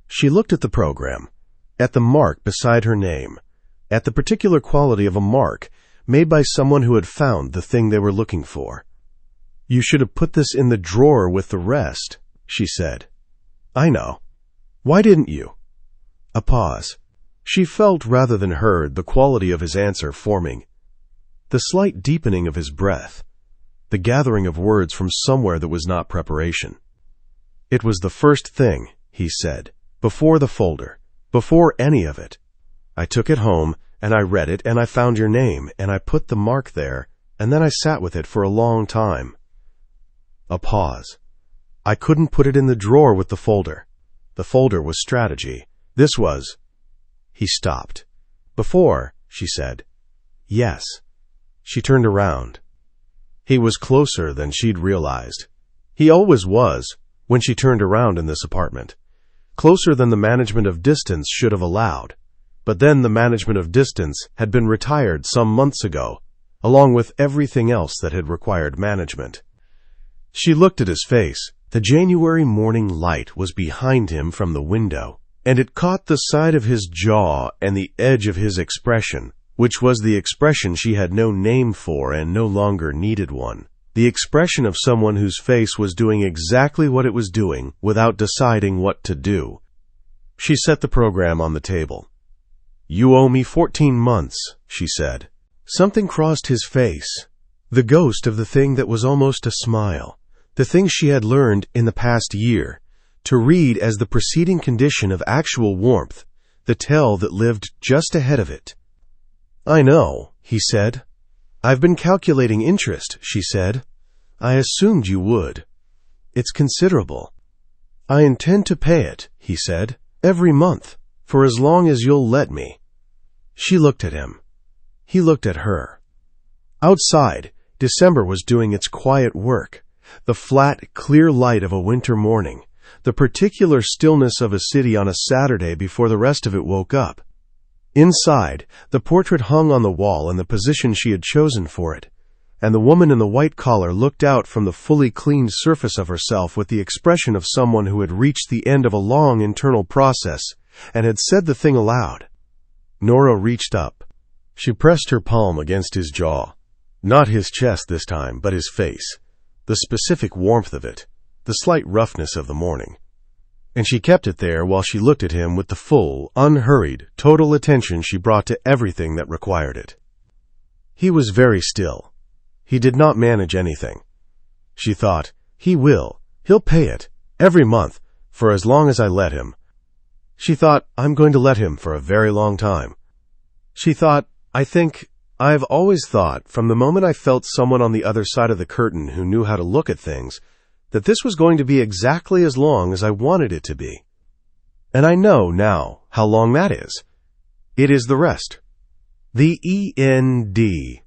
She looked at the program, at the mark beside her name, at the particular quality of a mark made by someone who had found the thing they were looking for. "You should have put this in the drawer with the rest," she said. "I know. Why didn't you?" A pause. She felt rather than heard the quality of his answer forming. The slight deepening of his breath. The gathering of words from somewhere that was not preparation. "It was the first thing," he said, "before the folder, before any of it. I took it home, and I read it, and I found your name, and I put the mark there, and then I sat with it for a long time." A pause. "I couldn't put it in the drawer with the folder. The folder was strategy. This was—" He stopped. "Before," she said. "Yes." She turned around. He was closer than she'd realized. He always was, when she turned around in this apartment. Closer than the management of distance should have allowed. But then the management of distance had been retired some months ago, along with everything else that had required management. She looked at his face. The January morning light was behind him from the window, and it caught the side of his jaw and the edge of his expression, which was the expression she had no name for and no longer needed one. The expression of someone whose face was doing exactly what it was doing without deciding what to do. She set the program on the table. "You owe me 14 months, she said. Something crossed his face, the ghost of the thing that was almost a smile, the thing she had learned in the past year, to read as the preceding condition of actual warmth, the tell that lived just ahead of it. "I know," he said. "I've been calculating interest," she said. "I assumed you would. It's considerable." "I intend to pay it," he said, "every month, for as long as you'll let me." She looked at him. He looked at her. Outside, December was doing its quiet work, the flat, clear light of a winter morning, the particular stillness of a city on a Saturday before the rest of it woke up. Inside, the portrait hung on the wall in the position she had chosen for it, and the woman in the white collar looked out from the fully cleaned surface of herself with the expression of someone who had reached the end of a long internal process and had said the thing aloud. Nora reached up. She pressed her palm against his jaw. Not his chest this time, but his face, the specific warmth of it, the slight roughness of the morning. And she kept it there while she looked at him with the full, unhurried, total attention she brought to everything that required it. He was very still. He did not manage anything. She thought, he'll pay it, every month, for as long as I let him. She thought, I'm going to let him for a very long time. She thought, I've always thought, from the moment I felt someone on the other side of the curtain who knew how to look at things, that this was going to be exactly as long as I wanted it to be. And I know now how long that is. It is the rest. The END.